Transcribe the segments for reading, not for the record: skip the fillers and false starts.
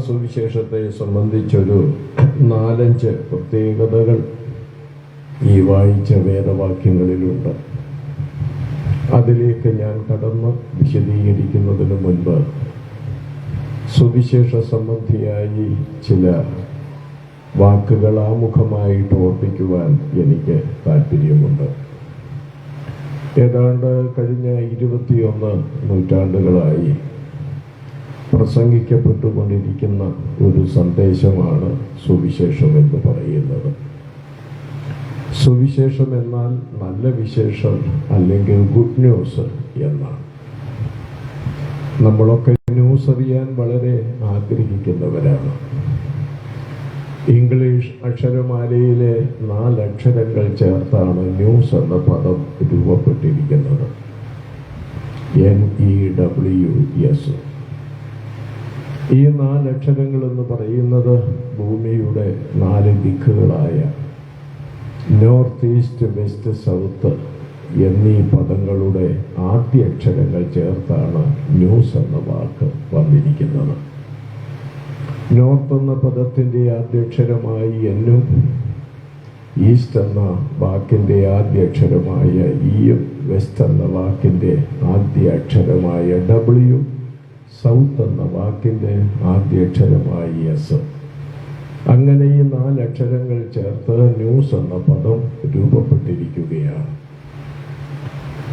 സുവിശേഷത്തെ സംബന്ധിച്ചൊരു 4-5 പ്രത്യേകതകൾ ഈ വായിച്ച വേദവാക്യങ്ങളിലുണ്ട്. അതിലേക്ക് ഞാൻ കടന്ന് വിശദീകരിക്കുന്നതിന് മുൻപ് സുവിശേഷ സംബന്ധിയായി ചില വാക്കുകൾ ആമുഖമായിട്ട് ഓർപ്പിക്കുവാൻ എനിക്ക് താല്പര്യമുണ്ട്. ഏതാണ്ട് കഴിഞ്ഞ 21 നൂറ്റാണ്ടുകളായി പ്രസംഗിക്കപ്പെട്ടുകൊണ്ടിരിക്കുന്ന ഒരു സന്ദേശമാണ് സുവിശേഷം എന്ന് പറയുന്നത്. സുവിശേഷം എന്നാൽ നല്ല വിശേഷം അല്ലെങ്കിൽ ഗുഡ് ന്യൂസ് എന്നാണ്. നമ്മളൊക്കെ ന്യൂസ് അറിയാൻ വളരെ ആഗ്രഹിക്കുന്നവരാണ്. ഇംഗ്ലീഷ് അക്ഷരമാലയിലെ 4 അക്ഷരങ്ങൾ ചേർത്താണ് ന്യൂസ് എന്ന പദം രൂപപ്പെട്ടിരിക്കുന്നത്. NEWS. ഈ 4 അക്ഷരങ്ങൾ എന്ന് പറയുന്നത് ഭൂമിയുടെ 4 ദിക്കുകളായ നോർത്ത്, ഈസ്റ്റ്, വെസ്റ്റ്, സൗത്ത് എന്നീ പദങ്ങളുടെ ആദ്യ അക്ഷരങ്ങൾ ചേർത്താണ് ന്യൂസ് എന്ന വാക്ക് വന്നിരിക്കുന്നത്. നോർത്ത് എന്ന പദത്തിൻ്റെ ആദ്യാക്ഷരമായ എന്നും ഈസ്റ്റ് എന്ന വാക്കിൻ്റെ ആദ്യാക്ഷരമായ ഇയും വെസ്റ്റ് എന്ന വാക്കിൻ്റെ ആദ്യ അക്ഷരമായ W, സൗത്ത് എന്ന വാക്കിൻ്റെ ആദ്യാക്ഷരമായ S. അങ്ങനെ ഈ 4 അക്ഷരങ്ങൾ ചേർത്ത് ന്യൂസ് എന്ന പദം രൂപപ്പെട്ടിരിക്കുകയാണ്.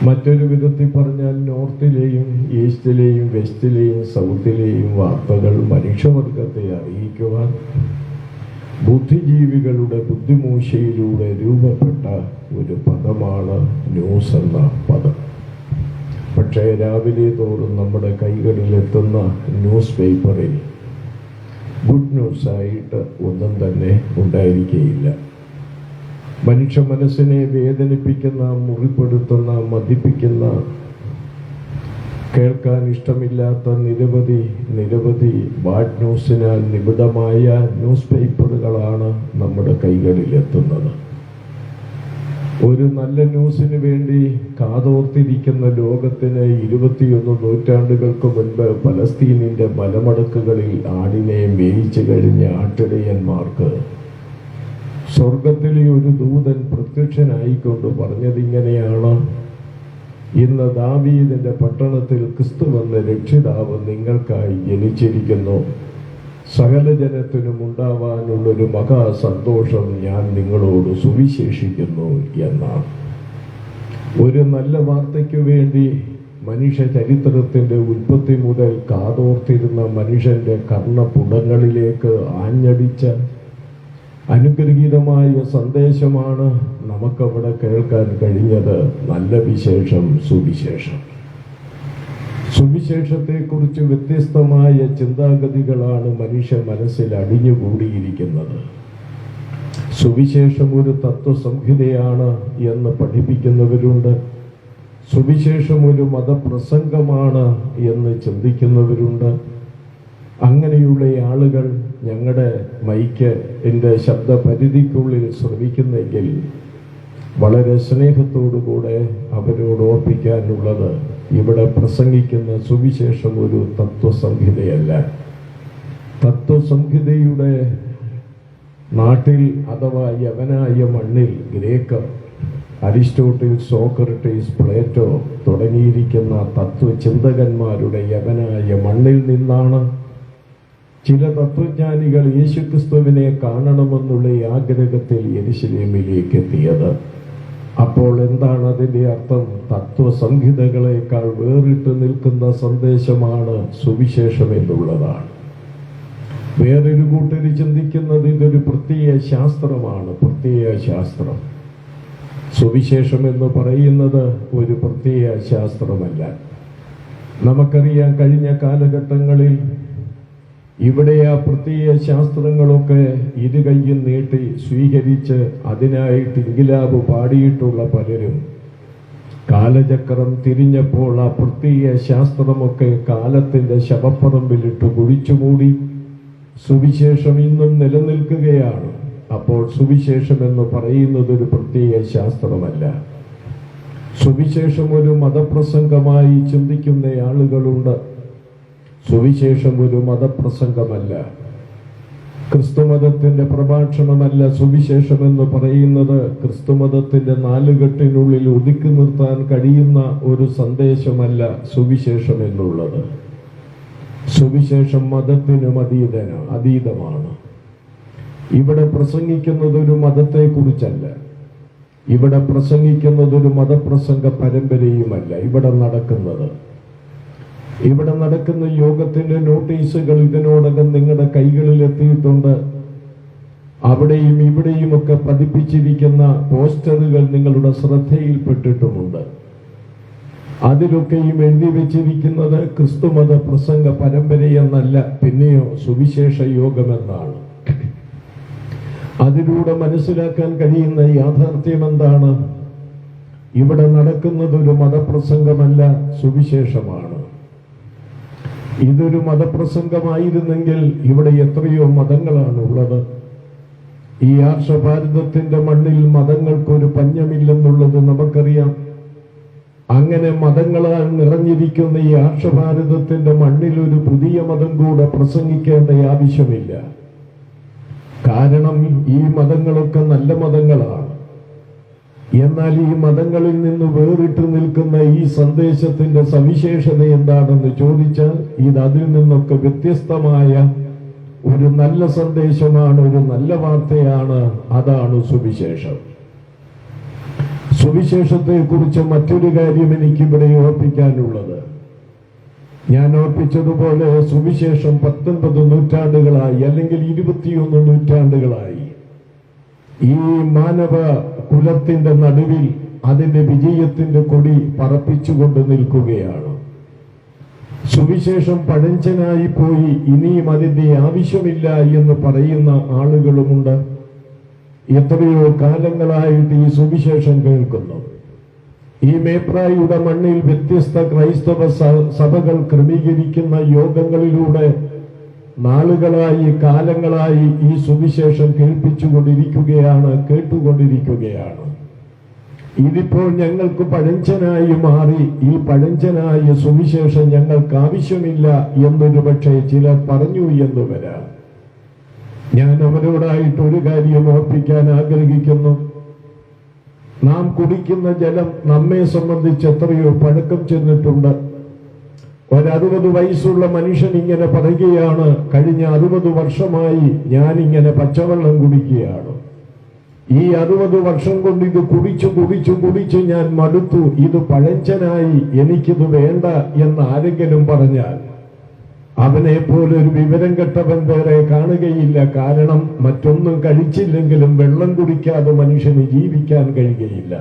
മറ്റൊരു വിധത്തിൽ പറഞ്ഞാൽ നോർത്തിലെയും ഈസ്റ്റിലെയും വെസ്റ്റിലെയും സൗത്തിലെയും വാർത്തകൾ മനുഷ്യവർഗത്തെ അറിയിക്കുവാൻ ബുദ്ധിജീവികളുടെ ബുദ്ധിമൂശയിലൂടെ രൂപപ്പെട്ട ഒരു പദമാണ് ന്യൂസ് എന്ന പദം. പക്ഷേ രാവിലെ തോറും നമ്മുടെ കൈകളിലെത്തുന്ന ന്യൂസ് പേപ്പറിൽ ഗുഡ് ന്യൂസായിട്ട് ഒന്നും തന്നെ ഉണ്ടായിരിക്കുകയില്ല. മനുഷ്യ മനസ്സിനെ വേദനിപ്പിക്കുന്ന, മുറിപ്പെടുത്തുന്ന, മതിപ്പിക്കുന്ന, കേൾക്കാൻ ഇഷ്ടമില്ലാത്ത നിരവധി ബാഡ് ന്യൂസിനാൽ നിബിഡമായ ന്യൂസ് പേപ്പറുകളാണ് നമ്മുടെ കൈകളിലെത്തുന്നത്. ഒരു നല്ല ന്യൂസിന് വേണ്ടി കാതോർത്തിരിക്കുന്ന ലോകത്തിന് 21 നൂറ്റാണ്ടുകൾക്ക് മുൻപ് പലസ്തീനിന്റെ മലമടക്കുകളിൽ ആടിനെ മേയിച്ചു കഴിഞ്ഞ ആട്ടിടയന്മാർക്ക് സ്വർഗത്തിലെ ഒരു ദൂതൻ പ്രത്യക്ഷനായിക്കൊണ്ട് പറഞ്ഞതിങ്ങനെയാണ്: ഇന്ന് ദാവീദിന്റെ പട്ടണത്തിൽ ക്രിസ്തുവെന്ന രക്ഷിതാവ് നിങ്ങൾക്കായി ജനിച്ചിരിക്കുന്നു. സകല ജനത്തിനും ഉണ്ടാവാനുള്ളൊരു മഹാസന്തോഷം ഞാൻ നിങ്ങളോട് സുവിശേഷിക്കുന്നു എന്നാണ്. ഒരു നല്ല വാർത്തയ്ക്ക് വേണ്ടി മനുഷ്യ ചരിത്രത്തിൻ്റെ ഉൽപ്പത്തി മുതൽ കാതോർത്തിരുന്ന മനുഷ്യന്റെ കർണപുടങ്ങളിലേക്ക് ആഞ്ഞടിച്ച അനുഗ്രഹീതമായ സന്ദേശമാണ് നമുക്കവിടെ കേൾക്കാൻ കഴിഞ്ഞത്. നല്ല വിശേഷം, സുവിശേഷം. സുവിശേഷത്തെക്കുറിച്ച് വ്യത്യസ്തമായ ചിന്താഗതികളാണ് മനുഷ്യ മനസ്സിൽ അടിഞ്ഞുകൂടിയിരിക്കുന്നത്. സുവിശേഷം ഒരു തത്വസംഹിതയാണ് എന്ന് പഠിപ്പിക്കുന്നവരുണ്ട്. സുവിശേഷം ഒരു മതപ്രസംഗമാണ് എന്ന് ചിന്തിക്കുന്നവരുണ്ട്. അങ്ങനെയുള്ള ആളുകൾ ഞങ്ങളുടെ മൈക്ക് എൻ്റെ ശബ്ദപരിധിക്കുള്ളിൽ ശ്രമിക്കുന്നെങ്കിൽ വളരെ സ്നേഹത്തോടുകൂടെ അവരോട് ഓർപ്പിക്കാനുള്ളത്, ഇവിടെ പ്രസംഗിക്കുന്ന സുവിശേഷം ഒരു തത്വസംഹിതയല്ല. തത്വസംഹിതയുടെ നാട്ടിൽ അഥവാ യവനായ മണ്ണിൽ ഗ്രീക്കർ, അരിസ്റ്റോട്ടിൽ, സോക്രട്ടീസ്, പ്ലേറ്റോ തുടങ്ങിയിരിക്കുന്ന തത്വചിന്തകന്മാരുടെ യവനായ മണ്ണിൽ നിന്നാണ് ചില തത്വജ്ഞാനികൾ യേശുക്രിസ്തുവിനെ കാണണമെന്നുള്ള ആഗ്രഹത്തിൽ യെരുശലേമിലേക്ക് എത്തിയത്. അപ്പോൾ എന്താണ് അതിൻ്റെ അർത്ഥം? തത്വസംഹിതകളെക്കാൾ വേറിട്ട് നിൽക്കുന്ന സന്ദേശമാണ് സുവിശേഷം എന്നുള്ളതാണ്. വേറൊരു കൂട്ടർ ചിന്തിക്കുന്നത് ഇതൊരു പ്രത്യയ ശാസ്ത്രമാണ്, പ്രത്യയ ശാസ്ത്രം. സുവിശേഷം എന്ന് പറയുന്നത് ഒരു പ്രത്യയ ശാസ്ത്രമല്ല. നമുക്കറിയാം, കഴിഞ്ഞ കാലഘട്ടങ്ങളിൽ ഇവിടെ ആ പ്രത്യയ ശാസ്ത്രങ്ങളൊക്കെ ഇരുകൈയും നീട്ടി സ്വീകരിച്ച് അതിനായിട്ട് ഇൻകിലാബ് പാടിയിട്ടുള്ള പലരും കാലചക്രം തിരിഞ്ഞപ്പോൾ ആ പ്രത്യയ ശാസ്ത്രമൊക്കെ കാലത്തിന്റെ ശവപ്പറമ്പിലിട്ട് കുഴിച്ചുമൂടി. സുവിശേഷം ഇന്നും നിലനിൽക്കുകയാണ്. അപ്പോൾ സുവിശേഷം എന്ന് പറയുന്നത് ഒരു പ്രത്യയ ശാസ്ത്രമല്ല. സുവിശേഷം ഒരു മതപ്രസംഗമായി ചിന്തിക്കുന്ന ആളുകളുണ്ട്. സുവിശേഷം ഒരു മതപ്രസംഗമല്ല, ക്രിസ്തുമതത്തിന്റെ പ്രഭാഷണമല്ല. സുവിശേഷം എന്ന് പറയുന്നത് ക്രിസ്തുമതത്തിന്റെ നാലുകെട്ടിനുള്ളിൽ ഒതുക്കി നിർത്താൻ കഴിയുന്ന ഒരു സന്ദേശമല്ല സുവിശേഷം എന്നുള്ളത്. സുവിശേഷം മതത്തിനും അതീതമാണ്. ഇവിടെ പ്രസംഗിക്കുന്നത് ഒരു മതത്തെക്കുറിച്ചല്ല, ഇവിടെ പ്രസംഗിക്കുന്നത് ഒരു മതപ്രസംഗ പരമ്പരയുമല്ല. ഇവിടെ നടക്കുന്ന യോഗത്തിന്റെ നോട്ടീസുകൾ ഇതിനോടകം നിങ്ങളുടെ കൈകളിൽ എത്തിയിട്ടുണ്ട്. അവിടെയും ഇവിടെയുമൊക്കെ പതിപ്പിച്ചിരിക്കുന്ന പോസ്റ്ററുകൾ നിങ്ങളുടെ ശ്രദ്ധയിൽപ്പെട്ടിട്ടുമുണ്ട്. അതിലൊക്കെയും എഴുതി വെച്ചിരിക്കുന്നത് ക്രിസ്തുമത പ്രസംഗ പരമ്പരയെന്നല്ല, പിന്നെയോ സുവിശേഷ യോഗമെന്നാണ്. അതിലൂടെ മനസ്സിലാക്കാൻ കഴിയുന്ന യാഥാർത്ഥ്യം എന്താണ്? ഇവിടെ നടക്കുന്നത് ഒരു മതപ്രസംഗമല്ല, സുവിശേഷമാണ്. ഇതൊരു മതപ്രസംഗമായിരുന്നെങ്കിൽ ഇവിടെ എത്രയോ മതങ്ങളാണ് ഉള്ളത്. ഈ ആർഷഭാരതത്തിന്റെ മണ്ണിൽ മതങ്ങൾക്കൊരു പഞ്ഞമില്ലെന്നുള്ളത് നമുക്കറിയാം. അങ്ങനെ മതങ്ങളാൽ നിറഞ്ഞിരിക്കുന്ന ഈ ആർഷഭാരതത്തിന്റെ മണ്ണിൽ ഒരു പുതിയ മതം കൂടെ പ്രസംഗിക്കേണ്ട ആവശ്യമില്ല. കാരണം ഈ മതങ്ങളൊക്കെ നല്ല മതങ്ങളാണ്. എന്നാൽ ഈ മതങ്ങളിൽ നിന്ന് വേറിട്ട് നിൽക്കുന്ന ഈ സന്ദേശത്തിന്റെ സവിശേഷത എന്താണെന്ന് ചോദിച്ചാൽ ഇത് അതിൽ നിന്നൊക്കെ വ്യത്യസ്തമായ ഒരു നല്ല സന്ദേശമാണ്, ഒരു നല്ല വാർത്തയാണ്. അതാണ് സുവിശേഷം. സുവിശേഷത്തെ കുറിച്ച് മറ്റൊരു കാര്യം എനിക്കിവിടെ ഓർപ്പിക്കാനുള്ളത്, ഞാൻ ഓർപ്പിച്ചതുപോലെ സുവിശേഷം 19 നൂറ്റാണ്ടുകളായി അല്ലെങ്കിൽ 21 നൂറ്റാണ്ടുകളായി ഈ മാനവ കുലത്തിന്റെ നടുവിൽ അതിന്റെ വിജയത്തിന്റെ കൊടി പറപ്പിച്ചുകൊണ്ട് നിൽക്കുകയാണ്. സുവിശേഷം പഴഞ്ചനായി പോയി, ഇനിയും അതിന്റെ ആവശ്യമില്ല എന്ന് പറയുന്ന ആളുകളുമുണ്ട്. എത്രയോ കാലങ്ങളായിട്ട് ഈ സുവിശേഷം കേൾക്കുന്നു. ഈ മേപ്രായുടെ മണ്ണിൽ വ്യത്യസ്ത ക്രൈസ്തവ സഭകൾ ക്രമീകരിക്കുന്ന യോഗങ്ങളിലൂടെ നാളുകളായി കാലങ്ങളായി ഈ സുവിശേഷം കേട്ടുകൊണ്ടിരിക്കുകയാണ്. ഇതിപ്പോൾ ഞങ്ങൾക്ക് പഴഞ്ചനായി മാറി. ഈ പഴഞ്ചനായ സുവിശേഷം ഞങ്ങൾക്ക് ആവശ്യമില്ല എന്നൊരു പക്ഷേ ചിലർ പറഞ്ഞു എന്ന് വരാം. ഞാൻ അവരോടായിട്ട് ഒരു കാര്യം ഓർപ്പിക്കാൻ ആഗ്രഹിക്കുന്നു. നാം കുടിക്കുന്ന ജലം നമ്മെ സംബന്ധിച്ച് എത്രയോ പഴക്കം ചെന്നിട്ടുണ്ട്. 60 വയസ്സുള്ള മനുഷ്യൻ ഇങ്ങനെ പറയുകയാണ്, കഴിഞ്ഞ 60 വർഷമായി ഞാൻ ഇങ്ങനെ പച്ചവെള്ളം കുടിക്കുകയാണ്. ഈ 60 വർഷം കൊണ്ട് ഇത് കുടിച്ചു ഞാൻ മടുത്തു, ഇത് പഴഞ്ചനായി, എനിക്കിത് വേണ്ട എന്ന് ആരെങ്കിലും പറഞ്ഞാൽ അവനെ പോലെ ഒരു വിവരം കെട്ടവൻ വേറെ കാണുകയില്ല. കാരണം മറ്റൊന്നും കഴിച്ചില്ലെങ്കിലും വെള്ളം കുടിക്കാതെ മനുഷ്യന് ജീവിക്കാൻ കഴിയുകയില്ല.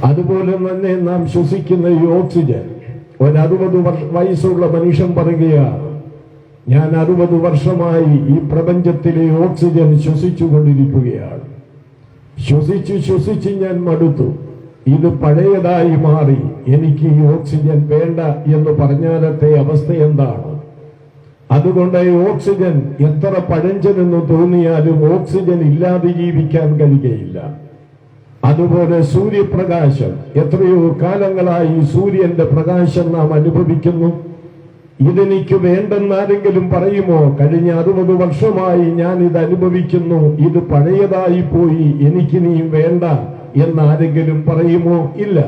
അതുപോലെ തന്നെ നാം ശ്വസിക്കുന്ന ഈ ഓക്സിജൻ, 60 വയസ്സുള്ള മനുഷ്യൻ പറയുകയാണ്, ഞാൻ 60 വർഷമായി ഈ പ്രപഞ്ചത്തിലെ ഓക്സിജൻ ശ്വസിച്ചുകൊണ്ടിരിക്കുകയാണ്. ശ്വസിച്ച് ഞാൻ മടുത്തു, ഇത് പഴയതായി മാറി, എനിക്ക് ഈ ഓക്സിജൻ വേണ്ട എന്ന് പറഞ്ഞാലത്തെ അവസ്ഥ എന്താണ്? അതുകൊണ്ട് ഈ ഓക്സിജൻ എത്ര പഴഞ്ചനെന്ന് തോന്നിയാലും ഓക്സിജൻ ഇല്ലാതെ ജീവിക്കാൻ കഴിയുകയില്ല. അതുപോലെ സൂര്യപ്രകാശം, എത്രയോ കാലങ്ങളായി സൂര്യന്റെ പ്രകാശം നാം അനുഭവിക്കുന്നു. ഇതെനിക്ക് വേണ്ടെന്നാരെങ്കിലും പറയുമോ? കഴിഞ്ഞ 60 വർഷമായി ഞാൻ ഇത് അനുഭവിക്കുന്നു, ഇത് പഴയതായി പോയി, എനിക്കിനിയും വേണ്ട എന്നാരെങ്കിലും പറയുമോ? ഇല്ല.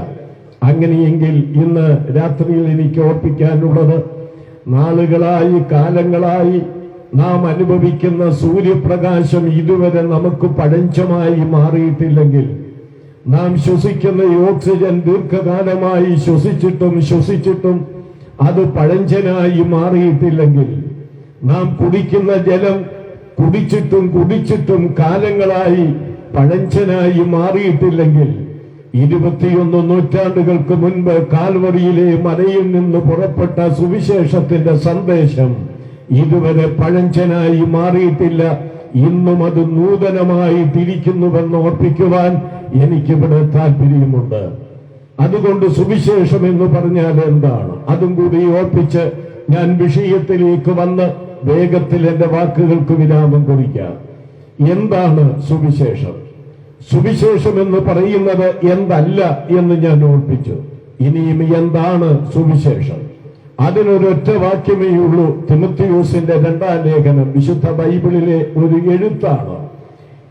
അങ്ങനെയെങ്കിൽ ഇന്ന് രാത്രിയിൽ എനിക്ക് ഓർപ്പിക്കാനുള്ളത്, നാളുകളായി കാലങ്ങളായി നാം അനുഭവിക്കുന്ന സൂര്യപ്രകാശം ഇതുവരെ നമുക്ക് പഴഞ്ചമായി മാറിയിട്ടില്ലെങ്കിൽ, നാം ശ്വസിക്കുന്ന ഈ ഓക്സിജൻ ദീർഘകാലമായി ശ്വസിച്ചിട്ടും അത് പഴഞ്ചനായി മാറിയിട്ടില്ലെങ്കിൽ, നാം കുടിക്കുന്ന ജലം കുടിച്ചിട്ടും കാലങ്ങളായി പഴഞ്ചനായി മാറിയിട്ടില്ലെങ്കിൽ, 21 നൂറ്റാണ്ടുകൾക്ക് മുൻപ് കാൽവറിയിലെ മലയിൽ നിന്ന് പുറപ്പെട്ട സുവിശേഷത്തിന്റെ സന്ദേശം ഇതുവരെ പഴഞ്ചനായി മാറിയിട്ടില്ല. ഇന്നും അത് നൂതനമായി തിരിക്കുന്നുവെന്ന് ഓർപ്പിക്കുവാൻ എനിക്കിവിടെ താല്പര്യമുണ്ട്. അതുകൊണ്ട് സുവിശേഷം എന്ന് പറഞ്ഞാൽ എന്താണ്? അതും കൂടി ഓർപ്പിച്ച് ഞാൻ വിഷയത്തിലേക്ക് വന്ന് വേഗത്തിൽ എന്റെ വാക്കുകൾക്ക് വിരാമം കുറിക്കാം. എന്താണ് സുവിശേഷം? സുവിശേഷം എന്ന് പറയുന്നത് എന്തല്ല എന്ന് ഞാൻ ഓർപ്പിച്ചു. ഇനിയും എന്താണ് സുവിശേഷം? അതിനൊരൊറ്റ വാക്യമേ ഉള്ളൂ. തിമോത്തിയോസിന്റെ 2-ാം ലേഖനം വിശുദ്ധ ബൈബിളിലെ ഒരു എഴുത്താണ്.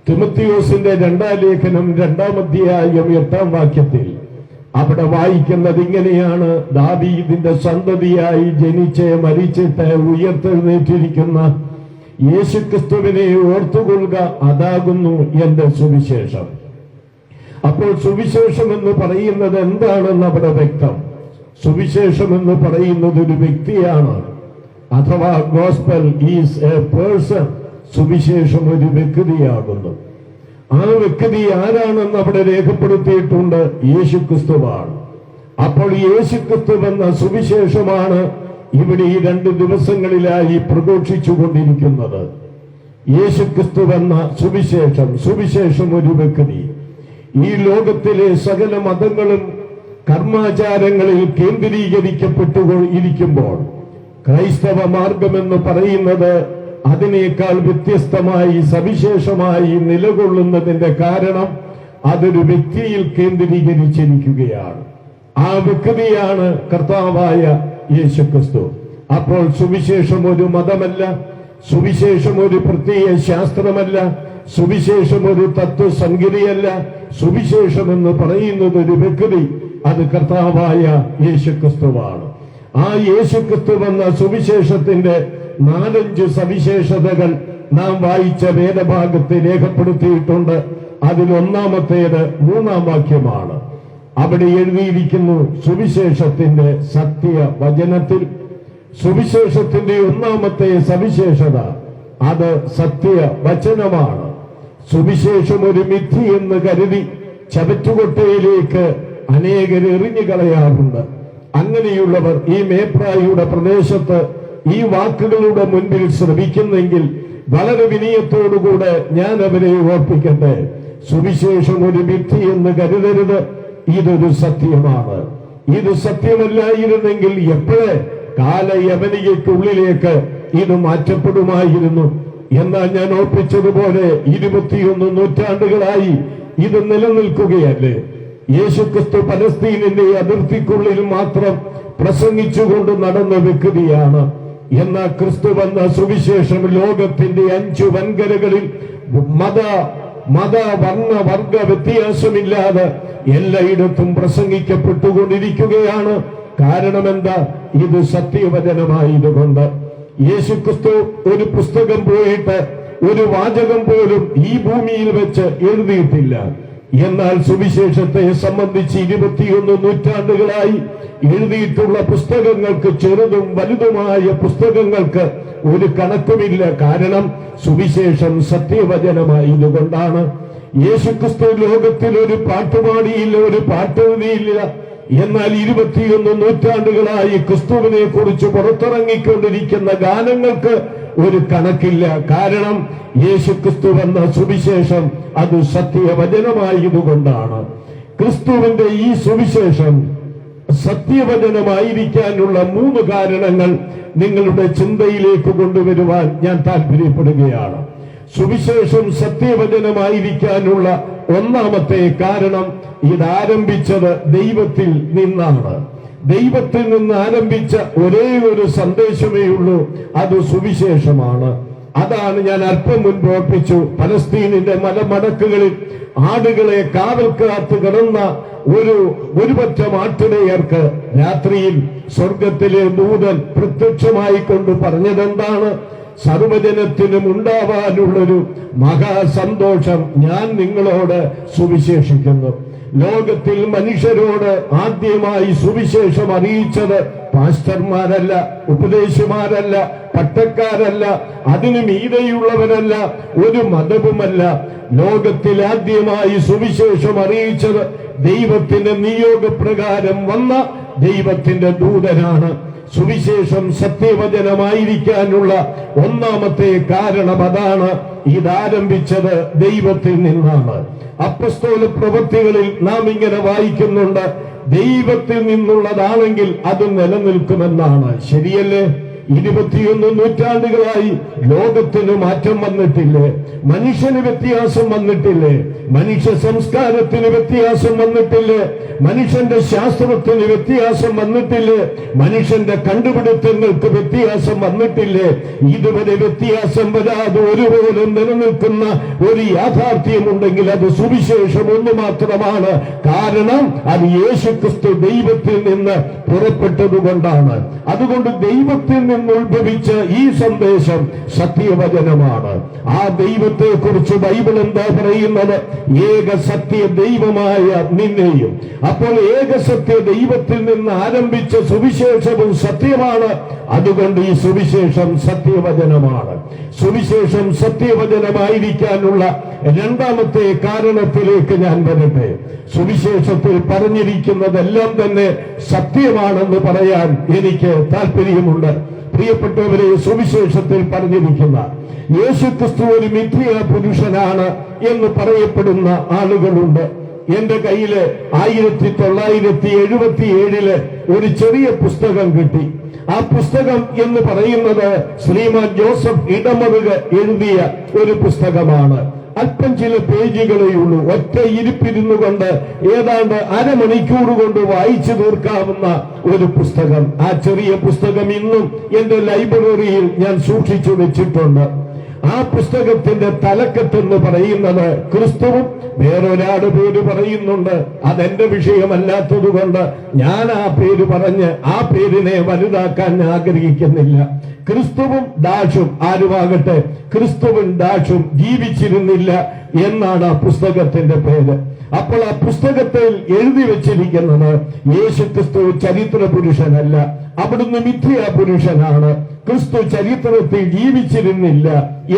തിമോത്തിയോസിന്റെ 2-ാം ലേഖനം 2-ാം അധ്യായം 8-ാം വാക്യത്തിൽ അവിടെ വായിക്കുന്നത് ഇങ്ങനെയാണ്: ദാവീദിന്റെ സന്തതിയായി ജനിച്ച് മരിച്ചിട്ട് ഉയർത്തെഴുന്നേറ്റിരിക്കുന്ന യേശുക്രിസ്തുവിനെ ഓർത്തുകൊള്ളുക, അതാകുന്നു എന്റെ സുവിശേഷം. അപ്പോൾ സുവിശേഷം എന്ന് പറയുന്നത് എന്താണെന്ന് അവിടെ വ്യക്തം. സുവിശേഷം എന്ന് പറയുന്നത് ഒരു വ്യക്തിയാണ്, അഥവാ ഗോസ്പൽ ഈസ് എ പേഴ്സൺ. സുവിശേഷം ഒരു വ്യക്തിയാകുന്നു. ആ വ്യക്തി ആരാണെന്ന് അവിടെ രേഖപ്പെടുത്തിയിട്ടുണ്ട്. യേശുക്രിസ്തുവാണ്. അപ്പോൾ യേശുക്രിസ്തു എന്ന സുവിശേഷമാണ് ഇവിടെ ഈ 2 ദിവസങ്ങളിലായി പ്രഘോഷിച്ചു കൊണ്ടിരിക്കുന്നത്. യേശുക്രിസ്തു എന്ന സുവിശേഷം. സുവിശേഷം ഒരു വ്യക്തി. ഈ ലോകത്തിലെ സകല മതങ്ങളും കർമാചാരങ്ങളിൽ കേന്ദ്രീകരിക്കപ്പെട്ടുകൊണ്ടിരിക്കുമ്പോൾ ക്രൈസ്തവ മാർഗമെന്ന് പറയുന്നത് അതിനേക്കാൾ വ്യത്യസ്തമായി സവിശേഷമായി നിലകൊള്ളുന്നതിന്റെ കാരണം അതൊരു വ്യക്തിയിൽ കേന്ദ്രീകരിച്ചിരിക്കുകയാണ്. ആ വ്യക്തിയാണ് കർത്താവായ യേശുക്രിസ്തു. അപ്പോൾ സുവിശേഷം ഒരു മതമല്ല, സുവിശേഷം ഒരു പ്രത്യയ ശാസ്ത്രമല്ല, സുവിശേഷം ഒരു തത്വസംഹിതയല്ല. സുവിശേഷം എന്ന് പറയുന്നത് ഒരു വ്യക്തി, അത് കർത്താവായ യേശുക്രിസ്തുവാണ്. ആ യേശുക്രിസ്തു എന്ന സുവിശേഷത്തിന്റെ 4-5 സവിശേഷതകൾ നാം വായിച്ച വേദഭാഗത്ത് രേഖപ്പെടുത്തിയിട്ടുണ്ട്. അതിലൊന്നാമത്തേത് 3-ാം വാക്യമാണ്. അവിടെ എഴുതിയിരിക്കുന്നു, സുവിശേഷത്തിന്റെ സത്യവചനത്തിൽ. സുവിശേഷത്തിന്റെ 1-ാമത്തെ സവിശേഷത അത് സത്യവചനമാണ്. സുവിശേഷം ഒരു മിഥ്യ എന്ന് കരുതി ചവറ്റുകൊട്ടയിലേക്ക് അനേകർ എറിഞ്ഞു കളയാറുണ്ട്. അങ്ങനെയുള്ളവർ ഈ മേപ്രായുടെ പ്രദേശത്ത് ഈ വാക്കുകളുടെ മുൻപിൽ ശ്രമിക്കുന്നെങ്കിൽ വളരെ വിനയത്തോടുകൂടെ ഞാൻ അവരെ ഓർപ്പിക്കട്ടെ. സുവിശേഷം ഒരു മിഥ്യ എന്ന് കരുതരുത്. ഇതൊരു സത്യമാണ്. ഇത് സത്യമല്ലായിരുന്നെങ്കിൽ എപ്പോഴേ കാലയവനികയ്ക്കുള്ളിലേക്ക് ഇത് മാറ്റപ്പെടുമായിരുന്നു. എന്നാൽ ഞാൻ ഓർപ്പിച്ചതുപോലെ 21 നൂറ്റാണ്ടുകളായി ഇത് നിലനിൽക്കുകയല്ലേ. യേശുക്രിസ്തു പലസ്തീനിന്റെ അതിർത്തിക്കുള്ളിൽ മാത്രം പ്രസംഗിച്ചുകൊണ്ട് നടന്ന വ്യക്തിയാണ്. എന്നാൽ ക്രിസ്തു വന്ന സുവിശേഷം ലോകത്തിന്റെ 5 വൻകരകളിൽ മത വർഗ വ്യത്യാസമില്ലാതെ എല്ലായിടത്തും പ്രസംഗിക്കപ്പെട്ടുകൊണ്ടിരിക്കുകയാണ്. കാരണം എന്താ? ഇത് സത്യവചനമായതുകൊണ്ട്. യേശുക്രിസ്തു ഒരു പുസ്തകം പോയിട്ട് ഒരു വാചകം പോലും ഈ ഭൂമിയിൽ വെച്ച് എഴുതിയിട്ടില്ല. എന്നാൽ സുവിശേഷത്തെ സംബന്ധിച്ച് 21 നൂറ്റാണ്ടുകളായി എഴുതിയിട്ടുള്ള പുസ്തകങ്ങൾക്ക്, ചെറുതും വലുതുമായ പുസ്തകങ്ങൾക്ക് ഒരു കണക്കുമില്ല. കാരണം സുവിശേഷം സത്യവചനമായതുകൊണ്ടാണ്. യേശുക്രിസ്തു ലോകത്തിൽ ഒരു പാട്ടുപാടിയില്ല, ഒരു പാട്ടെഴുതിയില്ല. എന്നാൽ 21 നൂറ്റാണ്ടുകളായി ക്രിസ്തുവിനെ കുറിച്ച് പുറത്തിറങ്ങിക്കൊണ്ടിരിക്കുന്ന ഗാനങ്ങൾക്ക് ഒരു കണക്കില്ല. കാരണം യേശുക്രിസ്തു എന്ന സുവിശേഷം അത് സത്യവചനമായതുകൊണ്ടാണ്. ക്രിസ്തുവിന്റെ ഈ സുവിശേഷം സത്യവചനമായിരിക്കാനുള്ള 3 കാരണങ്ങൾ നിങ്ങളുടെ ചിന്തയിലേക്ക് കൊണ്ടുവരുവാൻ ഞാൻ താല്പര്യപ്പെടുകയാണ്. സുവിശേഷം സത്യവചനമായിരിക്കാനുള്ള 1-ാമത്തെ കാരണം, ഇതാരംഭിച്ചത് ദൈവത്തിൽ നിന്നാണ്. ദൈവത്തിൽ നിന്ന് ആരംഭിച്ച ഒരേ ഒരു സന്ദേശമേ ഉള്ളൂ, അത് സുവിശേഷമാണ്. അതാണ് ഞാൻ അല്പം മുൻപ് ഓർപ്പിച്ചു. പലസ്തീനിന്റെ മലമടക്കുകളിൽ ആടുകളെ കാവൽ കാത്ത് കിടന്ന ഒരു പറ്റം ആട്ടിടയർക്ക് രാത്രിയിൽ സ്വർഗത്തിലെ ദൂതൻ പ്രത്യക്ഷമായി കൊണ്ട് പറഞ്ഞതെന്താണ്? സർവജനത്തിനും ഉണ്ടാവാനുള്ളൊരു മഹാസന്തോഷം ഞാൻ നിങ്ങളോട് സുവിശേഷിക്കുന്നു. ലോകത്തിൽ മനുഷ്യരോട് ആദ്യമായി സുവിശേഷം അറിയിച്ചത് പാസ്റ്റർമാരല്ല, ഉപദേശിമാരല്ല, പട്ടക്കാരല്ല, അതിനു മീതെയുള്ളവരല്ല, ഒരു മതവുമല്ല. ലോകത്തിൽ ആദ്യമായി സുവിശേഷം അറിയിച്ചത് ദൈവത്തിന്റെ നിയോഗപ്രകാരം വന്ന ദൈവത്തിന്റെ ദൂതനാണ്. സുവിശേഷം സത്യവചനമായിരിക്കാനുള്ള 1-ാമത്തെ കാരണം അതാണ്. ഇതാരംഭിച്ചത് ദൈവത്തിൽ നിന്നാണ്. അപ്പസ്തോല പ്രവൃത്തികളിൽ നാം ഇങ്ങനെ വായിക്കുന്നുണ്ട്, ദൈവത്തിൽ നിന്നുള്ളതാണെങ്കിൽ അത് നിലനിൽക്കുമെന്നാണ്. ശരിയല്ലേ? 21 നൂറ്റാണ്ടുകളായി ലോകത്തിന് മാറ്റം വന്നിട്ടില്ലേ? മനുഷ്യന് വ്യത്യാസം വന്നിട്ടില്ലേ? മനുഷ്യ സംസ്കാരത്തിന് വ്യത്യാസം വന്നിട്ടില്ലേ? മനുഷ്യന്റെ ശാസ്ത്രത്തിന് വ്യത്യാസം വന്നിട്ടില്ലേ? മനുഷ്യന്റെ കണ്ടുപിടുത്തങ്ങൾക്ക് വ്യത്യാസം വന്നിട്ടില്ലേ? ഇതുവരെ വ്യത്യാസം വരാതെ ഒരുപോലെ നിലനിൽക്കുന്ന ഒരു യാഥാർത്ഥ്യമുണ്ടെങ്കിൽ അത് സുവിശേഷം ഒന്ന് മാത്രമാണ്. കാരണം അത് യേശുക്രിസ്തു ദൈവത്തിൽ നിന്ന് പുറപ്പെട്ടതുകൊണ്ടാണ്. അതുകൊണ്ട് ദൈവത്തിൽ നിന്ന് ഉത്ഭവിച്ച ഈ സന്ദേശം സത്യവചനമാണ്. ആ ദൈവത്തെ കുറിച്ച് ബൈബിൾ എന്താ പറയുന്നത്? ഏക സത്യ ദൈവമായ നിന്നെയും. അപ്പോൾ ഏക സത്യ ദൈവത്തിൽ നിന്ന് ആരംഭിച്ച സുവിശേഷവും സത്യമാണ്. അതുകൊണ്ട് ഈ സുവിശേഷം സത്യവചനമാണ്. സുവിശേഷം സത്യവചനമായിരിക്കാനുള്ള രണ്ടാമത്തെ കാരണത്തിലേക്ക് ഞാൻ വരട്ടെ. സുവിശേഷത്തിൽ പറഞ്ഞിരിക്കുന്നതെല്ലാം തന്നെ സത്യമാണെന്ന് പറയാൻ എനിക്ക് താല്പര്യമുണ്ട്. പ്രിയപ്പെട്ടവരെ, സുവിശേഷത്തിൽ പറഞ്ഞിരിക്കുന്ന യേശുക്രിസ്തു ഒരു മിഥ്യാ പുരുഷനാണ് എന്ന് പറയപ്പെടുന്ന ആളുകളുണ്ട്. എന്റെ കയ്യില് 1977 ഒരു ചെറിയ പുസ്തകം കിട്ടി. ആ പുസ്തകം എന്ന് പറയുന്നത് ശ്രീമാൻ ജോസഫ് ഇടമറുക എഴുതിയ ഒരു പുസ്തകമാണ്. അല്പം ചില പേജുകളേ ഉള്ളൂ. ഒറ്റ ഇരിപ്പിരുന്നു കൊണ്ട് ഏതാണ്ട് അരമണിക്കൂർ കൊണ്ട് വായിച്ചു തീർക്കാവുന്ന ഒരു പുസ്തകം. ആ ചെറിയ പുസ്തകം ഇന്നും എന്റെ ലൈബ്രറിയിൽ ഞാൻ സൂക്ഷിച്ചു വെച്ചിട്ടുണ്ട്. ആ പുസ്തകത്തിന്റെ തലക്കെട്ടെന്ന് പറയുന്നത് ക്രിസ്തുവും, വേറൊരാട് പേര് പറയുന്നുണ്ട്. അതെന്റെ വിഷയമല്ലാത്തത് കൊണ്ട് ഞാൻ ആ പേര് പറഞ്ഞ് ആ പേരിനെ വലുതാക്കാൻ ആഗ്രഹിക്കുന്നില്ല. ക്രിസ്തുവും ഡാഷും, ആരുമാകട്ടെ ക്രിസ്തുവും ഡാഷും ജീവിച്ചിരുന്നില്ല എന്നാണ് ആ പുസ്തകത്തിന്റെ പേര്. അപ്പോൾ ആ പുസ്തകത്തിൽ എഴുതി വെച്ചിരിക്കുന്നത് യേശുക്രിസ്തു ചരിത്ര പുരുഷനല്ല, അവിടുന്ന് മിഥ്യാ പുരുഷനാണ്, ക്രിസ്തു ചരിത്രത്തിൽ ജീവിച്ചിരുന്നില്ല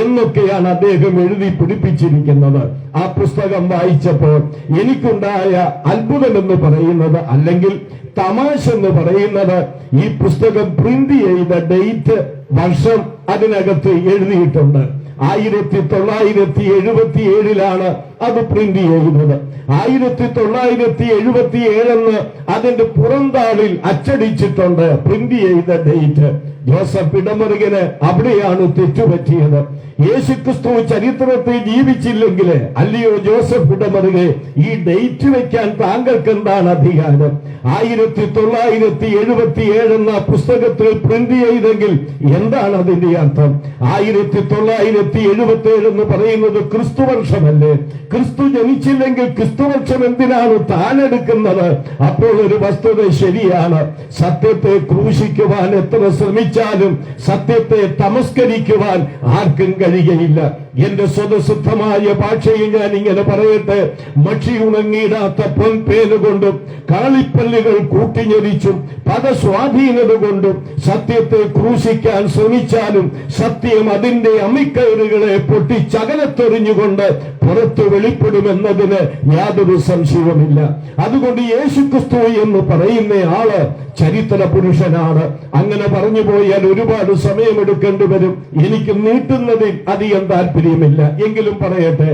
എന്നൊക്കെയാണ് അദ്ദേഹം എഴുതി പിടിപ്പിച്ചിരിക്കുന്നത്. ആ പുസ്തകം വായിച്ചപ്പോൾ എനിക്കുണ്ടായ അത്ഭുതം എന്ന് പറയുന്നത്, അല്ലെങ്കിൽ തമാശ എന്ന് പറയുന്നത്, ഈ പുസ്തകം പ്രിന്റ് ചെയ്ത ഡേറ്റ്, വർഷം അതിനകത്ത് എഴുതിയിട്ടുണ്ട്. 1977 അത് പ്രിന്റ് ചെയ്യുന്നത്. 1977 അതിന്റെ പുറംതാളിൽ അച്ചടിച്ചിട്ടുണ്ട് പ്രിന്റ് ചെയ്ത ഡേറ്റ്. ജോസഫ് ഇടമറുകന് അവിടെയാണ് തെറ്റുപറ്റിയത്. യേശുക്രിസ്തു ചരിത്രത്തിൽ ജീവിച്ചില്ലെങ്കിൽ, അല്ലയോ ജോസഫ് ഇടമറുകെ, ഈ ഡേറ്റ് വെക്കാൻ താങ്കൾക്ക് എന്താണ് അധികാരം? 1977 പുസ്തകത്തിൽ പ്രിന്റ് ചെയ്തെങ്കിൽ എന്താണ് അതിന്റെ അർത്ഥം? 1977 എന്ന് പറയുന്നത് ക്രിസ്തു വർഷമല്ലേ? ക്രിസ്തു ജനിച്ചില്ലെങ്കിൽ ക്രിസ്തുവർഷം എന്തിനാണ് താൻ എടുക്കുന്നത്? അപ്പോൾ ഒരു വസ്തുത ശരിയാണ്. സത്യത്തെ ക്രൂശിക്കുവാൻ എത്ര ശ്രമിച്ചാലും സത്യത്തെ തമസ്കരിക്കുവാൻ ആർക്കും കഴിയുകയില്ല. എന്റെ സ്വതസിദ്ധമായ ഭാഷയിൽ ഞാൻ ഇങ്ങനെ പറയട്ടെ, മഷി ഉണങ്ങിയിടാത്ത പൊൻപേനുകൊണ്ടും കാളിപ്പല്ലുകൾ കൂട്ടിഞ്ഞൊരിച്ചും പദസ്വാധീനത കൊണ്ടും സത്യത്തെ ക്രൂശിക്കാൻ ശ്രമിച്ചാലും സത്യം അതിന്റെ അമ്മിക്കയറുകളെ പൊട്ടിച്ചകലത്തെറിഞ്ഞുകൊണ്ട് പുറത്തു വെളിപ്പെടുമെന്നതിന് യാതൊരു സംശയവുമില്ല. അതുകൊണ്ട് യേശുക്രിസ്തു എന്ന് പറയുന്ന ആള് ചരിത്ര പുരുഷനാണ്. അങ്ങനെ പറഞ്ഞു പോയാൽ ഒരുപാട് സമയമെടുക്കേണ്ടി വരും. എനിക്ക് നീട്ടുന്നതിൽ അധികം താല്പര്യമില്ല. എങ്കിലും പറയട്ടെ,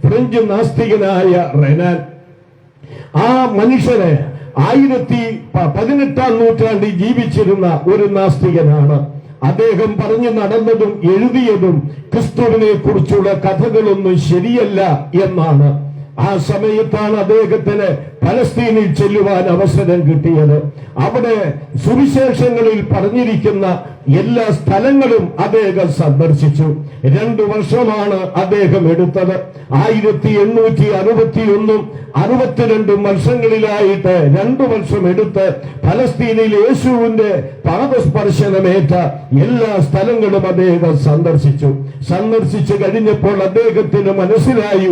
ഫ്രഞ്ച് നാസ്തികനായ റെനാൻ, ആ മനുഷ്യനെ 18-ാം നൂറ്റാണ്ടിൽ ജീവിച്ചിരുന്ന ഒരു നാസ്തികനാണ്. അദ്ദേഹം പറഞ്ഞു നടന്നതും എഴുതിയതും ക്രിസ്തുവിനെ കുറിച്ചുള്ള കഥകളൊന്നും ശരിയല്ല എന്നാണ്. ആ സമയത്താണ് അദ്ദേഹത്തിന് പലസ്തീനിൽ ചെല്ലുവാൻ അവസരം കിട്ടിയത്. അവിടെ സുവിശേഷങ്ങളിൽ പറഞ്ഞിരിക്കുന്ന എല്ലാ സ്ഥലങ്ങളും അദ്ദേഹം സന്ദർശിച്ചു. 2 വർഷമാണ് അദ്ദേഹം എടുത്തത്. 1861 62 വർഷങ്ങളിലായിട്ട് 2 വർഷം എടുത്ത് പലസ്തീനിൽ യേശുവിന്റെ പാദസ്പർശനമേറ്റ എല്ലാ സ്ഥലങ്ങളും അദ്ദേഹം സന്ദർശിച്ചു കഴിഞ്ഞപ്പോൾ അദ്ദേഹത്തിന് മനസ്സിലായി,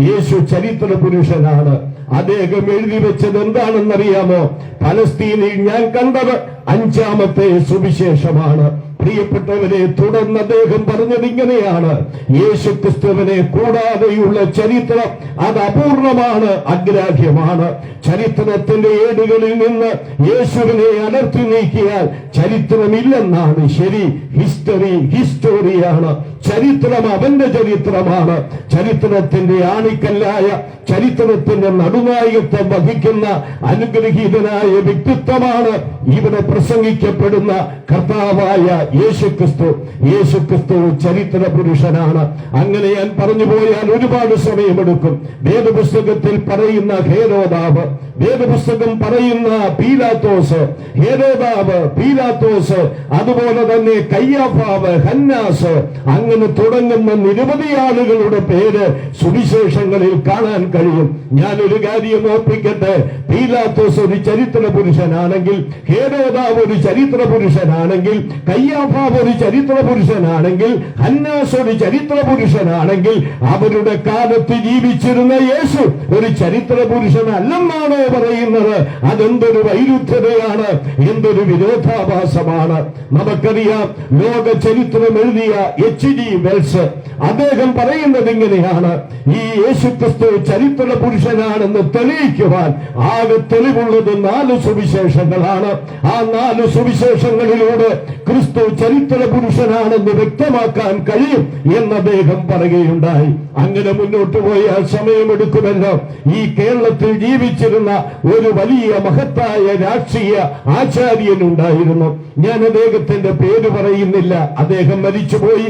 യേശു ചരിത്ര പുരുഷനാണ്. അദ്ദേഹം എഴുതി വെച്ചത് എന്താണെന്നറിയാമോ? പലസ്തീനിൽ ഞാൻ കണ്ടത് 5ാമത്തെ സുവിശേഷമാണ്. പ്രിയപ്പെട്ടവരെ, തുടർന്ന് അദ്ദേഹം പറഞ്ഞത് ഇങ്ങനെയാണ്: യേശുക്രിസ്തുവിനെ കൂടാതെയുള്ള ചരിത്രം അത് അപൂർണമാണ്, അഗ്രാഹ്യമാണ്. ചരിത്രത്തിന്റെ ഏടുകളിൽ നിന്ന് യേശുവിനെ അടർത്തി നീക്കിയാൽ ചരിത്രമില്ലെന്നാണ് ശരി. ഹിസ്റ്ററിയാണ്. ചരിത്രം അവന്റെ ചരിത്രമാണ്. ചരിത്രത്തിന്റെ ആണിക്കല്ലായ, ചരിത്രത്തിന്റെ നടുനായകത്വം വഹിക്കുന്ന അനുഗ്രഹീതനായ വ്യക്തിത്വമാണ് ഇവിടെ പ്രസംഗിക്കപ്പെടുന്ന കർത്താവായ യേശുക്രിസ്തു. യേശുക്രിസ്തു ചരിത്ര പുരുഷനാണ്. അങ്ങനെ ഞാൻ പറഞ്ഞു പോയാൽ ഒരുപാട് സമയമെടുക്കും. വേദപുസ്തകത്തിൽ പറയുന്ന ഹേരോദാവ്, വേദപുസ്തകം പറയുന്ന പീലാത്തോസ്, ഹേരോദാവ്, പീലാത്തോസ്, അതുപോലെ തന്നെ കയ്യാഫാവ്, ഹന്നാസ്, അങ്ങനെ തുടങ്ങുന്ന നിരവധി ആളുകളുടെ പേര് സുവിശേഷങ്ങളിൽ കാണാൻ കഴിയും. ഞാനൊരു കാര്യം ഓർപ്പിക്കട്ടെ, പീലാത്തോസ് ഒരു ചരിത്ര പുരുഷനാണെങ്കിൽ, ഹേരോദാവ് ഒരു ചരിത്ര പുരുഷനാണെങ്കിൽ, കയ്യാഫാവ് ഒരു ചരിത്ര പുരുഷനാണെങ്കിൽ, ഹന്നാസ് ഒരു ചരിത്ര പുരുഷനാണെങ്കിൽ, അവരുടെ കാലത്ത് ജീവിച്ചിരുന്ന യേശു ഒരു ചരിത്ര പുരുഷനല്ലെന്നാണോ പറയുന്നത്? അതെന്തൊരു വൈരുദ്ധ്യതയാണ്, എന്തൊരു വിരോധാഭാസമാണ്. നമുക്കറിയാം, ലോക ചരിത്രം എഴുതിയ H.G. വെൽസ് അദ്ദേഹം പറയുന്നത് ഇങ്ങനെയാണ്: ഈ യേശുക്രിസ്തു ചരിത്ര പുരുഷനാണെന്ന് തെളിയിക്കുവാൻ ആകെ തെളിവുള്ളത് 4 സുവിശേഷങ്ങളാണ്. ആ 4 സുവിശേഷങ്ങളിലൂടെ ക്രിസ്തു ചരിത്ര പുരുഷനാണെന്ന് വ്യക്തമാക്കാൻ കഴിയും എന്ന് അദ്ദേഹം പറയുകയുണ്ടായി. അങ്ങനെ മുന്നോട്ട് പോയാൽ സമയമെടുക്കുമല്ലോ. ഈ കേരളത്തിൽ ജീവിച്ചിരുന്ന ഒരു വലിയ മഹത്തായ രാഷ്ട്രീയ ആചാര്യനുണ്ടായിരുന്നു. ഞാൻ അദ്ദേഹത്തിന്റെ പേര് പറയുന്നില്ല, അദ്ദേഹം മരിച്ചുപോയി.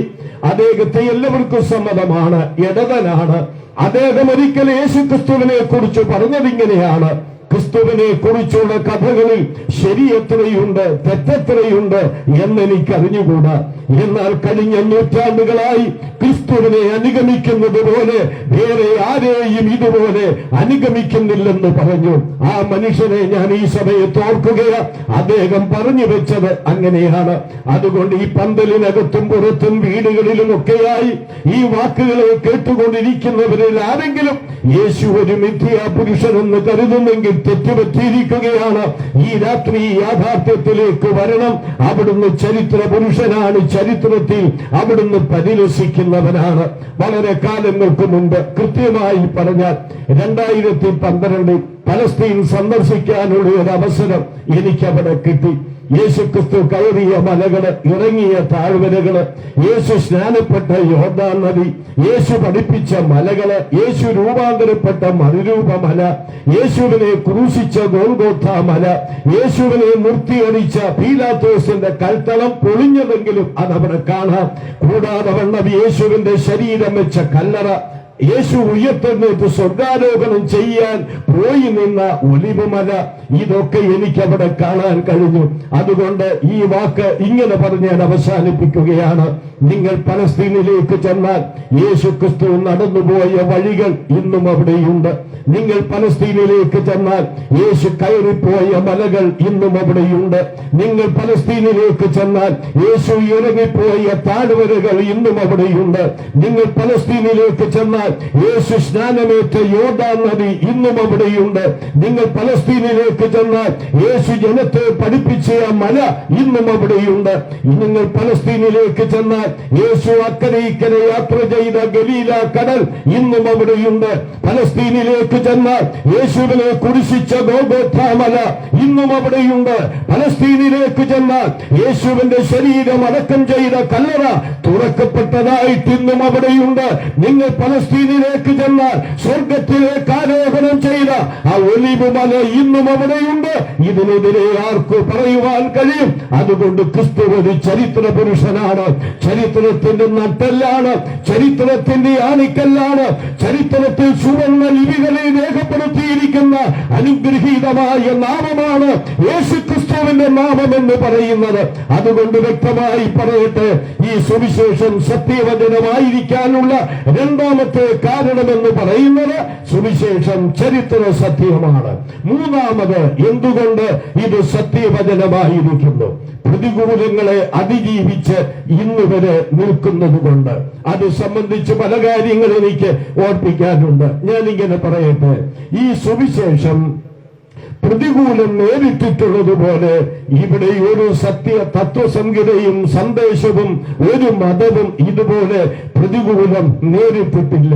അദ്ദേഹത്തെ എല്ലാവർക്കും സമ്മതമാണ്, ഇടതനാണ്. അദ്ദേഹം ഒരിക്കൽ യേശുക്രിസ്തുവിനെ കുറിച്ച് പറഞ്ഞതിങ്ങനെയാണ്: ക്രിസ്തുവിനെ കുറിച്ചുള്ള കഥകളിൽ ശരിയെത്രയുണ്ട്, തെറ്റെത്രയുണ്ട് എന്നെനിക്കറിഞ്ഞുകൂടാ. എന്നാൽ കഴിഞ്ഞ നൂറ്റാണ്ടുകളായി ക്രിസ്തുവിനെ അനുഗമിക്കുന്നത് പോലെ വേറെ ആരെയും ഇതുപോലെ അനുഗമിക്കുന്നില്ലെന്ന് പറഞ്ഞു. ആ മനുഷ്യനെ ഞാൻ ഈ സമയത്ത് ഓർക്കുകയാ. അദ്ദേഹം പറഞ്ഞു വെച്ചത് അങ്ങനെയാണ്. അതുകൊണ്ട് ഈ പന്തലിനകത്തും പുറത്തും വീടുകളിലും ഒക്കെയായി ഈ വാക്കുകളെ കേട്ടുകൊണ്ടിരിക്കുന്നവരിൽ ആരെങ്കിലും യേശു ഒരു മിഥ്യാ പുരുഷനെന്ന് കരുതുന്നെങ്കിൽ തെറ്റുപറ്റിയിരിക്കുകയാണ്. ഈ രാത്രി യാഥാർത്ഥ്യത്തിലേക്ക് വരണം. അവിടുന്ന് ചരിത്ര പുരുഷനാണ്. ചരിത്രത്തിൽ അവിടുന്ന് പരിലസിക്കുന്നവനാണ്. വളരെ കാലങ്ങൾക്ക് മുമ്പ്, കൃത്യമായി പറഞ്ഞാൽ 2012 പലസ്തീൻ സന്ദർശിക്കാനുള്ള ഒരു അവസരം എനിക്കവിടെ കിട്ടി. യേശുക്രിസ്തു കയറിയ മലകള്, ഇറങ്ങിയ താഴ്വരകള്, യേശു സ്നാനപ്പെട്ട യോർദാൻ നദി, യേശു പഠിപ്പിച്ച മലകള്, യേശു രൂപാന്തരപ്പെട്ട മറുരൂപമല, യേശുവിനെ ക്രൂശിച്ച ഗോൽഗോഥ മല, യേശുവിനെ നിർത്തിയടിച്ച പീലാത്തോസിന്റെ കൽത്തളം പൊളിഞ്ഞതെങ്കിലും അതവിടെ കാണാം. കൂടാതെ വണ്ണം യേശുവിന്റെ ശരീരം വെച്ച കല്ലറ, യേശു ഉയർത്തെഴുന്നേറ്റ് സ്വർഗാരോഹണം ചെയ്യാൻ പോയി നിന്ന ഒലിവുമല, ഇതൊക്കെ എനിക്കവിടെ കാണാൻ കഴിഞ്ഞു. അതുകൊണ്ട് ഈ വാക്ക് ഇങ്ങനെ പറഞ്ഞ് ഞാൻ അവസാനിപ്പിക്കുകയാണ്. നിങ്ങൾ പലസ്തീനിലേക്ക് ചെന്നാൽ യേശുക്രിസ്തു നടന്നുപോയ വഴികൾ ഇന്നും അവിടെയുണ്ട്. നിങ്ങൾ പലസ്തീനിലേക്ക് ചെന്നാൽ യേശു കയറിപ്പോയ മലകൾ ഇന്നും അവിടെയുണ്ട്. നിങ്ങൾ പലസ്തീനിലേക്ക് ചെന്നാൽ യേശു ഇറങ്ങിപ്പോയ താഴ്വരകൾ ഇന്നും അവിടെയുണ്ട്. നിങ്ങൾ പലസ്തീനിലേക്ക് ചെന്നാൽ യേശു സ്നാനമേറ്റ യോർദാൻ നദി ഇന്നും അവിടെയുണ്ട്. നിങ്ങൾ പലസ്തീനിലേക്ക് ചെന്നാൽ യേശു ജനത്തെ പഠിപ്പിച്ച മല ഇന്നും അവിടെയുണ്ട്. നിങ്ങൾ പലസ്തീനിലേക്ക് ചെന്നാൽ യേശു അക്കരെ ഇക്കരെ യാത്ര ചെയ്ത ഗലീല കടൽ ഇന്നും അവിടെയുണ്ട്. പലസ്തീനിലേക്ക് ചെന്നാൽ യേശുവിനെ കുരിശിച്ച ഗോൽഗോഥ മല ഇന്നും അവിടെയുണ്ട്. പലസ്തീനിലേക്ക് ചെന്നാൽ യേശുവിന്റെ ശരീരം അടക്കം ചെയ്ത കല്ലറ തുറക്കപ്പെട്ടതായിട്ട് ഇന്നും അവിടെയുണ്ട്. നിങ്ങൾ പലസ്തീനിലേക്ക് ചെന്നാൽ സ്വർഗത്തിലേക്ക് ആരോഹണം ചെയ്ത ആ ഒലിവ് മല ഇന്നും അവിടെയുണ്ട്. ഇതിനെതിരെ ആർക്ക് പറയുവാൻ കഴിയും? അതുകൊണ്ട് ക്രിസ്തു ഒരു ചരിത്ര പുരുഷനാണ്. ചരിത്രത്തിന്റെ നട്ടെല്ലാണ്, ചരിത്രത്തിന്റെ ആണിക്കല്ലാണ്. ചരിത്രത്തിൽ സുവർണ്ണ ലിപികളിൽ രേഖപ്പെടുത്തിയിരിക്കുന്ന അനുഗ്രഹീതമായ നാമമാണ് യേശുക്രിസ്തുവിന്റെ നാമം എന്ന് പറയുന്നത്. അതുകൊണ്ട് വ്യക്തമായി പറയട്ടെ, ഈ സുവിശേഷം സത്യവചനമായിരിക്കാനുള്ള രണ്ടാമത്തെ കാരണമെന്ന് പറയുന്നത് സുവിശേഷം ചരിത്ര സത്യമാണ്. മൂന്നാമത്, എന്തുകൊണ്ട് ഇത് സത്യവചനമായിരിക്കുന്നു? പ്രതികൂലങ്ങളെ അതിജീവിച്ച് ഇന്ന് വരെ നിൽക്കുന്നത് കൊണ്ട്. അത് സംബന്ധിച്ച് പല കാര്യങ്ങൾ എനിക്ക് ഓർപ്പിക്കാനുണ്ട്. ഞാനിങ്ങനെ പറയട്ടെ, ഈ സുവിശേഷം പ്രതികൂലം നേരിട്ടിട്ടുള്ളതുപോലെ ഇവിടെ ഒരു സത്യ തത്വസംഹിതയും സന്ദേശവും ഒരു മതവും ഇതുപോലെ പ്രതികൂലം നേരിട്ടിട്ടില്ല.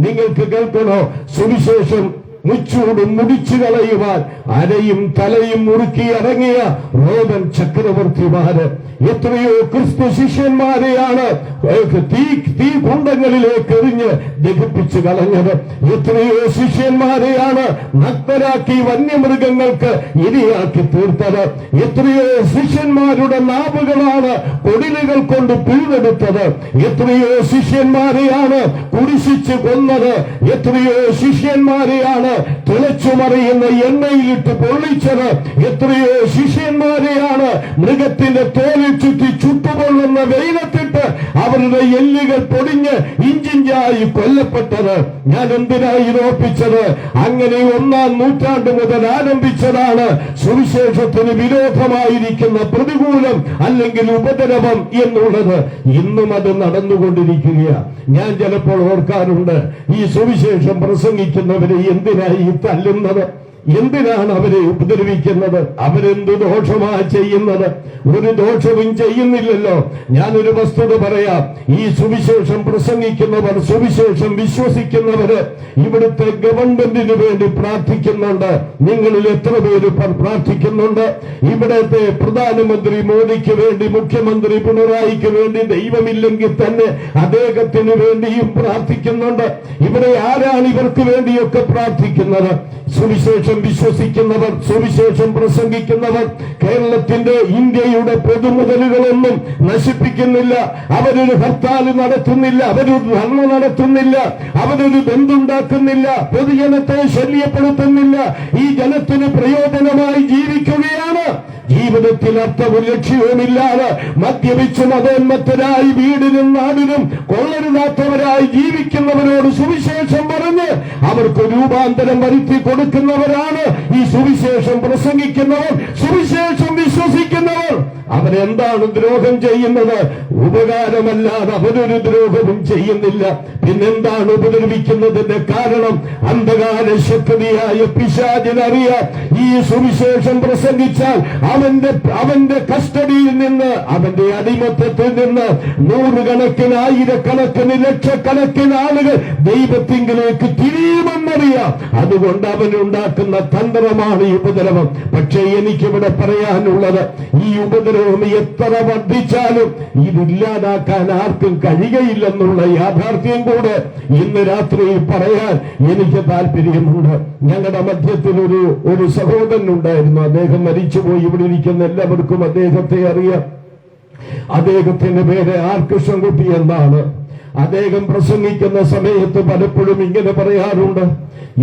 നിങ്ങൾക്ക് കേൾക്കണോ? സുവിശേഷം മുച്ചൂടും മുടിച്ചു കളയുവാൻ അരയും തലയും മുറുക്കി ഇറങ്ങിയ റോമൻ ചക്രവർത്തിമാര് എത്രയോ ക്രിസ്തു ശിഷ്യന്മാരെയാണ് തീ കുണ്ടങ്ങളിലേക്ക് എറിഞ്ഞ് ദഹിപ്പിച്ചു കളഞ്ഞത്. എത്രയോ ശിഷ്യന്മാരെയാണ് നഗ്നരാക്കി വന്യമൃഗങ്ങൾക്ക് ഇരയാക്കി തീർത്തത്. എത്രയോ ശിഷ്യന്മാരുടെ നാവുകളാണ് കൊടിലുകൾ കൊണ്ട് പിഴുതെടുത്തത്. എത്രയോ ശിഷ്യന്മാരെയാണ് കുരിശിച്ച് കൊന്നത്. എത്രയോ ശിഷ്യന്മാരെയാണ് തിളച്ചുമറിയുന്ന എണ്ണയിലിട്ട് പൊള്ളിച്ചത്. എത്രയോ ശിഷ്യന്മാരെയാണ് മൃഗത്തിന്റെ തോലിൽ ചുറ്റി ചുട്ടുകൊള്ളുന്ന വെയിലത്തിട്ട് അവരുടെ എല്ലുകൾ പൊടിഞ്ഞ് ഇഞ്ചിഞ്ചായി കൊല്ലപ്പെട്ടത്. ഞാൻ എന്തിനായി ഓർപ്പിച്ചത്? അങ്ങനെ 1-ാം നൂറ്റാണ്ട് മുതൽ ആരംഭിച്ചതാണ് സുവിശേഷത്തിന് വിരോധമായിരിക്കുന്ന പ്രതികൂലം അല്ലെങ്കിൽ ഉപദ്രവം എന്നുള്ളത്. ഇന്നും അത് നടന്നുകൊണ്ടിരിക്കുകയാണ്. ഞാൻ ചിലപ്പോൾ ഓർക്കാറുണ്ട്, ഈ സുവിശേഷം പ്രസംഗിക്കുന്നവരെ എന്തിനായി തല്ലുന്നത്? എന്തിനാണ് അവരെ ഉപദ്രവിക്കുന്നത്? അവരെന്ത് ദോഷമാ ചെയ്യുന്നത്? ഒരു ദോഷവും ചെയ്യുന്നില്ലല്ലോ. ഞാനൊരു വസ്തുത പറയാം. ഈ സുവിശേഷം പ്രസംഗിക്കുന്നവർ, സുവിശേഷം വിശ്വസിക്കുന്നവര് ഇവിടുത്തെ ഗവൺമെന്റിന് വേണ്ടി പ്രാർത്ഥിക്കുന്നുണ്ട്. നിങ്ങളിൽ എത്ര പേര് പ്രാർത്ഥിക്കുന്നുണ്ട്? ഇവിടത്തെ പ്രധാനമന്ത്രി മോദിക്ക് വേണ്ടി, മുഖ്യമന്ത്രി പിണറായിക്ക് വേണ്ടി, ദൈവമില്ലെങ്കിൽ തന്നെ അദ്ദേഹത്തിന് വേണ്ടിയും പ്രാർത്ഥിക്കുന്നുണ്ട്. ഇവിടെ ആരാണ് ഇവർക്ക് വേണ്ടിയൊക്കെ പ്രാർത്ഥിക്കുന്നത്? സുവിശേഷം വിശ്വസിക്കുന്നവർ, സുവിശേഷം പ്രസംഗിക്കുന്നവർ. കേരളത്തിന്റെ, ഇന്ത്യയുടെ പൊതുമുതലുകളൊന്നും നശിപ്പിക്കുന്നില്ല. അവരൊരു ഹർത്താൽ നടത്തുന്നില്ല, അവരൊരു ധർണ നടത്തുന്നില്ല, അവരൊരു ബന്ധുണ്ടാക്കുന്നില്ല, പൊതുജനത്തെ ശല്യപ്പെടുത്തുന്നില്ല. ഈ ജനത്തിന് പ്രയോജനമായി ജീവിക്കുകയാണ്. ജീവിതത്തിൽ അർത്ഥവും ലക്ഷ്യവുമില്ലാതെ മദ്യപിച്ച് മതോന്മത്തരായി വീടിനും നാടിനും കൊള്ളരുതാത്തവരായി ജീവിക്കുന്നവരോട് സുവിശേഷം പറഞ്ഞ് അവർക്ക് രൂപാന്തരം വരുത്തി കൊടുക്കുന്നവരാണ് ഈ സുവിശേഷം പ്രസംഗിക്കുന്നവർ, സുവിശേഷം വിശ്വസിക്കുന്നവർ. അവരെന്താണ് ദ്രോഹം ചെയ്യുന്നത്? ഉപകാരമല്ലാതെ അവരൊരു ദ്രോഹവും ചെയ്യുന്നില്ല. പിന്നെന്താണ് ഉപദ്രവിക്കുന്നതിന്റെ കാരണം? അന്ധകാര ശക്തിയായ പിശാചിനറിയാം, ഈ സുവിശേഷം പ്രസംഗിച്ചാൽ അവന്റെ കസ്റ്റഡിയിൽ നിന്ന്, അവന്റെ അടിമത്തത്തിൽ നിന്ന് നൂറുകണക്കിന്, ആയിരക്കണക്കിന്, ലക്ഷക്കണക്കിന് ആളുകൾ ദൈവത്തിങ്കിലേക്ക് തിരിയുമെന്നറിയാം. അതുകൊണ്ട് അവനുണ്ടാക്കുന്ന തന്ത്രമാണ് ഈ ഉപദ്രവം. പക്ഷേ എനിക്കിവിടെ പറയാനുള്ളത്, ഈ ഉപദ്രവം എത്ര വർദ്ധിച്ചാലും ഇതില്ലാതാക്കാൻ ആർക്കും കഴിയുകയില്ലെന്നുള്ള യാഥാർത്ഥ്യം കൂടെ ഇന്ന് രാത്രി പറയാൻ എനിക്ക് താല്പര്യമുണ്ട്. ഞങ്ങളുടെ മധ്യത്തിൽ ഒരു സഹോദരൻ ഉണ്ടായിരുന്നു. അദ്ദേഹം മരിച്ചുപോയി. ഇവിടെ ഇരിക്കുന്ന എല്ലാവർക്കും അദ്ദേഹത്തെ അറിയാം. അദ്ദേഹത്തിന്റെ പേര് ആർ കൃഷ്ണൻകുട്ടി എന്നാണ്. അദ്ദേഹം പ്രസംഗിക്കുന്ന സമയത്ത് പലപ്പോഴും ഇങ്ങനെ പറയാറുണ്ട്,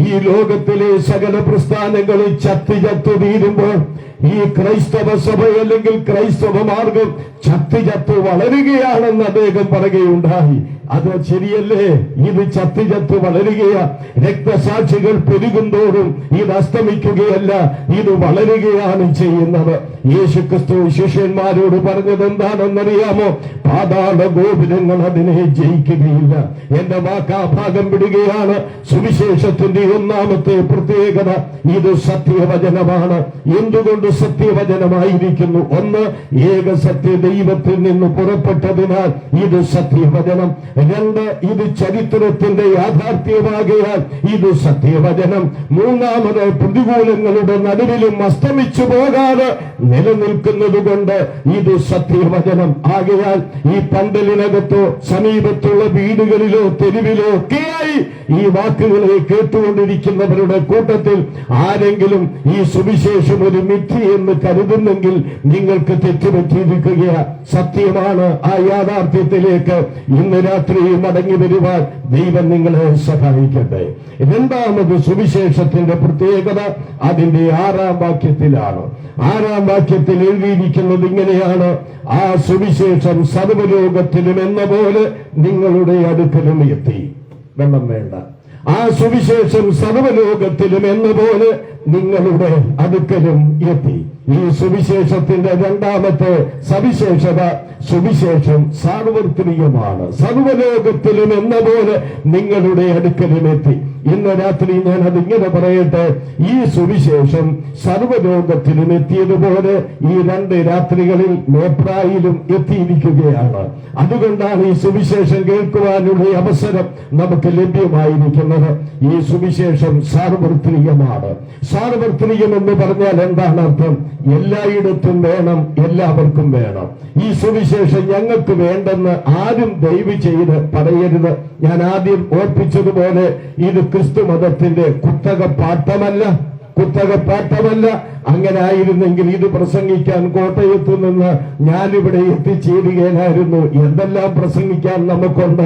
ഈ ലോകത്തിലെ സകല പ്രസ്ഥാനങ്ങളും ചത്തു തീരുമ്പോൾ ഈ ക്രൈസ്തവ സഭ അല്ലെങ്കിൽ ക്രൈസ്തവ മാർഗം ചത്തു വളരുകയാണെന്ന് അദ്ദേഹം പറയുകയുണ്ടായി. അത് ശരിയല്ലേ? ഇത് ചത്തു വളരുകയാ. രക്തസാക്ഷികൾ പെരുകുന്തോറും ഇത് അസ്തമിക്കുകയല്ല, ഇത് വളരുകയാണ് ചെയ്യുന്നത്. യേശുക്രിസ്തു ശിഷ്യന്മാരോട് പറഞ്ഞത് എന്താണെന്നറിയാമോ? പാതാള ഗോപുരങ്ങൾ അതിനെ ജയിക്കുകയില്ല. എന്റെ വാക്കാഭാഗം വിടുകയാണ്. സുവിശേഷത്തിന്റെ ഒന്നാമത്തെ പ്രത്യേകത, ഇത് സത്യവചനമാണ്. എന്തുകൊണ്ട് സത്യവചനമായിരിക്കുന്നു? ഒന്ന്, ഏക സത്യ ദൈവത്തിൽ നിന്ന് പുറപ്പെട്ടതിനാൽ ഇത് സത്യവചനം. രണ്ട്, ഇത് ചരിത്രത്തിന്റെ യാഥാർത്ഥ്യമാകയാൽ ഇത് സത്യവചനം. മൂന്നാമത്, പ്രതികൂലങ്ങളുടെ നടുവിലും അസ്തമിച്ചു പോകാതെ നിലനിൽക്കുന്നത് കൊണ്ട് ഇത് സത്യവചനം. ആകയാൽ ഈ പന്തലിനകത്തോ സമീപത്തുള്ള വീടുകളിലോ തെരുവിലോ ഒക്കെയായി ഈ വാക്കുകളെ കേട്ടുകൊണ്ടിരിക്കുന്നവരുടെ കൂട്ടത്തിൽ ആരെങ്കിലും ഈ സുവിശേഷം ഒരു മിഥ്യ എന്ന് കരുതുന്നെങ്കിൽ നിങ്ങൾക്ക് തെറ്റുപറ്റിയിരിക്കുകയാണ്. സത്യമാണ്. ആ യാഥാർത്ഥ്യത്തിലേക്ക് ഇന്ന് രാത്രി മടങ്ങി വരുവാൻ ദൈവം നിങ്ങളെ സഹായിക്കട്ടെ. രണ്ടാമത് സുവിശേഷത്തിന്റെ പ്രത്യേകത അതിന്റെ 6-ാം വാക്യത്തിലാണ്. 6-ാം വാക്യത്തിൽ എഴുതിയിരിക്കുന്നത് ഇങ്ങനെയാണ്: ആ സുവിശേഷം സർവ്വലോകത്തിലും എന്ന പോലെ നിങ്ങളുടെ അടുക്കലും എത്തി. വെള്ളം വേണ്ട. ആ സുവിശേഷം സർവ്വലോകത്തിലും എന്ന പോലെ നിങ്ങളുടെ അടുക്കലും എത്തി. ഈ സുവിശേഷത്തിന്റെ രണ്ടാമത്തെ സവിശേഷത, സുവിശേഷം സാർവത്രികമാണ്. സർവലോകത്തിലും എന്ന പോലെ നിങ്ങളുടെ അടുക്കലും എത്തി. ഇന്ന് രാത്രി ഞാൻ അതിങ്ങനെ പറയട്ടെ, ഈ സുവിശേഷം സർവലോകത്തിലും എത്തിയതുപോലെ ഈ 2 രാത്രികളിൽ മേപ്രായിലും എത്തിയിരിക്കുകയാണ്. അതുകൊണ്ടാണ് ഈ സുവിശേഷം കേൾക്കുവാനുള്ള അവസരം നമുക്ക് ലഭ്യമായിരിക്കുന്നത്. ഈ സുവിശേഷം സാർവത്രികമാണ്. സാർവത്രികം എന്ന് പറഞ്ഞാൽ എന്താണ് അർത്ഥം? എല്ലായിടത്തും വേണം, എല്ലാവർക്കും വേണം. ഈ സുവിശേഷം ഞങ്ങൾക്ക് വേണ്ടെന്ന് ആരും ദയവ് ചെയ്ത് പറയരുത്. ഞാൻ ആദ്യം ഓർപ്പിച്ചതുപോലെ ഇത് ക്രിസ്തു മതത്തിന്റെ കുത്തകപ്പാട്ടമല്ല. അങ്ങനെ ആയിരുന്നെങ്കിൽ ഇത് പ്രസംഗിക്കാൻ കോട്ടയത്ത് നിന്ന് ഞാനിവിടെ എത്തിച്ചേരുകയായിരുന്നു. എന്തെല്ലാം പ്രസംഗിക്കാൻ നമുക്കുണ്ട്.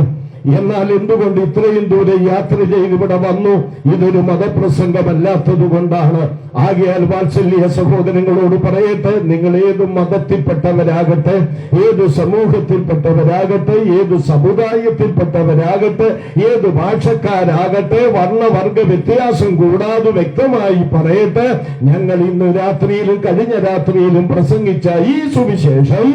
എന്നാൽ എന്തുകൊണ്ട് ഇത്രയും ദൂരെ യാത്ര ചെയ്ത് ഇവിടെ വന്നു? ഇതൊരു മതപ്രസംഗമല്ലാത്തത് കൊണ്ടാണ്. ആകയാൽ വാത്സല്യ സഹോദരങ്ങളോട് പറയട്ടെ, നിങ്ങൾ ഏത് മതത്തിൽപ്പെട്ടവരാകട്ടെ, ഏത് സമൂഹത്തിൽപ്പെട്ടവരാകട്ടെ, ഏത് സമുദായത്തിൽപ്പെട്ടവരാകട്ടെ, ഏത് ഭാഷക്കാരാകട്ടെ, വർണ്ണവർഗ വ്യത്യാസം കൂടാതെ വ്യക്തമായി പറയട്ടെ, ഞങ്ങൾ ഇന്ന് രാത്രിയിലും കഴിഞ്ഞ രാത്രിയിലും പ്രസംഗിച്ച ഈ സുവിശേഷം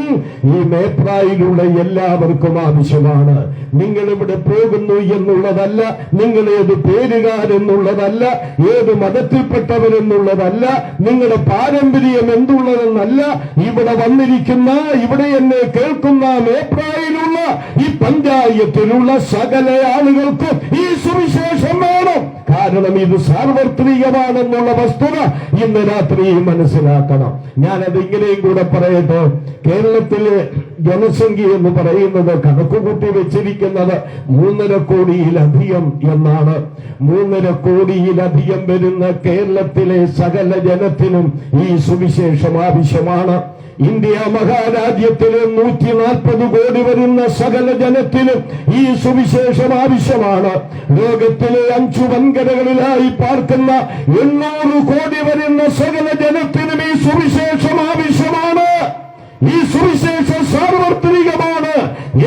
ഈ മേപ്രായിലുള്ള എല്ലാവർക്കും ആവശ്യമാണ്. നിങ്ങൾ ഇവിടെ പോകുന്നു എന്നുള്ളതല്ല, നിങ്ങൾ ഏത് പേരുകാരെന്നുള്ളതല്ല, ഏത് മതത്തിൽപ്പെട്ടവരെന്നുള്ളതല്ല, നിങ്ങളുടെ പാരമ്പര്യം എന്തുള്ളതെന്നല്ല. ഇവിടെ വന്നിരിക്കുന്ന, ഇവിടെ എന്നെ കേൾക്കുന്ന മേപ്രായിലുള്ള ഈ പഞ്ചായത്തിലുള്ള സകല ആളുകൾക്കും ഈ സുവിശേഷം വേണം. കാരണം ഇത് സാർവത്രികമാണെന്നുള്ള വസ്തുത ഇന്ന് രാത്രി മനസ്സിലാക്കണം. ഞാനത് ഇങ്ങനെയും കൂടെ പറയട്ടെ. കേരളത്തിലെ ജനസംഖ്യ എന്ന് പറയുന്നത് കണക്കുകൂട്ടി വെച്ചിരിക്കുന്നത് 3.5 കോടിയിലധികം എന്നാണ്. 3.5 കോടിയിലധികം വരുന്ന കേരളത്തിലെ സകല ജനത്തിനും ഈ സുവിശേഷം ആവശ്യമാണ്. ഇന്ത്യ മഹാരാജ്യത്തിലെ 140 കോടി വരുന്ന സകല ജനത്തിനും ഈ സുവിശേഷം ആവശ്യമാണ്. ലോകത്തിലെ 5 വൻകരകളിലായി പാർക്കുന്ന 800 കോടി വരുന്ന സകല ജനത്തിനും ഈ സുവിശേഷം ആവശ്യമാണ്. ഈ സുവിശേഷം സാർവത്രികമാണ്.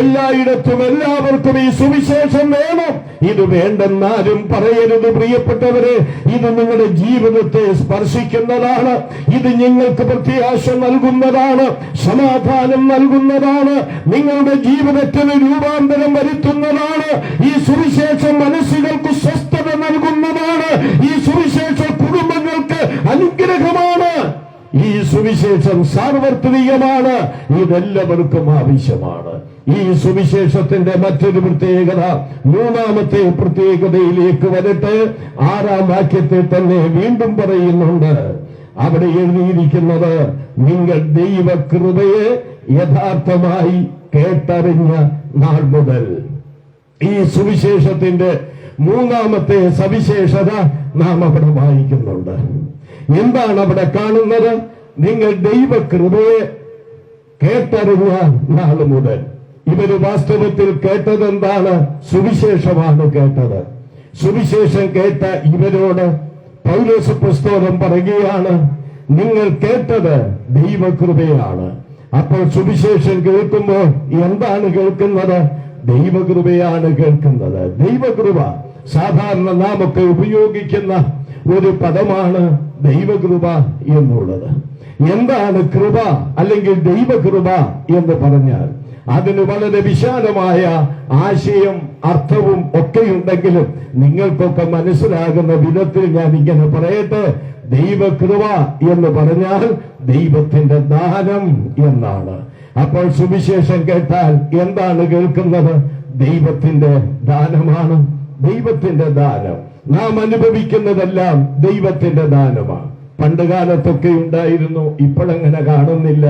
എല്ലായിടത്തും എല്ലാവർക്കും ഈ സുവിശേഷം വേണം. ഇത് വേണ്ടെന്നാരും പറയരുത് പ്രിയപ്പെട്ടവരെ. ഇത് നിങ്ങളുടെ ജീവിതത്തെ സ്പർശിക്കുന്നതാണ്. ഇത് നിങ്ങൾക്ക് പ്രത്യാശ നൽകുന്നതാണ്, സമാധാനം നൽകുന്നതാണ്, നിങ്ങളുടെ ജീവിതത്തിന് രൂപാന്തരം വരുത്തുന്നതാണ്. ഈ സുവിശേഷം മനസ്സുകൾക്ക് സ്വസ്ഥത നൽകുന്നതാണ്. ഈ സുവിശേഷം കുടുംബങ്ങൾക്ക് അനുഗ്രഹമാണ്. ഈ സുവിശേഷം സാർവത്രികമാണ്. ഇതെല്ലാവർക്കും ആവശ്യമാണ്. ഈ സുവിശേഷത്തിന്റെ മറ്റൊരു പ്രത്യേകത, 3ാമത്തെ പ്രത്യേകതയിലേക്ക് വരട്ടെ. 6ാം വാക്യത്തെ തന്നെ വീണ്ടും പറയുന്നുണ്ട്. അവിടെ എഴുതിയിരിക്കുന്നത്, നിങ്ങൾ ദൈവകൃപയെ യഥാർത്ഥമായി കേട്ടറിഞ്ഞ നാൾ മുതൽ. ഈ സുവിശേഷത്തിന്റെ 3ാമത്തെ സവിശേഷത നാം അവിടെ വായിക്കുന്നുണ്ട്. എന്താണ് അവിടെ കാണുന്നത്? നിങ്ങൾ ദൈവകൃപയെ കേട്ടറിഞ്ഞ നാൾ മുതൽ. ഇവര് വാസ്തവത്തിൽ കേട്ടതെന്താണ്? സുവിശേഷമാണ് കേട്ടത്. സുവിശേഷം കേട്ട ഇവരോട് പൗലോസ് അപ്പോസ്തലൻ പറയുകയാണ്, നിങ്ങൾ കേട്ടത് ദൈവകൃപയാണ്. അപ്പോൾ സുവിശേഷം കേൾക്കുമ്പോൾ എന്താണ് കേൾക്കുന്നത്? ദൈവകൃപയാണ് കേൾക്കുന്നത്. ദൈവകൃപ സാധാരണ നാമൊക്കെ ഉപയോഗിക്കുന്ന ഒരു പദമാണ് ദൈവകൃപ എന്നുള്ളത്. എന്താണ് കൃപ അല്ലെങ്കിൽ ദൈവകൃപ എന്ന് പറഞ്ഞാൽ അതിന് വളരെ വിശാലമായ ആശയം, അർത്ഥവും ഒക്കെയുണ്ടെങ്കിലും നിങ്ങൾക്കൊക്കെ മനസ്സിലാകുന്ന വിധത്തിൽ ഞാൻ ഇങ്ങനെ പറയട്ടെ. ദൈവകൃപ എന്ന് പറഞ്ഞാൽ ദൈവത്തിന്റെ ദാനം എന്നാണ്. അപ്പോൾ സുവിശേഷം കേട്ടാൽ എന്താണ് കേൾക്കുന്നത്? ദൈവത്തിന്റെ ദാനമാണ്. ദൈവത്തിന്റെ ദാനം. നാം അനുഭവിക്കുന്നതെല്ലാം ദൈവത്തിന്റെ ദാനമാണ്. പണ്ട് കാലത്തൊക്കെ ഉണ്ടായിരുന്നു, ഇപ്പോഴങ്ങനെ കാണുന്നില്ല.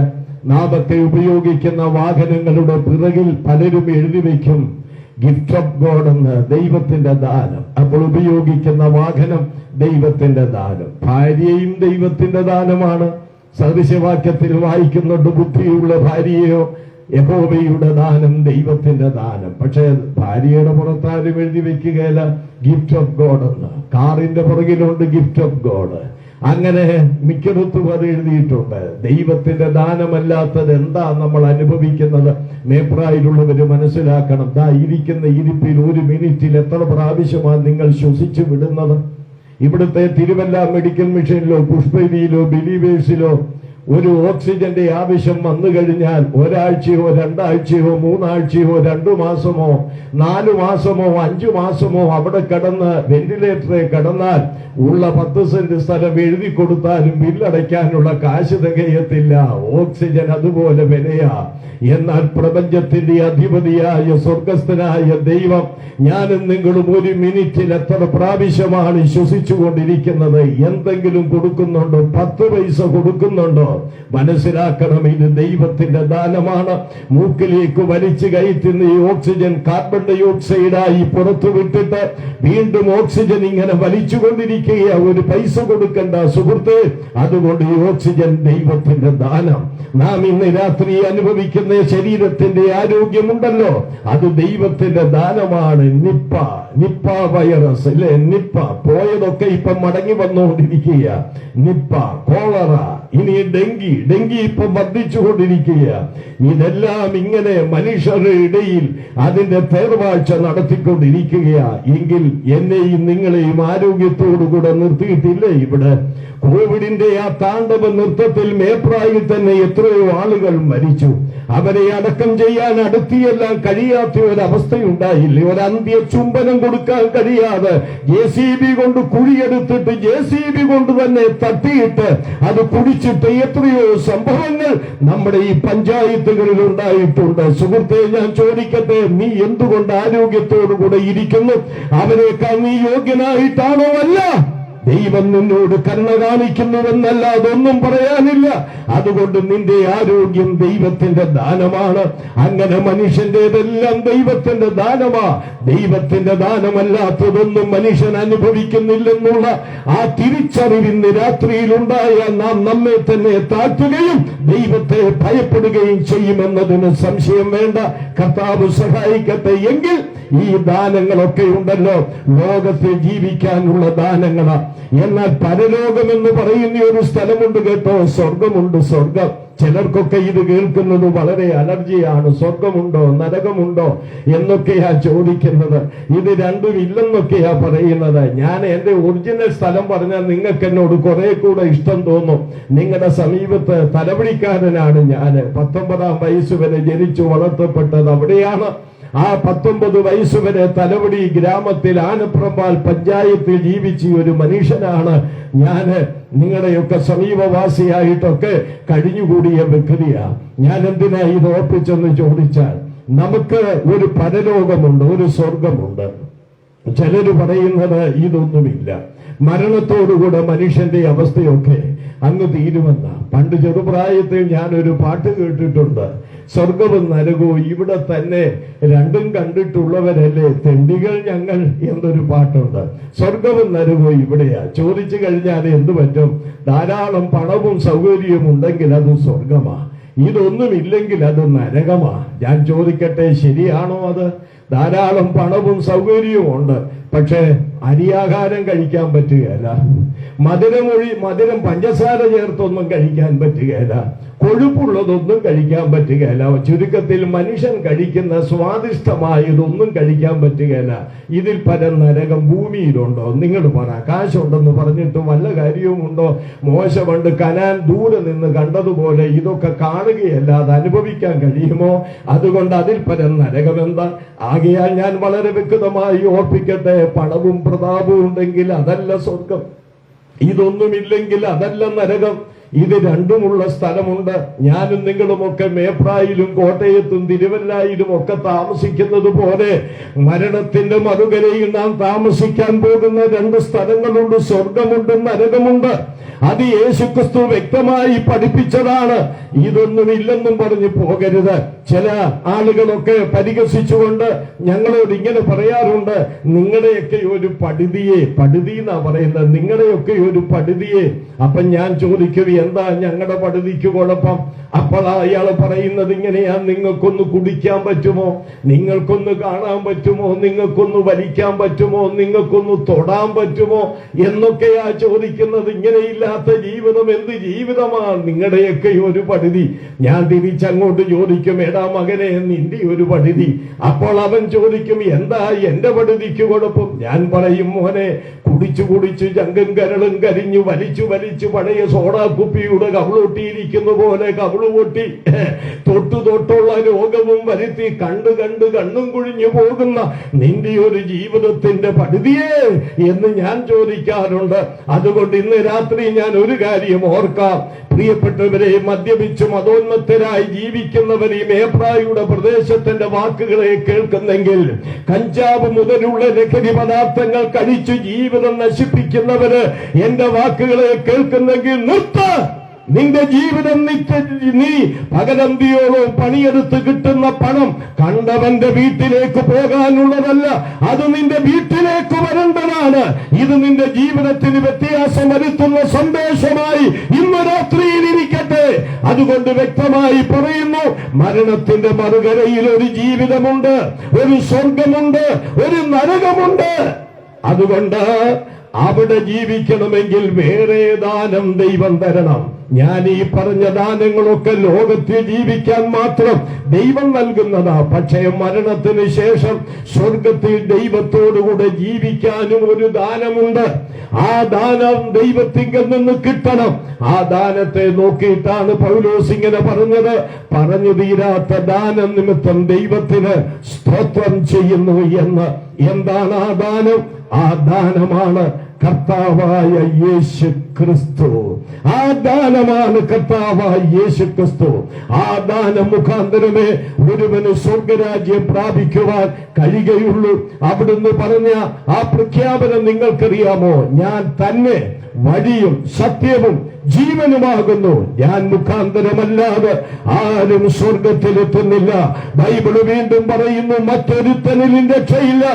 നാമത്തെ ഉപയോഗിക്കുന്ന വാഹനങ്ങളുടെ പിറകിൽ പലരും എഴുതി വയ്ക്കും ഗിഫ്റ്റ് ഓഫ് ഗോഡ് എന്ന്, ദൈവത്തിന്റെ ദാനം. അപ്പോൾ ഉപയോഗിക്കുന്ന വാഹനം ദൈവത്തിന്റെ ദാനം. ഭാര്യയും ദൈവത്തിന്റെ ദാനമാണ്. സദൃശവാക്യത്തിൽ വായിക്കുന്നുണ്ട്, ബുദ്ധിയുള്ള ഭാര്യയോ യഹോവയുടെ ദാനം, ദൈവത്തിന്റെ ദാനം. പക്ഷെ ഭാര്യയുടെ പുറത്താരും എഴുതി വെക്കുകയല്ല ഗിഫ്റ്റ് ഓഫ് ഗോഡ് എന്ന്. കാറിന്റെ പുറകിലുണ്ട് ഗിഫ്റ്റ് ഓഫ് ഗോഡ്. അങ്ങനെ മിക്കടത്തും അത് എഴുതിയിട്ടുണ്ട്. ദൈവത്തിന്റെ ദാനമല്ലാത്തത് എന്താ നമ്മൾ അനുഭവിക്കുന്നത്? മേപ്രായിലുള്ളവര് മനസ്സിലാക്കണം. ദാ ഇരിക്കുന്ന ഇരിപ്പിൽ 1 മിനിറ്റിൽ എത്ര പ്രാവശ്യമാണ് നിങ്ങൾ ശ്വസിച്ചു വിടുന്നത്? ഇവിടുത്തെ തിരുവല്ല മെഡിക്കൽ മിഷനിലോ പുഷ്പഗിരിയിലോ ബിലീവേഴ്സിലോ ഒരു ഓക്സിജന്റെ ആവശ്യം വന്നു കഴിഞ്ഞാൽ ഒരാഴ്ചയോ 2 ആഴ്ചയോ 3 ആഴ്ചയോ 2 മാസമോ 4 മാസമോ 5 മാസമോ അവിടെ കിടന്ന് വെന്റിലേറ്ററെ കിടന്നാൽ ഉള്ള 10 സെന്റ് സ്ഥലം എഴുതി കൊടുത്താലും ബില്ലടയ്ക്കാനുള്ള കാശ് തികയത്തില്ല. ഓക്സിജൻ അതുപോലെ വിലയാ. എന്നാൽ പ്രപഞ്ചത്തിന്റെ അധിപതിയായ സ്വർഗസ്ഥനായ ദൈവം ഞാനും നിങ്ങളും ഒരു മിനിറ്റിൽ എത്ര പ്രാവശ്യമാണ് ശ്വസിച്ചുകൊണ്ടിരിക്കുന്നത്? എന്തെങ്കിലും കൊടുക്കുന്നുണ്ടോ? 10 പൈസ കൊടുക്കുന്നുണ്ടോ? മനസ്സിലാക്കണം, ഇത് ദൈവത്തിന്റെ ദാനമാണ്. മൂക്കിലേക്ക് വലിച്ചു കയറ്റുന്ന ഈ ഓക്സിജൻ കാർബൺ ഡൈ ഓക്സൈഡായി പുറത്തു വിട്ടിട്ട് വീണ്ടും ഓക്സിജൻ ഇങ്ങനെ വലിച്ചുകൊണ്ടിരിക്കുക. ഒരു പൈസ കൊടുക്കണ്ട സുഹൃത്ത്. അതുകൊണ്ട് ഈ ഓക്സിജൻ ദൈവത്തിന്റെ ദാനം. നാം ഇന്ന് രാത്രി അനുഭവിക്കുന്ന ശരീരത്തിന്റെ ആരോഗ്യമുണ്ടല്ലോ, അത് ദൈവത്തിന്റെ ദാനമാണ്. നിപ്പ വൈറസ് അല്ലെ, നിപ്പ പോയതൊക്കെ ഇപ്പൊ മടങ്ങി വന്നുകൊണ്ടിരിക്കുക. നിപ്പ, കോളറ, ഇനി ഡെങ്കി ഇപ്പൊ വർദ്ധിച്ചുകൊണ്ടിരിക്കുക. ഇതെല്ലാം ഇങ്ങനെ മനുഷ്യരുടെ ഇടയിൽ അതിന്റെ തേർവാഴ്ച നടത്തിക്കൊണ്ടിരിക്കുക. എങ്കിൽ എന്നെയും നിങ്ങളെയും ആരോഗ്യത്തോടുകൂടെ നിർത്തിയിട്ടില്ലേ ഇവിടെ? കോവിഡിന്റെ ആ താണ്ഡവ നൃത്തത്തിൽ മേപ്രായിൽ തന്നെ എത്രയോ ആളുകൾ മരിച്ചു. അവരെ അടക്കം ചെയ്യാൻ അടുത്തിയെല്ലാം കഴിയാത്ത ഒരവസ്ഥയുണ്ടായില്ലേ? ഒരു അന്ത്യ ചുംബനം കൊടുക്കാൻ കഴിയാതെ JCB കൊണ്ട് കുഴിയെടുത്തിട്ട് JCB കൊണ്ട് തന്നെ തട്ടിയിട്ട് അത് കുടിച്ചിട്ട് എത്രയോ സംഭവങ്ങൾ നമ്മുടെ ഈ പഞ്ചായത്തുകളിൽ ഉണ്ടായിട്ടുണ്ട്. സുഹൃത്തെ, ഞാൻ ചോദിക്കട്ടെ, നീ എന്തുകൊണ്ട് ആരോഗ്യത്തോടുകൂടെ ഇരിക്കുന്നു? അവനേക്കാൾ നീ യോഗ്യനായിട്ടാണോ? അല്ല, ദൈവം നിന്നോട് കരുണ കാണിക്കുന്നുവെന്നല്ല, അതൊന്നും പറയാനില്ല. അതുകൊണ്ട് നിന്റെ ആരോഗ്യം ദൈവത്തിന്റെ ദാനമാണ്. അങ്ങനെ മനുഷ്യന്റേതെല്ലാം ദൈവത്തിന്റെ ദാനമാ. ദൈവത്തിന്റെ ദാനമല്ലാത്തതൊന്നും മനുഷ്യൻ അനുഭവിക്കുന്നില്ലെന്നുള്ള ആ തിരിച്ചറിവിന് രാത്രിയിലുണ്ടായ നാം നമ്മെ തന്നെ താഴ്ത്തുകയും ദൈവത്തെ ഭയപ്പെടുകയും ചെയ്യുമെന്നതിന് സംശയം വേണ്ട. കർത്താവ് സഹായിക്കട്ടെ. എങ്കിൽ ഈ ദാനങ്ങളൊക്കെ ഉണ്ടല്ലോ, ലോകത്തിൽ ജീവിക്കാനുള്ള ദാനങ്ങളാ. എന്നാൽ പരലോകം എന്ന് പറയുന്ന ഒരു സ്ഥലമുണ്ട് കേട്ടോ, സ്വർഗമുണ്ട്. സ്വർഗം ചിലർക്കൊക്കെ ഇത് കേൾക്കുന്നത് വളരെ അലർജിയാണ്. സ്വർഗമുണ്ടോ നരകമുണ്ടോ എന്നൊക്കെയാ ചോദിക്കുന്നത്. ഇത് രണ്ടും ഇല്ലെന്നൊക്കെയാ പറയുന്നത്. ഞാൻ എന്റെ ഒറിജിനൽ സ്ഥലം പറഞ്ഞാൽ നിങ്ങൾക്ക് എന്നോട് കുറെ കൂടെ ഇഷ്ടം തോന്നും. നിങ്ങളുടെ സമീപത്ത് തലവടിക്കാരനാണ് ഞാൻ. 19-ാം വയസ്സ് വരെ ജനിച്ചു വളർത്തപ്പെട്ടത് അവിടെയാണ്. ആ 19 വയസ്സ് വരെ തലവടി ഗ്രാമത്തിൽ ആനപ്രമ്പാൽ പഞ്ചായത്തിൽ ജീവിച്ച ഒരു മനുഷ്യനാണ് ഞാൻ. നിങ്ങളുടെയൊക്കെ സമീപവാസിയായിട്ടൊക്കെ കഴിഞ്ഞുകൂടിയ വ്യക്തിയാ. ഞാൻ എന്തിനാ ഇത് ഓർപ്പിച്ചെന്ന് ചോദിച്ചാൽ, നമുക്ക് ഒരു പരലോകമുണ്ട്, ഒരു സ്വർഗമുണ്ട്. ചിലര് പറയുന്നത് ഇതൊന്നുമില്ല, മരണത്തോടുകൂടെ മനുഷ്യന്റെ അവസ്ഥയൊക്കെ അങ്ങ് തീരുമെന്ന. പണ്ട് ചെറുപ്രായത്തിൽ ഞാനൊരു പാട്ട് കേട്ടിട്ടുണ്ട്, സ്വർഗവും നരകവും ഇവിടെ തന്നെ രണ്ടും കണ്ടിട്ടുള്ളവരല്ലേ തെണ്ടികൾ ഞങ്ങൾ എന്നൊരു പാട്ടുണ്ട്. സ്വർഗവും നരകവും ഇവിടെയാ. ചോദിച്ചു കഴിഞ്ഞാൽ എന്തു പറ്റും? ധാരാളം പണവും സൗകര്യവും ഉണ്ടെങ്കിൽ അത് സ്വർഗമാ, ഇതൊന്നുമില്ലെങ്കിൽ അത് നരകമാ. ഞാൻ ചോദിക്കട്ടെ, ശരിയാണോ അത്? ധാരാളം പണവും സൗകര്യവും ഉണ്ട്, പക്ഷേ അരിയാഹാരം കഴിക്കാൻ പറ്റുകയില്ല. മധുരം പഞ്ചസാര ചേർത്തൊന്നും കഴിക്കാൻ പറ്റുകയില്ല. കൊഴുപ്പുള്ളതൊന്നും കഴിക്കാൻ പറ്റുകയില്ല. ചുരുക്കത്തിൽ മനുഷ്യൻ കഴിക്കുന്ന സ്വാദിഷ്ടമായതൊന്നും കഴിക്കാൻ പറ്റുകയില്ല. ഇതിൽ പരം നരകം ഭൂമിയിലുണ്ടോ? നിങ്ങൾ പറ. കാശുണ്ടെന്ന് പറഞ്ഞിട്ട് വല്ല കാര്യവുമുണ്ടോ? മോശ പണ്ട് കനാൻ ദൂരെ നിന്ന് കണ്ടതുപോലെ ഇതൊക്കെ കാണുകയല്ലാതെ അനുഭവിക്കാൻ കഴിയുമോ? അതുകൊണ്ട് അതിൽ പരം നരകം എന്താ? ആകയാൽ ഞാൻ വളരെ വ്യക്തമായി ഓർപ്പിക്കട്ടെ, പണവും പ്രതാപവും ഉണ്ടെങ്കിൽ അതല്ല സ്വർഗം, ഇതൊന്നുമില്ലെങ്കിൽ അതല്ല നരകം. ഇത് രണ്ടുമുള്ള സ്ഥലമുണ്ട്. ഞാനും നിങ്ങളുമൊക്കെ മേപ്രായിലും കോട്ടയത്തും തിരുവല്ലായിലും ഒക്കെ താമസിക്കുന്നത് പോലെ മരണത്തിന്റെ മറുകരയിൽ നാം താമസിക്കാൻ പോകുന്ന 2 സ്ഥലങ്ങളുണ്ട്, സ്വർഗമുണ്ട്, നരകമുണ്ട്. അത് യേശുക്രിസ്തു വ്യക്തമായി പഠിപ്പിച്ചതാണ്. ഇതൊന്നുമില്ലെന്നും പറഞ്ഞു പോകരുത്. ചില ആളുകളൊക്കെ പരിഹസിച്ചുകൊണ്ട് ഞങ്ങളോട് ഇങ്ങനെ പറയാറുണ്ട്, നിങ്ങളുടെയൊക്കെ ഒരു പടുതി എന്നാ പറയുന്നത്, നിങ്ങളുടെയൊക്കെ ഒരു പടുതിയെ. അപ്പൊ ഞാൻ ചോദിക്കും, എന്താ ഞങ്ങളുടെ പടുതിക്ക് കുഴപ്പം? അപ്പോൾ അയാൾ പറയുന്നത് ഇങ്ങനെയാ, നിങ്ങൾക്കൊന്ന് കുടിക്കാൻ പറ്റുമോ? നിങ്ങൾക്കൊന്ന് കാണാൻ പറ്റുമോ? നിങ്ങൾക്കൊന്ന് വലിക്കാൻ പറ്റുമോ? നിങ്ങൾക്കൊന്ന് തൊടാൻ പറ്റുമോ എന്നൊക്കെയാ ചോദിക്കുന്നത്. ഇങ്ങനെയില്ലാത്ത ജീവിതം എന്ത് ജീവിതമാണ് നിങ്ങളുടെയൊക്കെ ഒരു പടുതി? ഞാൻ തിരിച്ചങ്ങോട്ട് ചോദിക്കും, എടാ മകനെ, നിന്റെ ഒരു പടുതി. അപ്പോൾ അവൻ ചോദിക്കും, എന്താ എന്റെ പടുതിക്ക് കുഴപ്പം? ഞാൻ പറയും, മോനെ, കുടിച്ചു കുടിച്ചു ചങ്കും കരളും കരിഞ്ഞു വലിച്ചു വലിച്ചു പഴയ സോഡാ കുപ്പിയുടെ കവിളൊട്ടിയിരിക്കുന്ന പോലെ കവിള് പൊട്ടി തൊട്ടു തൊട്ടുള്ള രോഗവും വരുത്തി കണ്ടു കണ്ട് കണ്ണും കുഴിഞ്ഞു പോകുന്ന നിന്റെ ഒരു ജീവിതത്തിന്റെ പടുതിയേ എന്ന് ഞാൻ ചോദിക്കാറുണ്ട്. അതുകൊണ്ട് ഇന്ന് രാത്രി ഞാൻ ഒരു കാര്യം ഓർക്കാം. പ്രിയപ്പെട്ടവരെ, മദ്യപിച്ച് മതോന്മത്തരായി ജീവിക്കുന്നവർ ഈ മേപ്രായുടെ പ്രദേശത്തിന്റെ വാക്കുകളെ കേൾക്കുന്നെങ്കിൽ, കഞ്ചാവ് മുതലുള്ള ലഹരി പദാർത്ഥങ്ങൾ കഴിച്ചു ജീവിതം നശിപ്പിക്കുന്നവര് എന്റെ വാക്കുകളെ കേൾക്കുന്നെങ്കിൽ നിർത്ത. നിന്റെ ജീവിതം നീ പകലന്തിയോളം പണിയെടുത്ത് കിട്ടുന്ന പണം കണ്ടവന്റെ വീട്ടിലേക്ക് പോകാനുള്ളതല്ല, അത് നിന്റെ വീട്ടിലേക്ക് വരേണ്ടതാണ്. ഇത് നിന്റെ ജീവിതത്തിന് വ്യത്യാസം വരുത്തുന്ന സന്ദേശമായി ഇന്ന് രാത്രിയിൽ ഇരിക്കട്ടെ. അതുകൊണ്ട് വ്യക്തമായി പറയുന്നു, മരണത്തിന്റെ മറുകരയിൽ ഒരു ജീവിതമുണ്ട്, ഒരു സ്വർഗമുണ്ട്, ഒരു നരകമുണ്ട്. അതുകൊണ്ട് അവിടെ ജീവിക്കണമെങ്കിൽ വേറെ ദാനം ദൈവം തരണം. ഞാൻ ഈ പറഞ്ഞ ദാനങ്ങളൊക്കെ ലോകത്തിൽ ജീവിക്കാൻ മാത്രം ദൈവം നൽകുന്നതാ. പക്ഷേ മരണത്തിന് ശേഷം സ്വർഗത്തിൽ ദൈവത്തോടുകൂടെ ജീവിക്കാനും ഒരു ദാനമുണ്ട്. ആ ദാനം ദൈവത്തിങ്കിൽ നിന്ന് കിട്ടണം. ആ ദാനത്തെ നോക്കിയിട്ടാണ് പൗലോസ് ഇങ്ങനെ പറഞ്ഞത്, പറഞ്ഞു തീരാത്ത ദാനം നിമിത്തം ദൈവത്തിന് സ്തോത്രം ചെയ്യുന്നു എന്ന്. എന്താണ് ആ ദാനം? ആ ദാനമാണ് കർത്താവായ യേശു ക്രിസ്തു. ആ ദാനമാണ് കർത്താവായ യേശു ക്രിസ്തു. ആ ദാനം മുഖാന്തരമേ ഒരുവന് സ്വർഗരാജ്യം പ്രാപിക്കുവാൻ കഴിയുകയുള്ളൂ. അവിടുന്ന് പറഞ്ഞ ആ പ്രഖ്യാപനം നിങ്ങൾക്കറിയാമോ? ഞാൻ തന്നെ വഴിയും സത്യവും ജീവനുമാകുന്നു, ഞാൻ മുഖാന്തരമല്ലാതെ ആരും സ്വർഗത്തിലെത്തുന്നില്ല. ബൈബിള് വീണ്ടും പറയുന്നു, മറ്റൊരുത്തനിൽ രക്ഷയില്ല,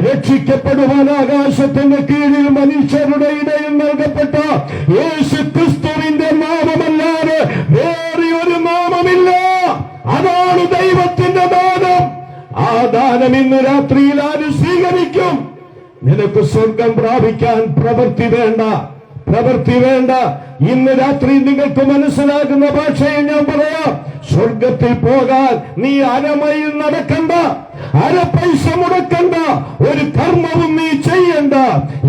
രക്ഷിക്കപ്പെടുവാൻ ആകാശത്തിന്റെ കീഴിൽ മനുഷ്യരുടെ ഇടയിൽ നൽകപ്പെട്ട യേശു ക്രിസ്തുവിന്റെ നാമമല്ലാതെ വേറെ ഒരു നാമമില്ല. അതാണ് ദൈവത്തിന്റെ ദാനം. ആ ദാനം ഇന്ന് രാത്രിയിൽ ആര് സ്വീകരിക്കും? നിനക്ക് സ്വർഗം പ്രാപിക്കാൻ പ്രവൃത്തി വേണ്ട, പ്രവൃത്തി വേണ്ട. ഇന്ന് രാത്രി നിങ്ങൾക്ക് മനസ്സിലാകുന്ന ഭാഷയിൽ ഞാൻ പറയാം. സ്വർഗത്തിൽ പോകാൻ നീ അരമയിൽ നടക്കണ്ട, അര പൈസ മുടക്കണ്ട, ഒരു കർമ്മവും നീ ചെയ്യണ്ട.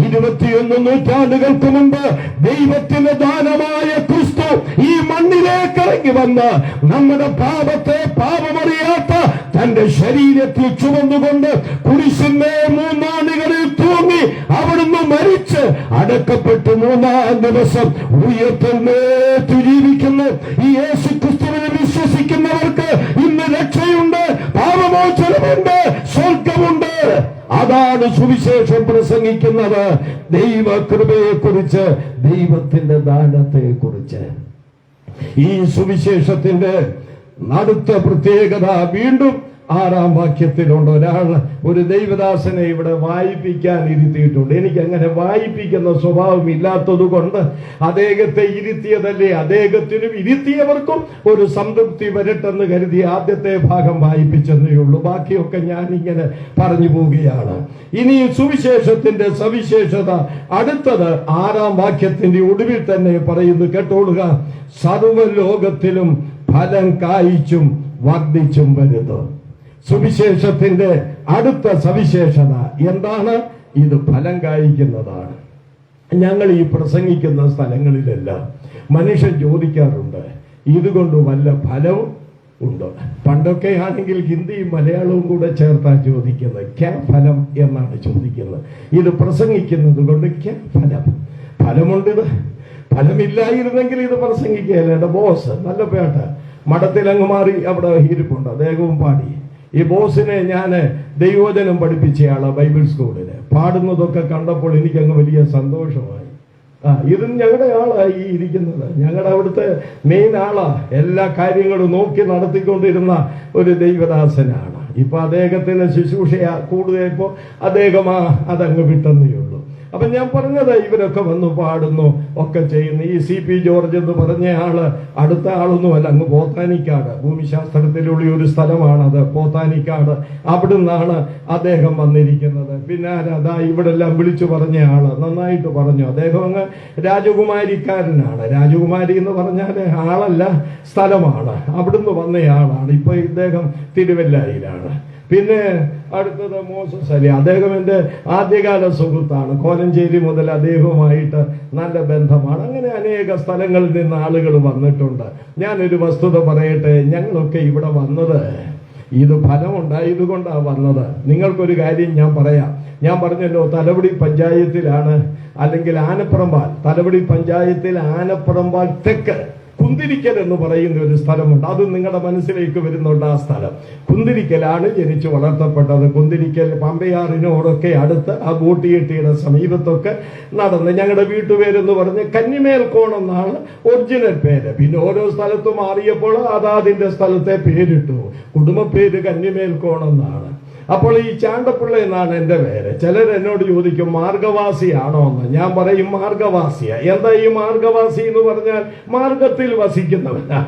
21 നൂറ്റാണ്ടുകൾക്ക് മുമ്പ് ദൈവത്തിന്റെ ദാനമായ ക്രിസ്തു ഈ മണ്ണിലേക്ക് ഇറങ്ങി വന്ന് നമ്മുടെ പാപത്തെ പാപമറിയാത്ത തന്റെ ശരീരത്തിൽ ചുമന്നുകൊണ്ട് കുരിശിന്മേൽ 3 ആണികളിൽ തൂങ്ങി അവിടുന്ന് മരിച്ച് അടക്കപ്പെട്ട് 3-ാം ദിവസം ഉയർത്തെഴുന്നേറ്റ് ജീവിക്കുന്നു. ഈ യേശു ക്രിസ്തുവിനെ വിശ്വസിക്കുന്നവർക്ക് ഇന്ന് രക്ഷയുണ്ട്, പാപമോചനമുണ്ട്, സ്വർഗമുണ്ട്. അതാണ് സുവിശേഷം പ്രസംഗിക്കുന്നത്. ദൈവകൃപയെ കുറിച്ച്, ദൈവത്തിന്റെ ദാനത്തെ കുറിച്ച്. ഈ സുവിശേഷത്തിന്റെ അടുത്ത പ്രത്യേകത വീണ്ടും 6-ാം വാക്യത്തിലുണ്ട്. ഒരു ദൈവദാസനെ ഇവിടെ വായിപ്പിക്കാൻ ഇരുത്തിയിട്ടുണ്ട്. എനിക്ക് അങ്ങനെ വായിപ്പിക്കുന്ന സ്വഭാവം ഇല്ലാത്തത് കൊണ്ട് അദ്ദേഹത്തെ ഇരുത്തിയതല്ലേ, അദ്ദേഹത്തിനും ഇരുത്തിയവർക്കും ഒരു സംതൃപ്തി വരട്ടെന്ന് കരുതി ആദ്യത്തെ ഭാഗം വായിപ്പിച്ചെന്നേ ഉള്ളൂ. ബാക്കിയൊക്കെ ഞാൻ ഇങ്ങനെ പറഞ്ഞു പോവുകയാണ്. ഇനി സുവിശേഷത്തിന്റെ സവിശേഷത അടുത്തത് 6-ാം വാക്യത്തിന്റെ ഒടുവിൽ തന്നെ പറയുന്നു, കേട്ടോളുക. സർവ്വലോകത്തിലും ഫലം കായ്ച്ചും വർദ്ധിച്ചും വരുന്നു. സുവിശേഷത്തിന്റെ അടുത്ത സവിശേഷത എന്താണ്? ഇത് ഫലം കായ്ക്കുന്നതാണ്. ഞങ്ങൾ ഈ പ്രസംഗിക്കുന്ന സ്ഥലങ്ങളിലെല്ലാം മനുഷ്യൻ ചോദിക്കാറുണ്ട്, ഇതുകൊണ്ട് വല്ല ഫലവും ഉണ്ടോ? പണ്ടൊക്കെ ആണെങ്കിൽ ഹിന്ദിയും മലയാളവും കൂടെ ചേർത്താണ് ചോദിക്കുന്നത്. ക്യാ ഫലം എന്നാണ് ചോദിക്കുന്നത്. ഇത് പ്രസംഗിക്കുന്നത് കൊണ്ട് ക്യാ ഫലം, ഫലമുണ്ടിത്. ഫലമില്ലായിരുന്നെങ്കിൽ ഇത് പ്രസംഗിക്കുകയല്ല. എന്റെ ബോസ് നല്ല പേട്ട മഠത്തിലങ്ങ് മാറി അവിടെ ഇരിപ്പുണ്ട്, അദ്ദേഹവും പാടി. ഈ ബോസിനെ ഞാൻ ദൈവവചനം പഠിപ്പിച്ചയാളാ ബൈബിൾ സ്കൂളില്. പാടുന്നതൊക്കെ കണ്ടപ്പോൾ എനിക്കങ്ങ് വലിയ സന്തോഷമായി. ഇതും ഞങ്ങളുടെ ആളായി ഇരിക്കുന്നത്, ഞങ്ങളുടെ അവിടുത്തെ മെയിൻ ആളാ. എല്ലാ കാര്യങ്ങളും നോക്കി നടത്തിക്കൊണ്ടിരുന്ന ഒരു ദൈവദാസനാണ്. ഇപ്പൊ അദ്ദേഹത്തിന് ശുശ്രൂഷ കൂടുതലിപ്പോ അദ്ദേഹം അതങ്ങ് വിട്ടെന്നേ ഉള്ളൂ. അപ്പൊ ഞാൻ പറഞ്ഞത്, ഇവരൊക്കെ വന്ന് പാടുന്നു ഒക്കെ ചെയ്യുന്നു. ഈ CP ജോർജ് എന്ന് പറഞ്ഞ ആള് അടുത്ത ആളൊന്നുമല്ല, അങ്ങ് പോത്താനിക്കാട്, ഭൂമിശാസ്ത്രത്തിലുള്ള ഒരു സ്ഥലമാണത്, പോത്താനിക്കാട്. അവിടുന്നാണ് അദ്ദേഹം വന്നിരിക്കുന്നത്. പിന്നെ അതാ ഇവിടെ എല്ലാം വിളിച്ചു പറഞ്ഞ ആള് നന്നായിട്ട് പറഞ്ഞു. അദ്ദേഹം അങ്ങ് രാജകുമാരിക്കാരനാണ്. രാജകുമാരി എന്ന് പറഞ്ഞാല് ആളല്ല, സ്ഥലമാണ്. അവിടുന്ന് വന്നയാളാണ്. ഇപ്പൊ ഇദ്ദേഹം തിരുവല്ലായിലാണ്. പിന്നെ അടുത്തത് മോസസ് അലി. അദ്ദേഹം എൻ്റെ ആദ്യകാല സുഹൃത്താണ്. കോലഞ്ചേരി മുതൽ അദ്ദേഹവുമായിട്ട് നല്ല ബന്ധമാണ്. അങ്ങനെ അനേക സ്ഥലങ്ങളിൽ നിന്ന് ആളുകൾ വന്നിട്ടുണ്ട്. ഞാനൊരു വസ്തുത പറയട്ടെ, ഞങ്ങളൊക്കെ ഇവിടെ വന്നത് ഇത് ഫലമുണ്ടായത് കൊണ്ടാണ് വന്നത്. നിങ്ങൾക്കൊരു കാര്യം ഞാൻ പറയാം. ഞാൻ പറഞ്ഞല്ലോ, തലവടി പഞ്ചായത്തിലാണ്, അല്ലെങ്കിൽ ആനപ്പുറമ്പാൽ, തലവടി പഞ്ചായത്തിൽ ആനപ്പുറമ്പാൽ തെക്ക് കുന്തിരിക്കൽ എന്ന് പറയുന്ന ഒരു സ്ഥലമുണ്ട്. അത് നിങ്ങളുടെ മനസ്സിലേക്ക് വരുന്നുണ്ട്. ആ സ്ഥലം കുന്തിരിക്കലാണ് ജനിച്ചു വളർത്തപ്പെട്ടത്. കുന്തിരിക്കൽ പമ്പയാറിനോടൊക്കെ അടുത്ത് ആ ബോട്ടിയെട്ടിയുടെ സമീപത്തൊക്കെ നടന്ന് ഞങ്ങളുടെ വീട്ടുപേരെന്ന് പറഞ്ഞ് കന്നിമേൽക്കോണം എന്നാണ് ഒറിജിനൽ പേര്. പിന്നെ ഓരോ സ്ഥലത്തും മാറിയപ്പോൾ അതാതിന്റെ സ്ഥലത്തെ പേരിട്ടു. കുടുംബ പേര് കന്നിമേൽക്കോണം എന്നാണ്. അപ്പോൾ ഈ ചാണ്ടപ്പിള്ള എന്നാണ് എൻ്റെ പേര്. ചിലർ എന്നോട് ചോദിക്കും മാർഗവാസിയാണോ എന്ന്. ഞാൻ പറയും മാർഗവാസിയ. എന്താ ഈ മാർഗവാസി എന്ന് പറഞ്ഞാൽ? മാർഗത്തിൽ വസിക്കുന്നവനാ.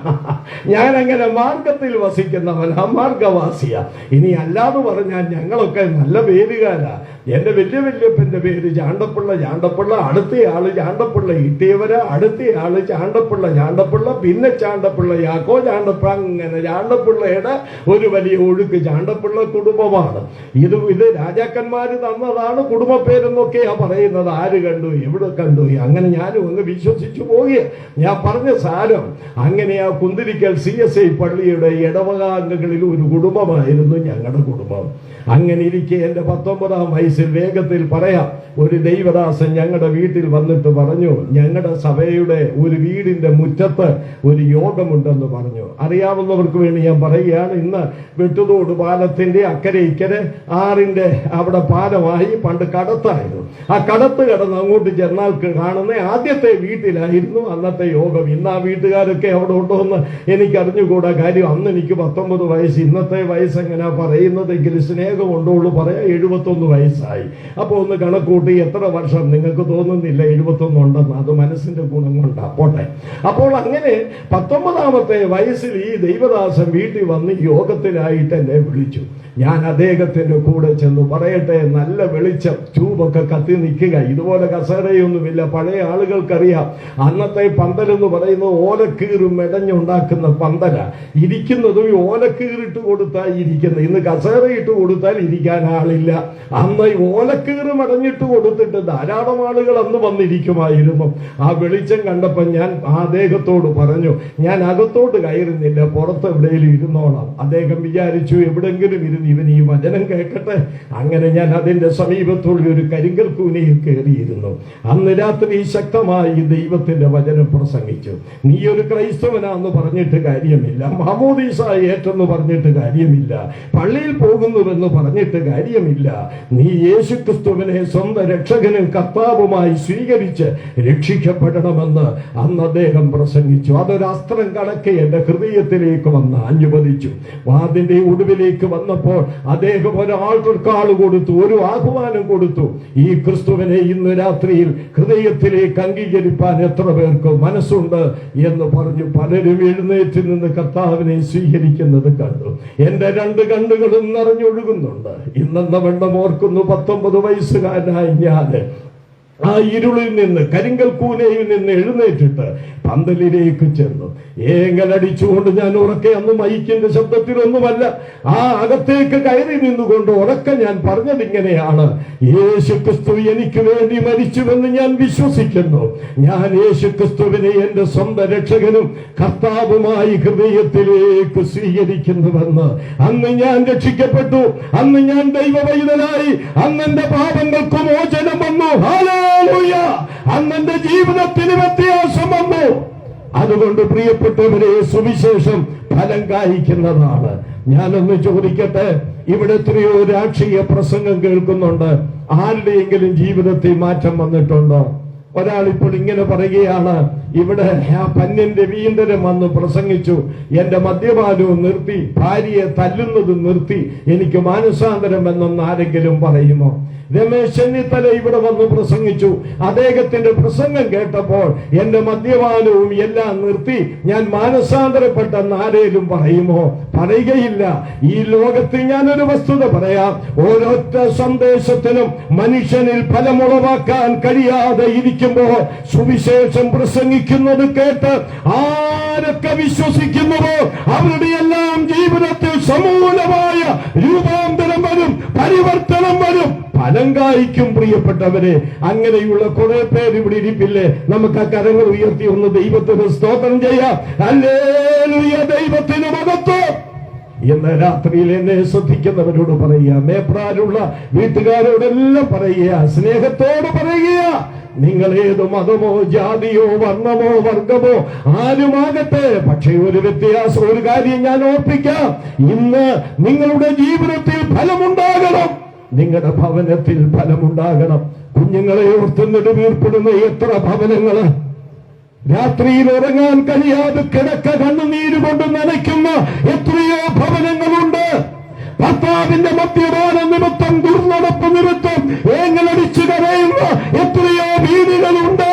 ഞാൻ അങ്ങനെ മാർഗത്തിൽ വസിക്കുന്നവനാ, മാർഗവാസിയ. ഇനി അല്ലാതെ പറഞ്ഞാൽ ഞങ്ങളൊക്കെ നല്ല പേരുകാരാ. എന്റെ വല്യപ്പന്റെ പേര് ചാണ്ടപ്പിള്ള. ചാണ്ടപ്പിള്ള അടുത്തയാള് ചാണ്ടപ്പിള്ള ഇട്ടിയവര, അടുത്തയാള് ചാണ്ടപ്പിള്ള, പിന്നെ ചാണ്ടപ്പിള്ള യാക്കോ ചാണ്ടപ്പിള്ള. അങ്ങനെ ചാണ്ടപ്പിള്ളയുടെ ഒരു വലിയ ഒഴുക്ക്. ചാണ്ടപ്പിള്ള കുടുംബമാണ്. ഇത് രാജാക്കന്മാര് തന്നതാണ് കുടുംബ പേരെന്നൊക്കെയാ പറയുന്നത്. ആര് കണ്ടു, എവിടെ കണ്ടു? അങ്ങനെ ഞാനും ഒന്ന് വിശ്വസിച്ചു പോവുക. ഞാൻ പറഞ്ഞ സാരം അങ്ങനെയാ. കുന്തിരിക്കൽ CSI പള്ളിയുടെ ഇടവകാംഗങ്ങളിൽ ഒരു കുടുംബമായിരുന്നു ഞങ്ങളുടെ കുടുംബം. അങ്ങനെ ഇരിക്കെ എൻ്റെ 19-ാം വയസ്സിൽ, വേഗത്തിൽ പറയാം, ഒരു ദൈവദാസൻ ഞങ്ങളുടെ വീട്ടിൽ വന്നിട്ട് പറഞ്ഞു, ഞങ്ങളുടെ സഭയുടെ ഒരു വീടിന്റെ മുറ്റത്ത് ഒരു യോഗമുണ്ടെന്ന് പറഞ്ഞു. അറിയാവുന്നവർക്ക് വേണ്ടി ഞാൻ പറയുകയാണ്. ഇന്ന് വെട്ടുതോട് പാലത്തിന്റെ അക്കരെ ഇക്കരെ ആറിന്റെ അവിടെ പാലമായി പണ്ട് കടത്തായിരുന്നു. ആ കടത്ത് കടന്ന് അങ്ങോട്ട് ചെന്നാൽ കാണുന്ന ആദ്യത്തെ വീട്ടിലായിരുന്നു അന്നത്തെ യോഗം. ഇന്ന് ആ വീട്ടുകാരൊക്കെ അവിടെ ഉണ്ടോ എന്ന് എനിക്ക് അറിഞ്ഞുകൂടാ. കാര്യം അന്ന് എനിക്ക് 19 വയസ്സ്. ഇന്നത്തെ വയസ്സ് എങ്ങനെയാ പറയുന്നതെങ്കിൽ സ്നേഹം ഉണ്ടോളൂ പറയാ. 71 വയസ്സായി. അപ്പൊ ഒന്ന് കണക്കൂട്ടി എത്ര വർഷം നിങ്ങൾക്ക് തോന്നുന്നില്ല 71 ഉണ്ടെന്ന്. അത് മനസ്സിന്റെ ഗുണം കൊണ്ടാ. പോട്ടെ. അപ്പോൾ അങ്ങനെ 19-ാമത്തെ വയസ്സിൽ ഈ ദൈവദാസൻ വീട്ടിൽ വന്ന് യോഗത്തിലായിട്ട് എന്നെ വിളിച്ചു. ഞാൻ അദ്ദേഹത്തിന്റെ കൂടെ ചെന്ന് പറയട്ടെ, നല്ല വെളിച്ചം, ട്യൂബൊക്കെ കത്തി നിൽക്കുക. ഇതുപോലെ കസേരയൊന്നുമില്ല. പഴയ ആളുകൾക്കറിയാം, അന്നത്തെ പന്തലെന്ന് പറയുന്നത് ഓലക്കീറും മെടഞ്ഞുണ്ടാക്കുന്ന പന്തല. ഇരിക്കുന്നതും ഓലക്കീറിട്ട് കൊടുത്താൽ ഇരിക്കുന്നത്. ഇന്ന് കസേര ഇട്ട് കൊടുത്താൽ ഇരിക്കാൻ ആളില്ല. അന്ന് ഓലക്കീറ് മെടഞ്ഞിട്ട് കൊടുത്തിട്ട് ധാരാളം ആളുകൾ അന്ന് വന്നിരിക്കുമായിരുന്നു. ആ വെളിച്ചം കണ്ടപ്പോൾ ഞാൻ അദ്ദേഹത്തോട് പറഞ്ഞു, ഞാൻ അകത്തോട്ട് കയറുന്നില്ല, പുറത്ത് എവിടെയെങ്കിലും ഇരുന്നോളാം. അദ്ദേഹം വിചാരിച്ചു എവിടെങ്കിലും ഇരുന്ന് ഇവൻ ഈ വചനം കേൾക്കട്ടെ. അങ്ങനെ ഞാൻ അതിന്റെ സമീപത്തുള്ള ഒരു കരിങ്കൽ കൂനയിൽ കയറിയിരുന്നു. അന്ന് രാത്രി ശക്തമായി ദൈവത്തിന്റെ വചനം പ്രസംഗിച്ചു. നീ ഒരു ക്രൈസ്തവനാന്ന് പറഞ്ഞിട്ട് കാര്യമില്ല, മാമോദീസ ഏറ്റെന്ന് പറഞ്ഞിട്ട് കാര്യമില്ല, പള്ളിയിൽ പോകുന്നുവെന്ന് പറഞ്ഞിട്ട് കാര്യമില്ല. നീ യേശുക്രിസ്തുവിനെ സ്വന്തം രക്ഷകനും കർത്താവുമായി സ്വീകരിച്ച് രക്ഷിക്കപ്പെടണമെന്ന് അന്ന് അദ്ദേഹം പ്രസംഗിച്ചു. അതൊരു അസ്ത്രം കണക്കെ എന്റെ ഹൃദയത്തിലേക്ക് വന്ന് അനുവദിച്ചു. വാതിന്റെ ഒടുവിലേക്ക് വന്നപ്പോൾ അദ്ദേഹം ഒരാൾക്കാൾ കൊടുത്തു, ഒരു ആഹ്വാനം കൊടുത്തു. ഈ ക്രിസ്തുവിനെ ഇന്ന് രാത്രിയിൽ ഹൃദയത്തിലേക്ക് അംഗീകരിപ്പാൻ എത്ര പേർക്ക് മനസ്സുണ്ട് എന്ന് പറഞ്ഞു. പലരും എഴുന്നേറ്റ് നിന്ന് കർത്താവിനെ സ്വീകരിക്കുന്നത് കണ്ടു. എന്റെ 2 കണ്ണുകളും നിറഞ്ഞൊഴുകുന്നുണ്ട്. ഇന്നെന്ന വെള്ളം ഓർക്കുന്നു. 19 വയസ്സുകാരനായി ഞാൻ ആ ഇരുളിൽ നിന്ന്, കരിങ്കൽ കൂനയിൽ നിന്ന് എഴുന്നേറ്റിട്ട് പന്തലിലേക്ക് ചെന്നു. ഏങ്ങലടിച്ചുകൊണ്ട് ഞാൻ ഉറക്കെ, അന്ന് മൈക്കിന്റെ ശബ്ദത്തിലൊന്നുമല്ല, ആ അകത്തേക്ക് കയറി നിന്നുകൊണ്ട് ഉറക്കെ ഞാൻ പറഞ്ഞത് ഇങ്ങനെയാണ്: യേശുക്രിസ്തു എനിക്ക് വേണ്ടി മരിച്ചുവെന്ന് ഞാൻ വിശ്വസിക്കുന്നു. ഞാൻ യേശുക്രിസ്തുവിനെ എന്റെ സ്വന്തം രക്ഷകനും കർത്താവുമായി ഹൃദയത്തിലേക്ക് സ്വീകരിക്കുന്നുവെന്ന്. അന്ന് ഞാൻ രക്ഷിക്കപ്പെട്ടു. അന്ന് ഞാൻ ദൈവവൈതനായി. അന്ന് എന്റെ പാപങ്ങൾക്ക് മോചനം വന്നു. ഹല്ലേലൂയ! അന്ന് എന്റെ ജീവിതത്തിന് വ്യത്യാസം വന്നു. അതുകൊണ്ട് പ്രിയപ്പെട്ടവരെ, സുവിശേഷം ഫലം കായ്ക്കുന്നതാണ്. ഞാനൊന്ന് ചോദിക്കട്ടെ, ഇവിടെ എത്രയോ രാഷ്ട്രീയ പ്രസംഗം കേൾക്കുന്നുണ്ട്. ആരുടെയെങ്കിലും ജീവിതത്തിൽ മാറ്റം വന്നിട്ടുണ്ടോ? ഒരാൾ ഇപ്പോൾ ഇങ്ങനെ പറയുകയാണ്, ഇവിടെ ആ പന്യന്റെ വീണ്ടരം വന്ന് പ്രസംഗിച്ചു, എന്റെ മദ്യപാനവും നിർത്തി, ഭാര്യയെ തല്ലുന്നതും നിർത്തി, എനിക്ക് മാനസാന്തരം എന്നൊന്ന് ആരെങ്കിലും പറയുമോ? രമേശ് ചെന്നിത്തല ഇവിടെ വന്ന് പ്രസംഗിച്ചു. അദ്ദേഹത്തിന്റെ പ്രസംഗം കേട്ടപ്പോൾ എന്റെ മദ്യപാനവും എല്ലാം നിർത്തി ഞാൻ മാനസാന്തരപ്പെട്ടെന്ന് ആരേലും പറയുമോ? പറയുകയില്ല. ഈ ലോകത്തിൽ ഞാനൊരു വസ്തുത പറയാം. ഓരോറ്റ സന്ദേശത്തിനും മനുഷ്യനിൽ ഫലമുളവാക്കാൻ കഴിയാതെ ഇരിക്കുമ്പോൾ സുവിശേഷം പ്രസംഗിക്കുന്നത് കേട്ട് ആരൊക്കെ വിശ്വസിക്കുന്നുവോ അവരുടെ എല്ലാം ജീവിതത്തിൽ സമൂലമായ രൂപാന്തരം വരും, പരിവർത്തനം വരും, ഫലം കായ്ക്കും. പ്രിയപ്പെട്ടവരെ, അങ്ങനെയുള്ള കുറെ പേര് ഇവിടെ ഇരിപ്പില്ലേ? നമുക്ക് ആ കരങ്ങൾ ഉയർത്തി ഒന്ന് ദൈവത്തിന് സ്തോത്രം ചെയ്യാം. ഹല്ലേലൂയ, ദൈവത്തിന് മഹത്വം. ഇന്ന് രാത്രിയിൽ എന്നെ ശ്രദ്ധിക്കുന്നവരോട് പറയുക, മേപ്രാലുള്ള വീട്ടുകാരോടെല്ലാം പറയുക, സ്നേഹത്തോട് പറയുക, നിങ്ങൾ ഏത് മതമോ ജാതിയോ വർണ്ണമോ വർഗമോ ആരുമാകട്ടെ, പക്ഷേ ഒരു വ്യത്യാസം, ഒരു കാര്യം ഞാൻ ഓർപ്പിക്കാം. ഇന്ന് നിങ്ങളുടെ ജീവിതത്തിൽ ഫലമുണ്ടാകണം, നിങ്ങളുടെ ഭവനത്തിൽ ഫലമുണ്ടാകണം. കുഞ്ഞുങ്ങളെ ഓർത്ത് നെടുവീർപ്പെടുന്ന എത്ര ഭവനങ്ങള്, രാത്രിയിൽ ഉറങ്ങാൻ കഴിയാതെ കിടക്ക കണ്ണുനീര് കൊണ്ട് നനയ്ക്കുന്ന എത്രയോ ഭവനങ്ങളുണ്ട്. ഭർത്താവിന്റെ മദ്യപാന നിമിത്തം, ദുർനടപ്പ് നിമിത്തം ഏങ്ങലടിച്ചു കരയുന്ന എത്രയോ വീടുകളുണ്ട്.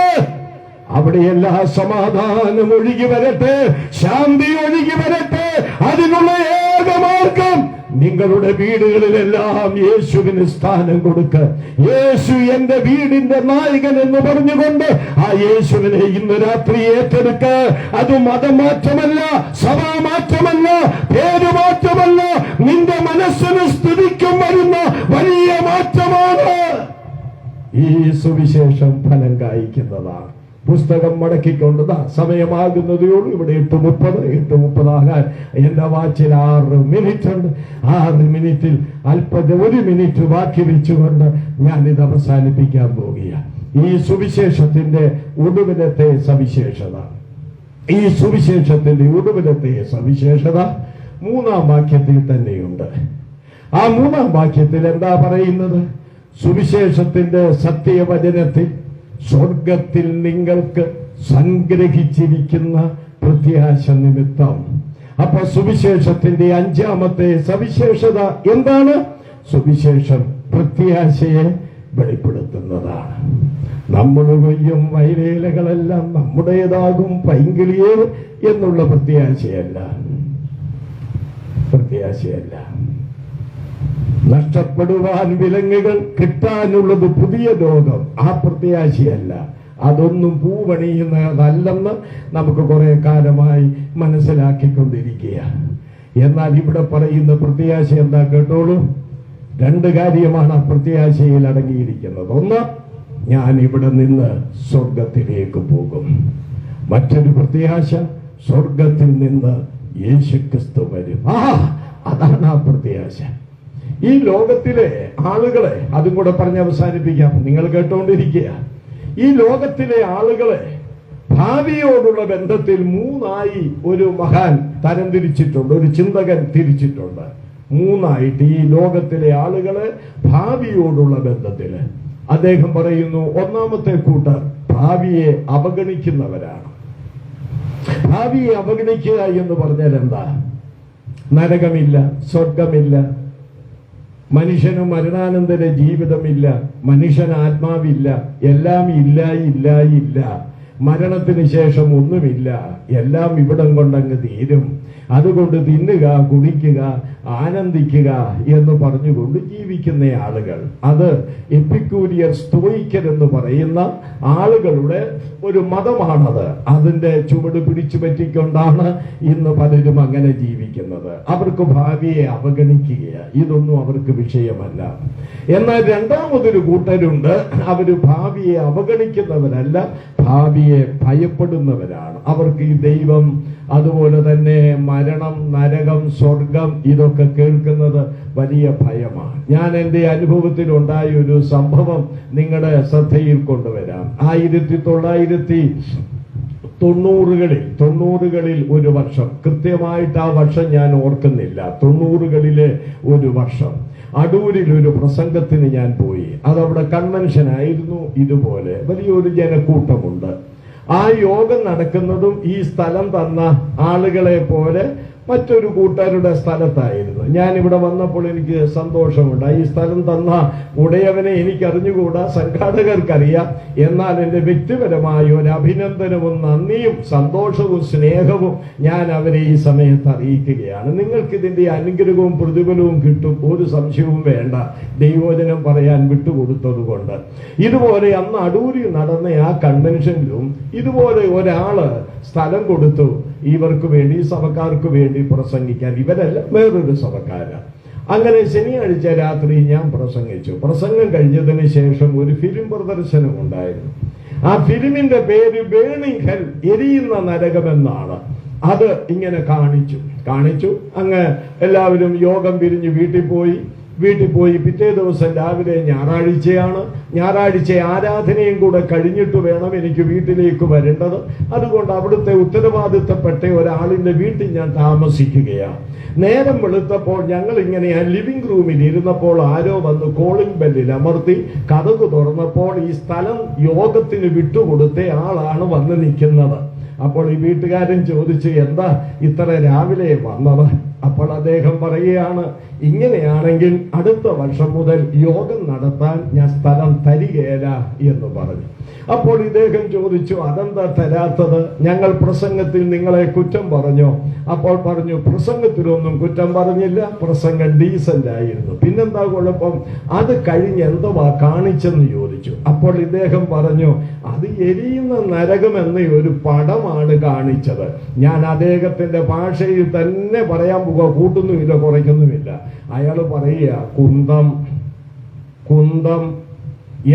അവിടെയെല്ലാം സമാധാനം ഒഴുകി വരട്ടെ, ശാന്തി ഒഴുകി വരട്ടെ. അതിനുള്ള ഏക മാർഗം നിങ്ങളുടെ വീടുകളിലെല്ലാം യേശുവിന് സ്ഥാനം കൊടുക്ക്. യേശു എന്റെ വീടിന്റെ നായകൻ എന്ന് പറഞ്ഞുകൊണ്ട് ആ യേശുവിനെ ഇന്ന് രാത്രി ഏറ്റെടുക്ക്. അത് മതമാറ്റമല്ല, സഭാമാറ്റമല്ല, പേരുമാറ്റമല്ല, നിന്റെ മനസ്സിന് സ്ഥിതിക്കും വരുന്ന വലിയ മാറ്റമാണ്. ഈ സുവിശേഷം ഫലം കായ്ക്കുന്നതാണ്. പുസ്തകം മടക്കിക്കൊണ്ടതാ സമയമാകുന്നതേയുള്ളൂ. ഇവിടെ 8:30 ആകാൻ എന്റെ വാച്ചിൽ 6 മിനിറ്റ് ഉണ്ട്. 6 മിനിറ്റിൽ 1 മിനിറ്റ് ബാക്കി വെച്ചുകൊണ്ട് ഞാനിത് അവസാനിപ്പിക്കാൻ പോകുകയാണ്. ഈ സുവിശേഷത്തിന്റെ ഒടുവിലത്തെ സവിശേഷത, ഈ സുവിശേഷത്തിന്റെ ഒടുവിലത്തെ സവിശേഷത 3-ാം വാക്യത്തിൽ തന്നെയുണ്ട്. ആ 3-ാം വാക്യത്തിൽ എന്താ പറയുന്നത്? സുവിശേഷത്തിന്റെ സത്യവചനത്തിൽ സ്വർഗത്തിൽ നിങ്ങൾക്ക് സംഗ്രഹിച്ചിരിക്കുന്ന പ്രത്യാശ നിമിത്തം. അപ്പൊ സുവിശേഷത്തിന്റെ 5-ാമത്തെ സവിശേഷത എന്താണ്? സുവിശേഷം പ്രത്യാശയെ വെളിപ്പെടുത്തുന്നതാണ്. നമ്മൾ കൊയ്യും വയലേലകളെല്ലാം നമ്മുടേതാകും പൈങ്കിളിയേ എന്നുള്ള പ്രത്യാശയല്ല. നഷ്ടപ്പെടുവാൻ വിലങ്ങുകൾ, കിട്ടാനുള്ളത് പുതിയ ലോകം, ആ പ്രത്യാശയല്ല. അതൊന്നും പൂവണിയുന്നതല്ലെന്ന് നമുക്ക് കുറെ കാലമായി മനസ്സിലാക്കിക്കൊണ്ടിരിക്കുക. എന്നാൽ ഇവിടെ പറയുന്ന പ്രത്യാശ എന്താ കേട്ടോളൂ. 2 കാര്യമാണ് ആ പ്രത്യാശയിൽ അടങ്ങിയിരിക്കുന്നത്. ഒന്ന്, ഞാൻ ഇവിടെ നിന്ന് സ്വർഗത്തിലേക്ക് പോകും. മറ്റൊരു പ്രത്യാശ, സ്വർഗത്തിൽ നിന്ന് യേശുക്രിസ്തു വരും. അതാണ് ആ പ്രത്യാശ. ഈ ലോകത്തിലെ ആളുകളെ, അതും കൂടെ പറഞ്ഞ് അവസാനിപ്പിക്കാം, നിങ്ങൾ കേട്ടുകൊണ്ടിരിക്കുക. ഈ ലോകത്തിലെ ആളുകളെ ഭാവിയോടുള്ള ബന്ധത്തിൽ 3ആയി ഒരു മഹാൻ തരംതിരിച്ചിട്ടുണ്ട്, ഒരു ചിന്തകൻ തിരിച്ചിട്ടുണ്ട്. 3ആയിട്ട് ഈ ലോകത്തിലെ ആളുകളെ ഭാവിയോടുള്ള ബന്ധത്തിൽ അദ്ദേഹം പറയുന്നു, 1-ാമത്തെ കൂട്ടർ ഭാവിയെ അവഗണിക്കുന്നവരാണ്. ഭാവിയെ അവഗണിക്കുക എന്ന് പറഞ്ഞാൽ എന്താ? നരകമില്ല, സ്വർഗമില്ല, മനുഷ്യന് മരണാനന്തര ജീവിതമില്ല, മനുഷ്യന് ആത്മാവില്ല, എല്ലാം ഇല്ല. മരണത്തിന് ശേഷം ഒന്നുമില്ല, എല്ലാം ഇവിടം കൊണ്ടങ്ങ് തീരും. അതുകൊണ്ട് തിന്നുക, കുടിക്കുക, ആനന്ദിക്കുക എന്ന് പറഞ്ഞുകൊണ്ട് ജീവിക്കുന്ന ആളുകൾ, അത് എപ്പിക്യൂരിയർ, സ്റ്റോയിക്കർ എന്ന് പറയുന്ന ആളുകളുടെ ഒരു മതമാണത്. അതിന്റെ ചുവട് പിടിച്ചു പറ്റിക്കൊണ്ടാണ് ഇന്ന് പലരും അങ്ങനെ ജീവിക്കുന്നത്. അവർക്ക് ഭാവിയെ അവഗണിക്കുക, ഇതൊന്നും അവർക്ക് വിഷയമല്ല. എന്നാൽ 2-മതൊരു കൂട്ടരുണ്ട്, അവര് ഭാവിയെ അവഗണിക്കുന്നവരല്ല, ഭാവിയെ ഭയപ്പെടുന്നവരാണ്. അവർക്ക് ഈ ദൈവം, അതുപോലെ തന്നെ മരണം, നരകം, സ്വർഗം ഇതൊക്കെ കേൾക്കുന്നത് വലിയ ഭയമാണ്. ഞാൻ എൻ്റെ അനുഭവത്തിൽ ഉണ്ടായ ഒരു സംഭവം നിങ്ങളുടെ ശ്രദ്ധയിൽ കൊണ്ടുവരാം. 1990കളിൽ ഒരു വർഷം, കൃത്യമായിട്ട് ആ വർഷം ഞാൻ ഓർക്കുന്നില്ല, 90കളിലെ ഒരു വർഷം അടൂരിൽ ഒരു പ്രസംഗത്തിന് ഞാൻ പോയി. അതവിടെ കൺവെൻഷൻ ആയിരുന്നു. ഇതുപോലെ വലിയൊരു ജനക്കൂട്ടമുണ്ട്. ആ യോഗം നടക്കുന്നതും ഈ സ്ഥലം തന്ന ആളുകളെ പോലെ മറ്റൊരു കൂട്ടുകാരുടെ സ്ഥലത്തായിരുന്നു. ഞാനിവിടെ വന്നപ്പോൾ എനിക്ക് സന്തോഷമുണ്ട്. ഈ സ്ഥലം തന്ന ഉടയവനെ എനിക്ക് അറിഞ്ഞുകൂടാ, സംഘാടകർക്കറിയാം. എന്നാൽ എൻ്റെ വ്യക്തിപരമായ ഒരു അഭിനന്ദനവും നന്ദിയും സന്തോഷവും സ്നേഹവും ഞാൻ അവരെ ഈ സമയത്ത് അറിയിക്കുകയാണ്. നിങ്ങൾക്ക് ഇതിന്റെ അനുഗ്രഹവും പ്രതിഫലവും കിട്ടും, ഒരു സംശയവും വേണ്ട, ദൈവവചനം പറയാൻ വിട്ടുകൊടുത്തത് കൊണ്ട്. ഇതുപോലെ അന്ന് അടൂരിൽ നടന്ന ആ കൺവെൻഷനിലും ഇതുപോലെ ഒരാള് സ്ഥലം കൊടുത്തു ഇവർക്ക് വേണ്ടി, സഭക്കാർക്ക് വേണ്ടി പ്രസംഗിക്കാൻ. ഇവരല്ല, വേറൊരു സഭക്കാരാണ്. അങ്ങനെ ശനിയാഴ്ച രാത്രി ഞാൻ പ്രസംഗിച്ചു. പ്രസംഗം കഴിഞ്ഞതിന് ശേഷം ഒരു ഫിലിം പ്രദർശനം ഉണ്ടായിരുന്നു. ആ ഫിലിമിന്റെ പേര് ബേണിംഗ് ഹെൽ, എരിയുന്ന നരകമെന്നാണ്. അത് ഇങ്ങനെ കാണിച്ചു. അങ്ങ് എല്ലാവരും യോഗം പിരിഞ്ഞ് വീട്ടിൽ പോയി പിറ്റേ ദിവസം രാവിലെ ഞായറാഴ്ച ആരാധനയും കൂടെ കഴിഞ്ഞിട്ട് വേണം എനിക്ക് വീട്ടിലേക്ക് വരേണ്ടത്. അതുകൊണ്ട് അവിടുത്തെ ഉത്തരവാദിത്തപ്പെട്ട ഒരാളിന്റെ വീട്ടിൽ ഞാൻ താമസിക്കുകയാണ്. നേരം വെളുത്തപ്പോൾ ഞങ്ങൾ ഇങ്ങനെ ആ ലിവിംഗ് റൂമിൽ ഇരുന്നപ്പോൾ ആരോ വന്ന് കോളിംഗ് ബെല്ലിൽ അമർത്തി. കതക് തുറന്നപ്പോൾ ഈ സ്ഥലം യോഗത്തിന് വിട്ടുകൊടുത്ത ആളാണ് വന്ന് നിൽക്കുന്നത്. അപ്പോൾ ഈ വീട്ടുകാരൻ ചോദിച്ചു, എന്താ ഇത്ര രാവിലെ വന്നത്? അപ്പോൾ അദ്ദേഹം പറയുകയാണ്, ഇങ്ങനെയാണെങ്കിൽ അടുത്ത വർഷം മുതൽ യോഗം നടത്താൻ ഞാൻ സ്ഥലം തരികയില്ല എന്ന് പറഞ്ഞു. അപ്പോൾ ഇദ്ദേഹം ചോദിച്ചു, അതെന്താ തരാത്തത്? ഞങ്ങൾ പ്രസംഗത്തിൽ നിങ്ങളെ കുറ്റം പറഞ്ഞോ? അപ്പോൾ പറഞ്ഞു, പ്രസംഗത്തിലൊന്നും കുറ്റം പറഞ്ഞില്ല, പ്രസംഗം ഡീസന്റ് ആയിരുന്നു, പിന്നെന്താ കുഴപ്പം? അത് കഴിഞ്ഞ് എന്തുവാ കാണിച്ചെന്ന് ചോദിച്ചു. അപ്പോൾ ഇദ്ദേഹം പറഞ്ഞു, അത് എരിയുന്ന നരകം എന്ന ഒരു പടമാണ് കാണിച്ചത്. ഞാൻ അദ്ദേഹത്തിന്റെ ഭാഷയിൽ തന്നെ പറയാൻ പോവുക, കൂട്ടുന്നുമില്ല കുറയ്ക്കുന്നുമില്ല. അയാള് പറയുക, കുന്തം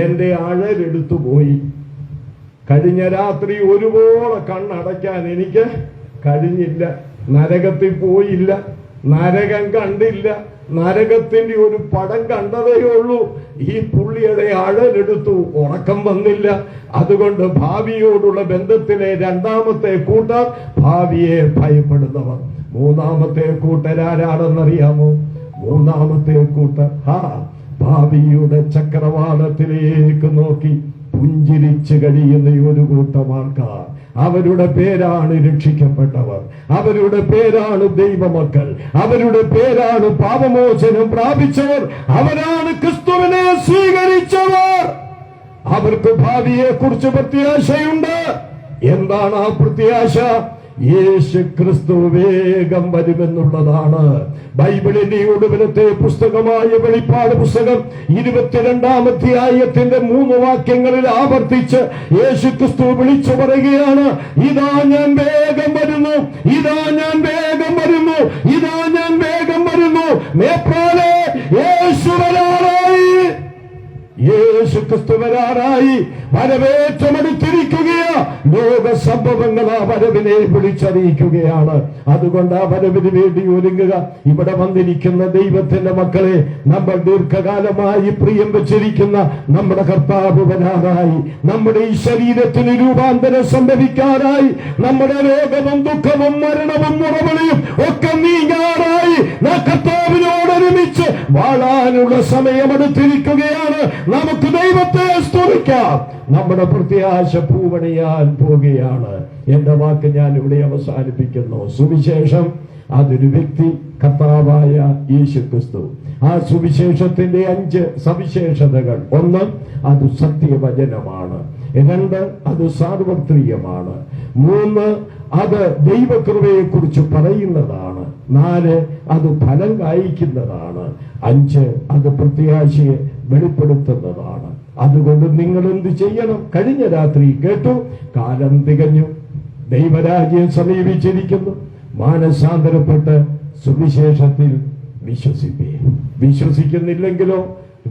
എന്റെ അഴലെടുത്തു പോയി. കഴിഞ്ഞ രാത്രി ഒരുപോലെ കണ്ണടയ്ക്കാൻ എനിക്ക് കഴിഞ്ഞില്ല. നരകത്തിൽ പോയില്ല, നരകം കണ്ടില്ല, നരകത്തിന്റെ ഒരു പടം കണ്ടതേ ഉള്ളൂ. ഈ പുള്ളിയുടെ അഴലെടുത്തു, ഉറക്കം വന്നില്ല. അതുകൊണ്ട് ഭാവിയോടുള്ള ബന്ധത്തിലെ രണ്ടാമത്തെ കൂട്ടർ ഭാവിയെ ഭയപ്പെടുന്നവർ. മൂന്നാമത്തെ കൂട്ടരാരാണെന്നറിയാമോ? മൂന്നാമത്തെ കൂട്ടർ ഭാവിയുടെ ചക്രവാളത്തിലേക്ക് നോക്കി പുഞ്ചിരിച്ചു കഴിയുന്ന ഒരു കൂട്ടം ആൾക്കാർ. അവരുടെ പേരാണ് രക്ഷിക്കപ്പെട്ടവർ, അവരുടെ പേരാണ് ദൈവമക്കൾ, അവരുടെ പേരാണ് പാപമോചനം പ്രാപിച്ചവർ, അവരാണ് ക്രിസ്തുവിനെ സ്വീകരിച്ചവർ. അവർക്ക് ഭാവിയെ കുറിച്ച് പ്രത്യാശയുണ്ട്. എന്താണ് ആ പ്രത്യാശ? യേശു ക്രിസ്തു വേഗം വരുമെന്നുള്ളതാണ്. ബൈബിളിന്റെ ഒടുവിലത്തെ പുസ്തകമായ വെളിപ്പാട് പുസ്തകം 22-ാം അധ്യായത്തിന്റെ 3 വാക്യങ്ങളിൽ ആവർത്തിച്ച് യേശു ക്രിസ്തു വിളിച്ചു പറയുകയാണ്, ഇതാ ഞാൻ വേഗം വരുന്നു, ഇതാ ഞാൻ വേഗം വരുന്നു, ഇതാ ഞാൻ വേഗം വരുന്നു. മേപ്രാലെ യേശു വരാറായി, യേശു ക്രിസ്തു വരാറായി. വരവേറ്റമെടുത്തിരിക്കുകയാ. ലോക സംഭവങ്ങൾ ആ വരവിനെ വിളിച്ചറിയിക്കുകയാണ്. അതുകൊണ്ട് ആ വരവിന് വേണ്ടി ഒരുങ്ങുക. ഇവിടെ വന്നിരിക്കുന്ന ദൈവത്തിന്റെ മക്കളെ, നമ്മൾ ദീർഘകാലമായി പ്രിയം വെച്ചിരിക്കുന്ന നമ്മുടെ കർത്താവ് വരാറായി. നമ്മുടെ ഈ ശരീരത്തിന് രൂപാന്തരം സംഭവിക്കാറായി. നമ്മുടെ രോഗവും ദുഃഖവും മരണവും മുറവിളിയും ഒക്കെ നീങ്ങാറായി. കർത്താവിനോടൊരുമിച്ച് വാഴാനുള്ള സമയമെടുത്തിരിക്കുകയാണ്. നമുക്ക് ദൈവത്തെ സ്തുതിക്കാം. നമ്മുടെ പ്രത്യാശ പൂവണിയാൻ പോകുകയാണ്. എന്റെ വാക്ക് ഞാൻ ഇവിടെ അവസാനിപ്പിക്കുന്നു. സുവിശേഷം അതൊരു വ്യക്തി, കർത്താവായ യേശു ക്രിസ്തു. ആ സുവിശേഷത്തിന്റെ 5 സവിശേഷതകൾ: 1, അത് സത്യവചനമാണ്. 2, അത് സാർവത്രികമാണ്. 3, അത് ദൈവകൃപയെ കുറിച്ച് പറയുന്നതാണ്. 4, അത് ഫലം കായ്ക്കുന്നതാണ്. 5, അത് പ്രത്യാശയെ വെളിപ്പെടുത്തുന്നതാണ്. അതുകൊണ്ട് നിങ്ങൾ എന്ത് ചെയ്യണം? കഴിഞ്ഞ രാത്രി കേട്ടു, കാലം തികഞ്ഞു, ദൈവരാജ്യം സമീപിച്ചിരിക്കുന്നു. മാനസാന്തരപ്പെട്ട് സുവിശേഷത്തിൽ വിശ്വസിക്കുന്നില്ലെങ്കിലോ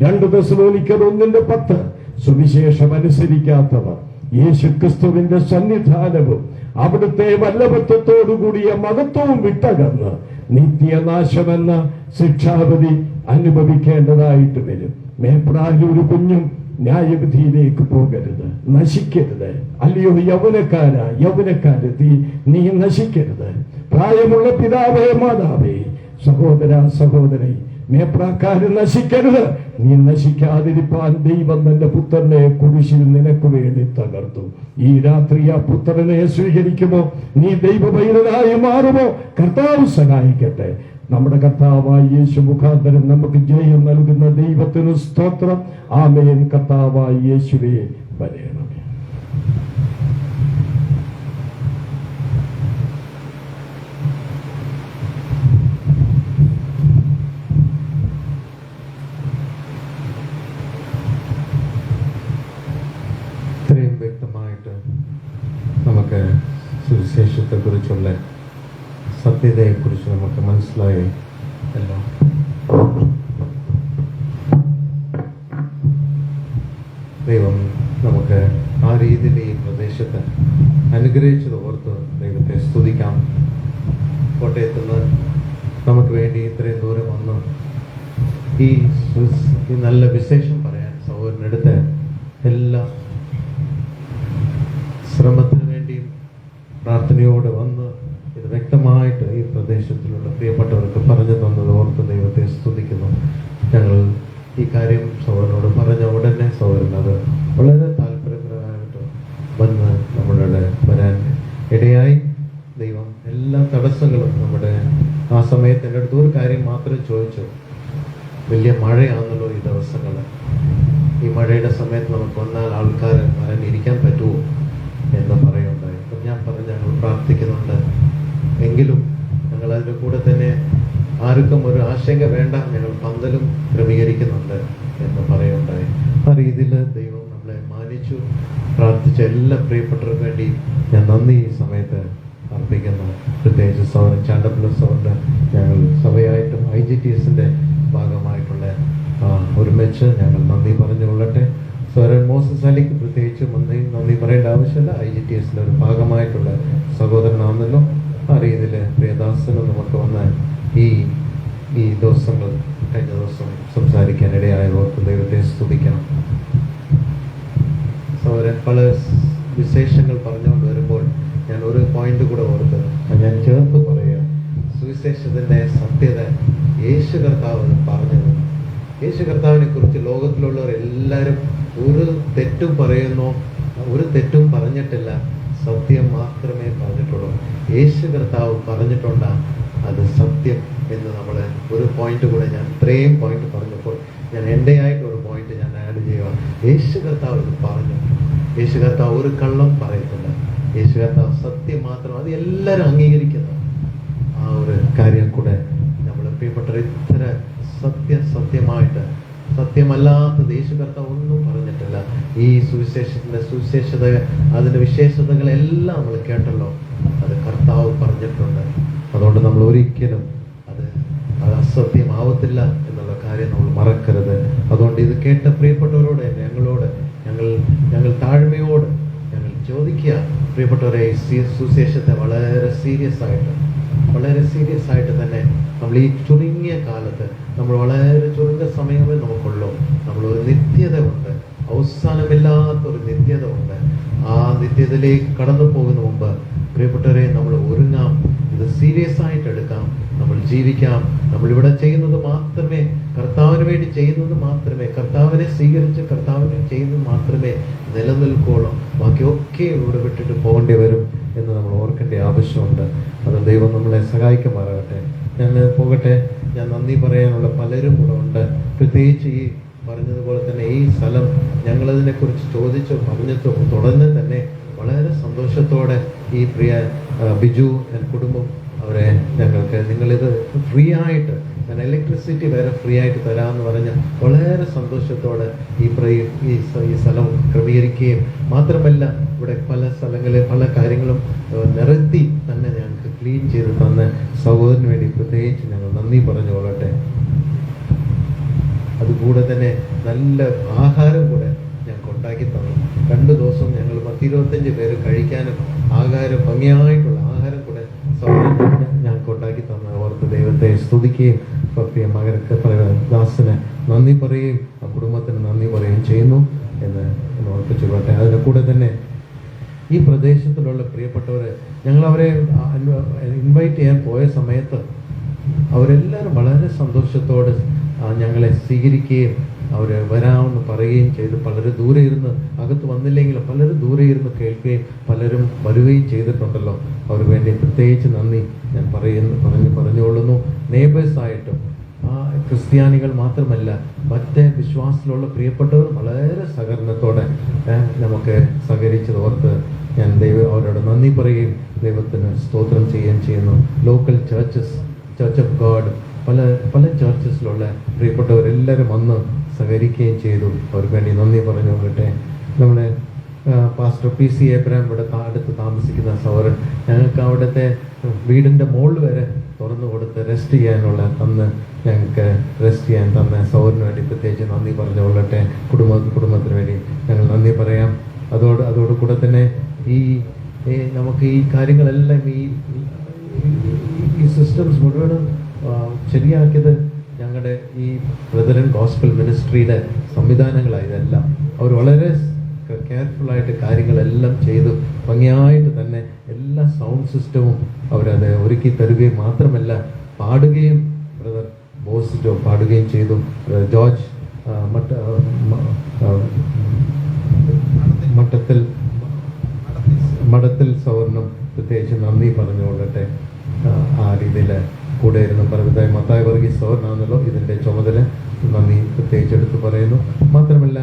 2 തെസ്സലോനിക്കർ 1:10 സുവിശേഷം അനുസരിക്കാത്തവർ യേശുക്രിസ്തുവിന്റെ സന്നിധാനവും അവിടുത്തെ വല്ലഭത്വത്തോടുകൂടിയ മഹത്വവും വിട്ടകന്ന് നിത്യനാശമെന്ന ശിക്ഷാവിധി അനുഭവിക്കേണ്ടതായിട്ട് വരും. മേപ്രാലിൽ ഒരു കുഞ്ഞും ന്യായവിധിയിലേക്ക് പോകരുത്, നശിക്കരുത്. അല്ലയോ യൗവനക്കാരെത്തി നീ നശിക്കരുത്. പ്രായമുള്ള പിതാവേ, മാതാവേ, സഹോദര സഹോദരി, മേപ്രാക്കാര് നശിക്കരുത്. നീ നശിക്കാതിരിപ്പാൻ ദൈവം തന്റെ പുത്രനെ കുരിശിൽ നിനക്ക് വേണ്ടി തകർത്തു. ഈ രാത്രി ആ പുത്രനെ സ്വീകരിക്കുമോ? നീ ദൈവപൈതലായി മാറുമോ? കർത്താവ് സഹായിക്കട്ടെ. നമ്മുടെ കർത്താവായ യേശു മുഖാന്തരം നമുക്ക് ജയം നൽകുന്ന ദൈവത്തിന് സ്തോത്രം. ആമേൻ. കർത്താവായ യേശുവേ വരേണമേ. ഇത്രയും വ്യക്തമായിട്ട് നമുക്ക് സുവിശേഷത്തെക്കുറിച്ചുള്ള സത്യതയെക്കുറിച്ച് നമുക്ക് മനസ്സിലായി. എല്ലാം ദൈവം നമുക്ക് ആ രീതിയിൽ ഈ പ്രദേശത്ത് അനുഗ്രഹിച്ചത് ഓർത്ത് ദൈവത്തെ സ്തുതിക്കാം. കോട്ടയത്ത് നിന്ന് നമുക്ക് വേണ്ടി ഇത്രയും ദൂരം വന്ന് ഈ നല്ല വിശേഷം പറയാൻ സഹോദരനെടുത്ത് എല്ലാ ശ്രമത്തിന് വേണ്ടിയും പ്രാർത്ഥനയോടെ വന്ന് ഇത് വ്യക്തമായിട്ട് ഈ പ്രദേശത്തിലുള്ള പ്രിയപ്പെട്ടവർക്ക് പറഞ്ഞു തന്നത് ഓർത്ത് ദൈവത്തെ സ്തുതിക്കുന്നു. ഞങ്ങൾ ഈ കാര്യം സഹോദരനോട് പറഞ്ഞ ഉടനെ സഹോദരൻ അത് വളരെ താല്പര്യപരമായിട്ട് വന്ന് നമ്മളുടെ വരാൻ ഇടയായി. ദൈവം എല്ലാ തടസ്സങ്ങളും നമ്മുടെ ആ സമയത്ത് എൻ്റെ അടുത്ത് ഒരു കാര്യം മാത്രം ചോദിച്ചു. വലിയ മഴയാണല്ലോ ഈ ദിവസങ്ങൾ. ഈ മഴയുടെ സമയത്ത് നമുക്ക് വന്നാൽ ആൾക്കാർ വരാൻ ഇരിക്കാൻ പറ്റുമോ എന്ന് പറയുണ്ടായി. അപ്പം ഞാൻ പറഞ്ഞു ഞങ്ങൾ പ്രാർത്ഥിക്കുന്നുണ്ട്, എങ്കിലും ഞങ്ങൾ അതിൻ്റെ കൂടെ തന്നെ ആർക്കും ഒരു ആശങ്ക വേണ്ട, ഞങ്ങൾ പന്തലും ക്രമീകരിക്കുന്നുണ്ട് എന്ന് പറയുണ്ടായി. ആ രീതിയിൽ ദൈവം നമ്മളെ മാനിച്ചു. പ്രാർത്ഥിച്ച എല്ലാ പ്രിയപ്പെട്ടവർക്ക് വേണ്ടി ഞാൻ നന്ദി ഈ സമയത്ത് അർപ്പിക്കുന്നു. പ്രത്യേകിച്ച് സൗരൻ ചാണ്ടപ്പിള്ള സൗണ്ട് ഞങ്ങൾ സഭയായിട്ടും IGTSന്റെ ഭാഗമായിട്ടുള്ള ഒരുമിച്ച് ഞങ്ങൾ നന്ദി പറഞ്ഞുകൊള്ളട്ടെ. സൗരൻ മോസസ് അലിക്ക് പ്രത്യേകിച്ച് നന്ദി പറയേണ്ട ആവശ്യമില്ല. IGTSന്റെ ഒരു ഭാഗമായിട്ടുള്ള സഹോദരനാണല്ലോ. ആ രീതിയിൽ പ്രിയദാസനും നമുക്ക് വന്ന് ഈ ദിവസങ്ങൾ കഴിഞ്ഞ ദിവസം സംസാരിക്കാൻ ഇടയായതോർത്ത് ദൈവത്തെ സ്തുതിക്കണം. സൗരൻ പല വിശേഷങ്ങൾ പറഞ്ഞുകൊണ്ട് വരുമ്പോൾ ഞാൻ ഒരു പോയിന്റ് കൂടെ ഓർത്ത് ഞാൻ ചേർത്ത് പറയുക. സുവിശേഷത്തിന്റെ സത്യത യേശു കർത്താവ് പറഞ്ഞത്. യേശു കർത്താവിനെ കുറിച്ച് ലോകത്തിലുള്ളവർ എല്ലാവരും ഒരു തെറ്റും പറയുന്നോ, ഒരു തെറ്റും പറഞ്ഞിട്ടില്ല, സത്യം മാത്രമേ പറഞ്ഞിട്ടുള്ളൂ. യേശു കർത്താവ് പറഞ്ഞിട്ടുണ്ടാ അത് സത്യം എന്ന് നമ്മൾ ഒരു പോയിന്റ് കൂടെ, ഞാൻ ഇത്രയും പോയിന്റ് പറഞ്ഞപ്പോൾ ഞാൻ എൻ്റെ ആയിട്ടൊരു പോയിന്റ് ഞാൻ ആഡ് ചെയ്യുക. യേശു കർത്താവ് ഇത് പറഞ്ഞു. യേശു കർത്താവ് ഒരു കള്ളം പറയത്തില്ല. യേശു കർത്താവ് സത്യം മാത്രം, അത് എല്ലാവരും അംഗീകരിക്കുന്ന ആ ഒരു കാര്യം കൂടെ നമ്മൾ പ്രിയപ്പെട്ടവർ ഇത്ര സത്യമായിട്ട് സത്യമല്ലാത്തത് യേശു കർത്താവ് ഒന്നും പറഞ്ഞിട്ടില്ല. ഈ സുവിശേഷത അതിൻ്റെ വിശേഷതകളെല്ലാം നമ്മൾ കേട്ടല്ലോ, അത് കർത്താവ് പറഞ്ഞിട്ടുണ്ട്. അതുകൊണ്ട് നമ്മൾ ഒരിക്കലും അത് അസത്യമാവത്തില്ല എന്നുള്ള കാര്യം നമ്മൾ മറക്കരുത്. അതുകൊണ്ട് ഇത് കേട്ട പ്രിയപ്പെട്ടവരോട് ഞങ്ങൾ താഴ്മയോട് ഞങ്ങൾ ചോദിക്കുക, പ്രിയപ്പെട്ടവരെ, സുവിശേഷത്തെ വളരെ സീരിയസ് ആയിട്ട് തന്നെ നമ്മൾ ഈ ചുരുങ്ങിയ കാലത്ത്, നമ്മൾ വളരെ ചുരുങ്ങിയ സമയമേ നമുക്കുള്ളൂ. നമ്മളൊരു നിത്യത ഉണ്ട്, അവസാനമില്ലാത്തൊരു നിത്യത ഉണ്ട്. ആ നിത്യതയിലേക്ക് കടന്നു പോകുന്ന മുമ്പ് പ്രിയപ്പെട്ടവരെ നമ്മൾ ഒരുങ്ങാം. ഇത് സീരിയസ് ആയിട്ട് എടുക്കാം. നമ്മൾ ജീവിക്കാം. നമ്മളിവിടെ ചെയ്യുന്നത് മാത്രമേ, കർത്താവിന് വേണ്ടി ചെയ്യുന്നത് മാത്രമേ, കർത്താവിനെ സ്വീകരിച്ച് കർത്താവിനെ ചെയ്യുന്നത് മാത്രമേ നിലനിൽക്കുള്ളൂ. ബാക്കിയൊക്കെ ഇവിടെ വിട്ടിട്ട് പോകേണ്ടി വരും എന്ന് നമ്മൾ ഓർക്കേണ്ട ആവശ്യമുണ്ട്. അത് ദൈവം നമ്മളെ സഹായിക്കുമാറാകട്ടെ. ഞാൻ പോകട്ടെ. ഞാൻ നന്ദി പറയാനുള്ള പലരും കൂടെ ഉണ്ട്. പ്രത്യേകിച്ച് ഈ പറഞ്ഞതുപോലെ തന്നെ ഈ സ്ഥലം ഞങ്ങളതിനെക്കുറിച്ച് ചോദിച്ചോ പറഞ്ഞിട്ടോ തുടർന്ന് തന്നെ വളരെ സന്തോഷത്തോടെ ഈ പ്രിയ ബിജു കുടുംബം അവരെ ഞങ്ങൾക്ക് നിങ്ങളിത് ഫ്രീ ആയിട്ട്, ഞാൻ ഇലക്ട്രിസിറ്റി വരെ ഫ്രീ ആയിട്ട് തരാമെന്ന് പറഞ്ഞ് വളരെ സന്തോഷത്തോടെ ഈ സ്ഥലം ക്രമീകരിക്കുകയും മാത്രമല്ല ഇവിടെ പല സ്ഥലങ്ങളിൽ പല കാര്യങ്ങളും നിരത്തി തന്നെ ഞങ്ങൾക്ക് ക്ലീൻ ചെയ്ത് തന്ന സഹോദരന് വേണ്ടി പ്രത്യേകിച്ച് ഞങ്ങൾ നന്ദി പറഞ്ഞുകൊള്ളട്ടെ. അതുകൂടെ തന്നെ നല്ല ആഹാരം കൂടെ ഞങ്ങൾക്ക് ഉണ്ടാക്കി തന്നു. 2 ദിവസം ഞങ്ങൾ 25 പേര് കഴിക്കാനും ആഹാരം, ഭംഗിയായിട്ടുള്ള ആഹാരം കൂടെ ഞങ്ങൾക്ക് ഉണ്ടാക്കി തന്ന ഓർത്ത് ദൈവത്തെ സ്തുതിക്കുകയും പ്രിയ മകർക്ക് ദാസന് നന്ദി പറയുകയും ആ കുടുംബത്തിന് നന്ദി പറയുകയും ചെയ്യുന്നു എന്ന് ഓർപ്പിച്ചുകൊള്ളട്ടെ. അതിൻ്റെ കൂടെ തന്നെ ഈ പ്രദേശത്തിലുള്ള പ്രിയപ്പെട്ടവർ, ഞങ്ങളവരെ ഇൻവൈറ്റ് ചെയ്യാൻ പോയ സമയത്ത് അവരെല്ലാവരും വളരെ സന്തോഷത്തോടെ ഞങ്ങളെ സ്വീകരിക്കുകയും അവർ വരാമെന്ന് പറയുകയും ചെയ്തു. പലരും ദൂരെ ഇരുന്ന്, അകത്ത് വന്നില്ലെങ്കിലും പലരും ദൂരെ ഇരുന്ന് കേൾക്കുകയും പലരും വരുകയും ചെയ്തിട്ടുണ്ടല്ലോ. അവർക്ക് വേണ്ടി പ്രത്യേകിച്ച് നന്ദി ഞാൻ പറഞ്ഞുകൊള്ളുന്നു. നെയ്ബേഴ്സായിട്ടും ക്രിസ്ത്യാനികൾ മാത്രമല്ല, മറ്റേ വിശ്വാസത്തിലുള്ള പ്രിയപ്പെട്ടവർ വളരെ സഹകരണത്തോടെ നമുക്ക് സഹകരിച്ചത് ഓർത്ത് ഞാൻ അവരോട് നന്ദി പറയുകയും ദൈവത്തിന് സ്തോത്രം ചെയ്യുകയും ചെയ്യുന്നു. ലോക്കൽ ചർച്ച് ഓഫ് ഗോഡ് പല ചർച്ചസിലുള്ള പ്രിയപ്പെട്ടവരെല്ലാവരും വന്ന് സഹകരിക്കുകയും ചെയ്തു. അവർക്ക് വേണ്ടി നന്ദി പറഞ്ഞു കൊള്ളട്ടെ. നമ്മുടെ പാസ്റ്റർ PC എബ്രഹാം ഇവിടെ അടുത്ത് താമസിക്കുന്ന സഹോദരൻ ഞങ്ങൾക്ക് അവിടുത്തെ വീടിൻ്റെ മുകളിൽ വരെ തുറന്നു കൊടുത്ത് റെസ്റ്റ് ചെയ്യാനുള്ള ഞങ്ങൾക്ക് റെസ്റ്റ് ചെയ്യാൻ തന്ന സഹോദരന് വേണ്ടി പ്രത്യേകിച്ച് നന്ദി പറഞ്ഞു കൊള്ളട്ടെ. കുടുംബത്തിന് വേണ്ടി ഞങ്ങൾ നന്ദി പറയാം. അതോടുകൂടെ തന്നെ നമുക്ക് ഈ കാര്യങ്ങളെല്ലാം ഈ സിസ്റ്റംസ് മുഴുവനും ശരിയാക്കിയത് ഞങ്ങളുടെ ഈ ബ്രദറൻ ഗോസ്പൽ മിനിസ്ട്രിയുടെ സംവിധാനങ്ങളാണ്. ഇതെല്ലാം അവർ വളരെ കെയർഫുള്ളായിട്ട് കാര്യങ്ങളെല്ലാം ചെയ്തു ഭംഗിയായിട്ട് തന്നെ എല്ലാ സൗണ്ട് സിസ്റ്റവും അവരത് ഒരുക്കി തരുകയും മാത്രമല്ല പാടുകയും ബ്രദർ ബോസിറ്റോ പാടുകയും ചെയ്തു. ജോർജ് മഠത്തിൽ സൗവർണം പ്രത്യേകിച്ച് നന്ദി പറഞ്ഞുകൊള്ളട്ടെ. ആ രീതിയിൽ കൂടെ ഇരുന്ന് പറഞ്ഞതായി മത്തായി വർഗീസ് സൗവർണാണല്ലോ ഇതിൻ്റെ ചുമതല. നന്ദി പ്രത്യേകിച്ച് എടുത്ത് പറയുന്നു. മാത്രമല്ല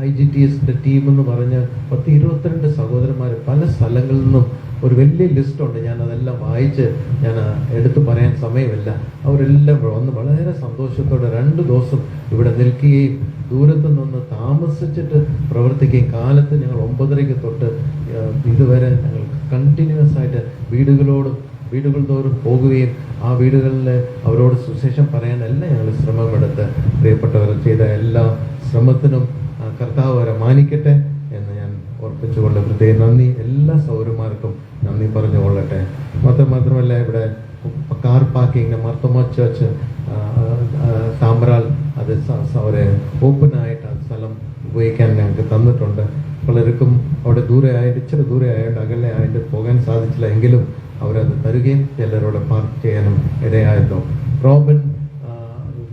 IGTSന്റെ ടീം എന്ന് പറഞ്ഞ് 10-22 സഹോദരന്മാർ പല സ്ഥലങ്ങളിൽ നിന്നും ഒരു വലിയ ലിസ്റ്റുണ്ട്. ഞാനതെല്ലാം വായിച്ച് എടുത്തു പറയാൻ സമയമില്ല. അവരെല്ലാം വന്ന് വളരെ സന്തോഷത്തോടെ 2 ദിവസം ഇവിടെ നിൽക്കുകയും ദൂരത്തു നിന്ന് താമസിച്ചിട്ട് പ്രവർത്തിക്കുകയും കാലത്ത് ഞങ്ങൾ 9:30 തൊട്ട് ഇതുവരെ ഞങ്ങൾ കണ്ടിന്യൂസ് ആയിട്ട് വീടുകൾ തോറും പോകുകയും ആ വീടുകളിൽ അവരോട് സുവിശേഷം പറയാനെല്ലാം ഞങ്ങൾ ശ്രമമെടുത്ത് പ്രിയപ്പെട്ടവർ ചെയ്ത എല്ലാ ശ്രമത്തിനും കർത്താവ് അവരെ മാനിക്കട്ടെ എന്ന് ഞാൻ ഓർപ്പിച്ചുകൊണ്ട് പ്രത്യേകം നന്ദി എല്ലാ സൗരന്മാർക്കും നന്ദി പറഞ്ഞുകൊള്ളട്ടെ. മാത്രമല്ല ഇവിടെ കാർ പാർക്കിങ്ങിന് മാർത്തോമാ ചർച്ച് താമ്പ്രാൽ അത് അവരെ ഓപ്പണായിട്ട് ആ സ്ഥലം ഉപയോഗിക്കാൻ ഞങ്ങൾക്ക് തന്നിട്ടുണ്ട്. പലർക്കും അവിടെ ഇച്ചിരി ദൂരെ ആയതുകൊണ്ട് അകലെ ആയിട്ട് പോകാൻ സാധിച്ചില്ല എങ്കിലും അവരത് തരുകയും ചിലരോട് പാർക്ക് ചെയ്യാനും ഇടയായിരുന്നു. Robin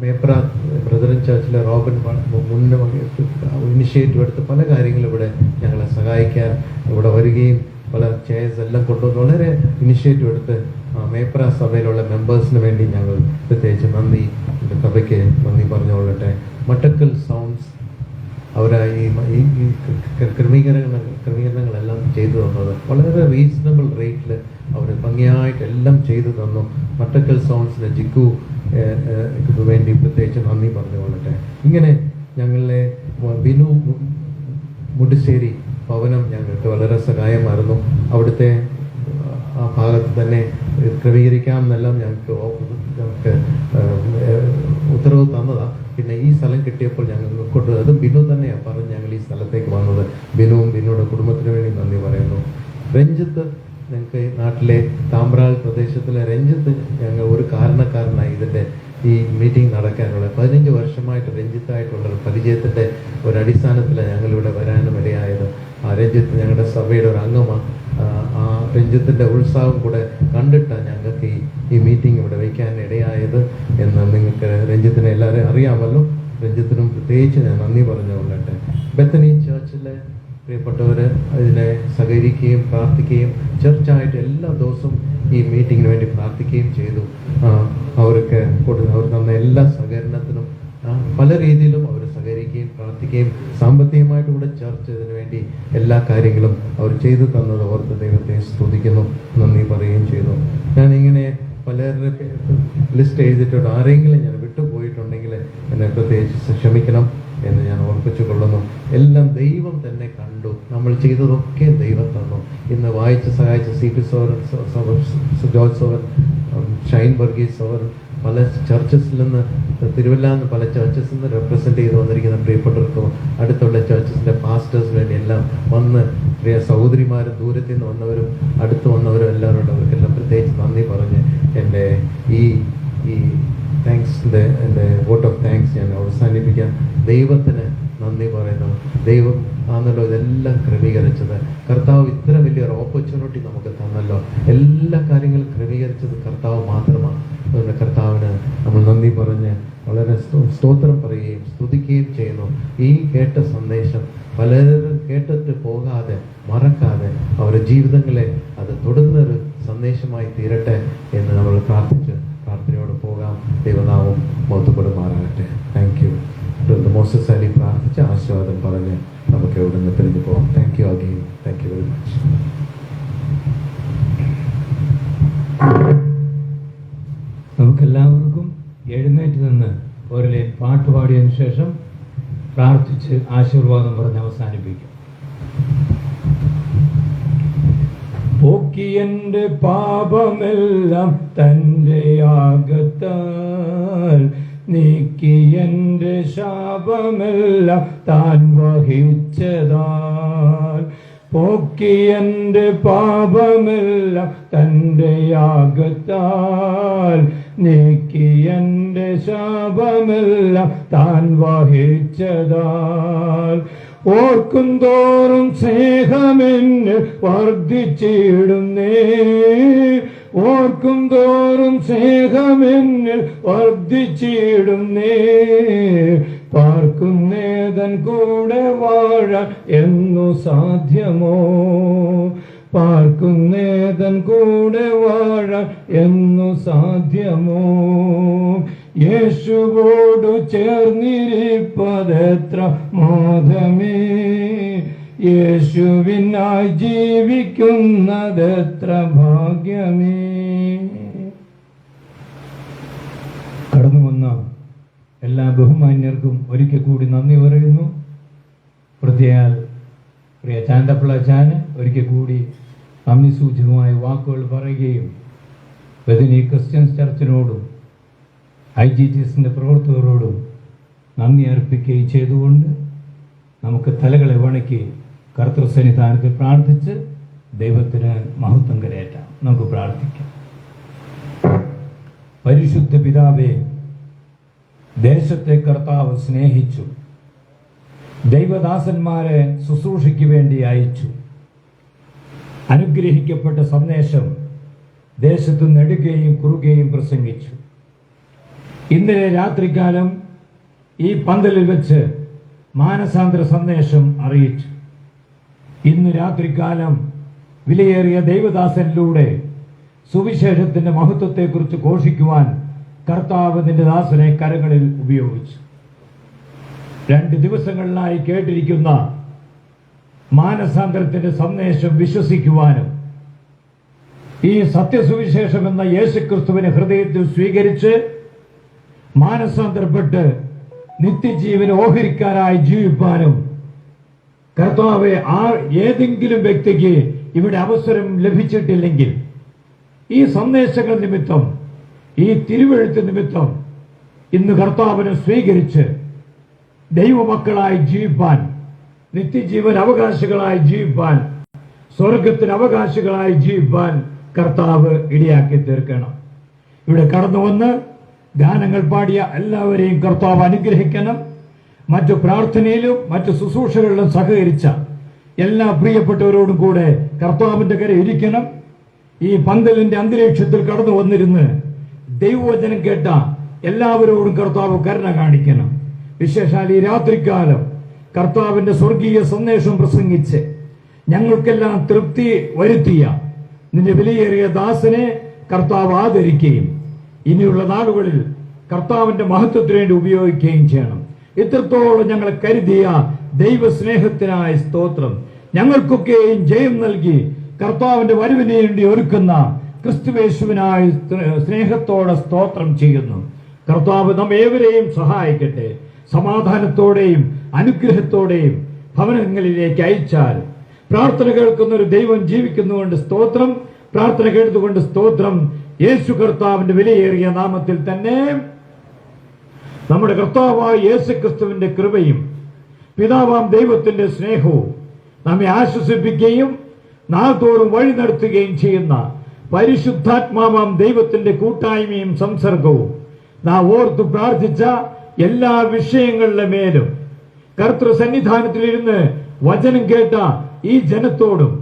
Mepra brethren ചർച്ചിലെ Robin initiative എടുത്ത് പല കാര്യങ്ങളും ഇവിടെ ഞങ്ങളെ സഹായിക്കാൻ ഇവിടെ വരികയും പല ചെയർസ് എല്ലാം കൊണ്ടുവന്ന് വളരെ ഇനിഷ്യേറ്റീവ് എടുത്ത് മേപ്ര സഭയിലുള്ള മെമ്പേഴ്സിന് വേണ്ടി ഞങ്ങൾ പ്രത്യേകിച്ച് സഭയ്ക്ക് നന്ദി പറഞ്ഞുകൊള്ളട്ടെ. മട്ടക്കൽ സൗണ്ട്സ് അവരായി ഈ ക്രമീകരണങ്ങളെല്ലാം ചെയ്തു തന്നത് വളരെ റീസണബിൾ റേറ്റിൽ അവർ ഭംഗിയായിട്ട് എല്ലാം ചെയ്തു തന്നു. മട്ടക്കൽ സൗണ്ട്സിലെ ജിക്കു വേണ്ടി പ്രത്യേകിച്ച് നന്ദി പറഞ്ഞുകൊള്ളട്ടെ. ഇങ്ങനെ ഞങ്ങളെ ബിനു മുടിശ്ശേരി ഭവനം ഞങ്ങൾക്ക് വളരെ സഹായമായിരുന്നു. അവിടുത്തെ ആ ഭാഗത്ത് തന്നെ ക്രമീകരിക്കാമെന്നെല്ലാം ഞങ്ങൾക്ക് ഉത്തരവ് തന്നതാണ്. പിന്നെ ഈ സ്ഥലം കിട്ടിയപ്പോൾ ഞങ്ങൾ അതും ബിനു തന്നെയാണ് പറഞ്ഞ് ഞങ്ങൾ ഈ സ്ഥലത്തേക്ക് വന്നത്. ബിനുയുടെ കുടുംബത്തിന് വേണ്ടി നന്ദി പറയുന്നു. രഞ്ജിത്ത് ഞങ്ങൾക്ക് നാട്ടിലെ താമ്പ്രാൽ പ്രദേശത്തിലെ രഞ്ജിത്ത് ഞങ്ങൾ ഒരു കാരണക്കാരനായി ഇതിൻ്റെ ഈ മീറ്റിംഗ് നടക്കാനുള്ള 15 വർഷമായിട്ട് രഞ്ജിത്തായിട്ടുള്ള ഒരു പരിചയത്തിൻ്റെ ഒരു അടിസ്ഥാനത്തിലാണ് ഞങ്ങളിവിടെ വരാനും ഇടയായത്. ആ രഞ്ജിത്ത് ഞങ്ങളുടെ സഭയുടെ ഒരു അംഗമാണ്. ആ രഞ്ജിത്തിൻ്റെ ഉത്സാഹം കൂടെ കണ്ടിട്ടാണ് ഞങ്ങൾക്ക് ഈ മീറ്റിംഗ് ഇവിടെ വയ്ക്കാൻ ഇടയായത് എന്ന് നിങ്ങൾക്ക് രഞ്ജിത്തിനെ എല്ലാവരെയും അറിയാമല്ലോ. രഞ്ജിത്തിനും പ്രത്യേകിച്ച് ഞാൻ നന്ദി പറഞ്ഞുകൊള്ളട്ടെ. ബെത്തനി ചർച്ചിലെ പ്രിയപ്പെട്ടവർ അതിനെ സഹകരിക്കുകയും പ്രാർത്ഥിക്കുകയും ചർച്ചായിട്ട് എല്ലാ ദിവസവും ഈ മീറ്റിങ്ങിന് വേണ്ടി പ്രാർത്ഥിക്കുകയും ചെയ്തു. അവർ തന്ന എല്ലാ സഹകരണത്തിനും പല രീതിയിലും അവർ സഹകരിക്കുകയും പ്രാർത്ഥിക്കുകയും സാമ്പത്തികമായിട്ട് കൂടെ ചർച്ച ഇതിനു വേണ്ടി എല്ലാ കാര്യങ്ങളും അവർ ചെയ്തു തന്നത് ഓർത്ത് ദൈവത്തെ സ്തുതിക്കുന്നു, നന്ദി പറയുകയും ചെയ്തു. ഞാനിങ്ങനെ പലരുടെ ലിസ്റ്റ് എഴുതിയിട്ടുണ്ട്. ആരെങ്കിലും ഞാൻ വിട്ടുപോയിട്ടുണ്ടെങ്കിൽ എന്നെ പ്രത്യേകിച്ച് ക്ഷമിക്കണം എന്ന് ഞാൻ ഓർപ്പിച്ചു കൊള്ളുന്നു. എല്ലാം ദൈവം തന്നെ കണ്ടു. നമ്മൾ ചെയ്തതൊക്കെ ദൈവം തന്നു. ഇന്ന് വായിച്ച് സഹായിച്ച CP സോവൻ, ജോർജ് സോവൻ, ഷൈൻ വർഗീസ് സോവൻ, പല ചർച്ചസിൽ നിന്ന് തിരുവല്ലാന്ന് പല ചർച്ചസിൽ നിന്ന് റെപ്രസെൻ്റ് ചെയ്ത് വന്നിരിക്കുന്ന പ്രിയപ്പെട്ടവർക്കും അടുത്തുള്ള ചർച്ചസിൻ്റെ പാസ്റ്റേഴ്സ് വേണ്ടി എല്ലാം വന്ന് പ്രിയ സഹോദരിമാരും ദൂരത്തിൽ നിന്ന് വന്നവരും അടുത്ത് വന്നവരും എല്ലാവരോടും അവർക്കെല്ലാം പ്രത്യേകിച്ച് നന്ദി പറഞ്ഞ് എൻ്റെ ഈ എൻ്റെ വോട്ട് ഓഫ് താങ്ക്സ് ഞാൻ അവസാനിപ്പിക്കാം. ദൈവത്തിന് നന്ദി പറയുന്നു. ദൈവം ആണല്ലോ ഇതെല്ലാം ക്രമീകരിച്ചത്. കർത്താവ് ഇത്ര വലിയൊരു ഓപ്പർച്യൂണിറ്റി നമുക്ക് തന്നല്ലോ. എല്ലാ കാര്യങ്ങളും ക്രമീകരിച്ചത് കർത്താവ് മാത്രമാണ്. അതുകൊണ്ട് കർത്താവിന് നമ്മൾ നന്ദി പറഞ്ഞ് വളരെ സ്തോത്രം പറയുകയും സ്തുതിക്കുകയും ചെയ്യുന്നു. ഈ കേട്ട സന്ദേശം പലരും കേട്ടിട്ട് പോകാതെ മറക്കാതെ അവരുടെ ജീവിതങ്ങളെ അത് തൊടുന്നൊരു സന്ദേശമായി തീരട്ടെ എന്ന് നമ്മൾ പ്രാർത്ഥിച്ച് പ്രാർത്ഥനയോട് പോകാം. ദൈവനാമം മഹത്വപ്പെടുമാറാകട്ടെ. Thank you. മോസസ് അലി പ്രാർത്ഥിച്ച് ആശീർവാദം പറഞ്ഞ് നമുക്ക് ഇവിടെ നിന്ന് പിരിഞ്ഞു പോകാം. Thank you again. Thank you very much. നമുക്കെല്ലാവർക്കും എഴുന്നേറ്റ് നിന്ന് ഒരു പാട്ട് പാടിയതിനു ശേഷം പ്രാർത്ഥിച്ച് ആശീർവാദം പറഞ്ഞ് അവസാനിപ്പിക്കും. പോക്കിയന്റെ പാപമെല്ലാം തൻ്റെ യാഗത്താൽ നീക്കി എൻ്റെ ശാപമെല്ലാം താൻ വഹിച്ചതാൽ പോക്കിയന്റെ പാപമെല്ലാം തൻ്റെ യാഗത്താൽ നീക്കി എൻ്റെ ശാപമെല്ലാം താൻ വഹിച്ചതാൽ ഓർക്കും തോറും സ്നേഹമെന്ന് വർദ്ധിച്ചിടുന്നേ ഓർക്കും തോറും സ്നേഹമെന്നിൽ വർദ്ധിച്ചിടുന്നേ പാർക്കുന്നേതൻ കൂടെ വാഴാൻ എന്നു സാധ്യമോ പാർക്കുന്നേതൻ കൂടെ വാഴാൻ എന്നു സാധ്യമോ യേശുവോടു ചേർന്നിരിപ്പതെത്ര മോദമേ യേശുവിനായി ജീവിക്കുന്നതെത്ര ഭാഗ്യമേ. കടന്നു വന്ന എല്ലാ ബഹുമാന്യർക്കും ഒരിക്കൽ കൂടി നന്ദി പറയുന്നു. പ്രത്യേക പ്രിയ ചാന്തപ്പിള്ളച്ചാന് ഒരിക്കൽ കൂടി നന്ദി സൂചകമായ വാക്കുകൾ പറയുകയും ബഥനി ക്രിസ്ത്യൻസ് ചർച്ചിനോടും IGTSന്റെ പ്രവർത്തകരോടും നന്ദി അർപ്പിക്കുകയും ചെയ്തുകൊണ്ട് നമുക്ക് തലകളെ വണക്കി കർത്തൃസന്നിധാനത്തിൽ പ്രാർത്ഥിച്ച് ദൈവത്തിന് മഹത്വം കരയേറ്റാം. നമുക്ക് പ്രാർത്ഥിക്കാം. പരിശുദ്ധ പിതാവേ, ദേശത്തെ കർത്താവ് സ്നേഹിച്ചു, ദൈവദാസന്മാരെ ശുശ്രൂഷയ്ക്ക് വേണ്ടി അയച്ചു. അനുഗ്രഹിക്കപ്പെട്ട സന്ദേശം ദേശത്ത് നെടുകയും കുറുകയും പ്രസംഗിച്ചു. ഇന്നലെ രാത്രികാലം ഈ പന്തലിൽ വെച്ച് മാനസാന്തര സന്ദേശം അറിയിച്ചു. ഇന്ന് രാത്രികാലം വിലയേറിയ ദൈവദാസനിലൂടെ സുവിശേഷത്തിന്റെ മഹത്വത്തെക്കുറിച്ച് ഘോഷിക്കുവാൻ കർത്താവ് നിന്റെ ദാസനെ കരങ്ങളിൽ ഉപയോഗിച്ചു. 2 ദിവസങ്ങളിലായി കേട്ടിരിക്കുന്ന മാനസാന്തരത്തിന്റെ സന്ദേശം വിശ്വസിക്കുവാനും ഈ സത്യസുവിശേഷം എന്ന യേശുക്രിസ്തുവിനെ ഹൃദയത്തിൽ സ്വീകരിച്ച് മാനസാന്തരപ്പെട്ട് നിത്യജീവന് ഓഹരിക്കാരായി ജീവിപ്പാനും കർത്താവെ ഏതെങ്കിലും വ്യക്തിക്ക് ഇവിടെ അവസരം ലഭിച്ചിട്ടില്ലെങ്കിൽ ഈ സന്ദേശങ്ങൾ നിമിത്തം ഈ തിരുവെഴുത്ത് നിമിത്തം ഇന്ന് കർത്താവിനെ സ്വീകരിച്ച് ദൈവമക്കളായി ജീവിപ്പാൻ നിത്യജീവൻ അവകാശികളായി ജീവിപ്പാൻ സ്വർഗത്തിന് അവകാശികളായി ജീവിപ്പാൻ കർത്താവ് ഇടയാക്കി തീർക്കണം. ഇവിടെ കടന്നു വന്ന് ഗാനങ്ങൾ പാടിയ എല്ലാവരെയും കർത്താവ് അനുഗ്രഹിക്കണം. മറ്റു പ്രാർത്ഥനയിലും മറ്റു ശുശ്രൂഷകളിലും സഹകരിച്ച എല്ലാ പ്രിയപ്പെട്ടവരോടും കൂടെ കർത്താവിന്റെ കര ഇരിക്കണം. ഈ പന്തലിന്റെ അന്തരീക്ഷത്തിൽ കടന്നു വന്നിരുന്ന് ദൈവവചനം കേട്ട എല്ലാവരോടും കർത്താവ് കരുണ കാണിക്കണം. വിശേഷാൽ ഈ രാത്രികാലം കർത്താവിന്റെ സ്വർഗീയ സന്ദേശം പ്രസംഗിച്ച് ഞങ്ങൾക്കെല്ലാം തൃപ്തി വരുത്തിയ നിന്റെ വിലയേറിയ ദാസനെ കർത്താവ് ആദരിക്കുകയും ഇനിയുള്ള നാളുകളിൽ കർത്താവിന്റെ മഹത്വത്തിന് വേണ്ടി ഉപയോഗിക്കുകയും ചെയ്യണം. ഇത്രത്തോളം ഞങ്ങളെ കരുതിയ ദൈവസ്നേഹത്തിനായി സ്തോത്രം. ഞങ്ങൾക്കൊക്കെയും ജയം നൽകി കർത്താവിന്റെ വരവിന് വേണ്ടി ഒരുക്കുന്ന ക്രിസ്തുവേശുവിനായി സ്നേഹത്തോടെ സ്തോത്രം ചെയ്യുന്നു. കർത്താവ് നമ്മേവരെയും സഹായിക്കട്ടെ. സമാധാനത്തോടെയും അനുഗ്രഹത്തോടെയും ഭവനങ്ങളിലേക്ക് അയച്ചാൽ പ്രാർത്ഥന കേൾക്കുന്ന ഒരു ദൈവം ജീവിക്കുന്നുകൊണ്ട് സ്തോത്രം. പ്രാർത്ഥന കേട്ടുകൊണ്ട് സ്തോത്രം. യേശു കർത്താവിന്റെ വിലയേറിയ നാമത്തിൽ തന്നെ നമ്മുടെ കർത്താവായ യേശു ക്രിസ്തുവിന്റെ കൃപയും പിതാവാം ദൈവത്തിന്റെ സ്നേഹവും നമ്മെ ആശ്വസിപ്പിക്കുകയും നാൾതോറും വഴി നടത്തുകയും ചെയ്യുന്ന പരിശുദ്ധാത്മാവാം ദൈവത്തിന്റെ കൂട്ടായ്മയും സംസർഗവും നാം ഓർത്തു പ്രാർത്ഥിച്ച എല്ലാ വിഷയങ്ങളുടെ മേലും കർത്തൃസന്നിധാനത്തിലിരുന്ന് വചനം കേട്ട ഈ ജനത്തോടും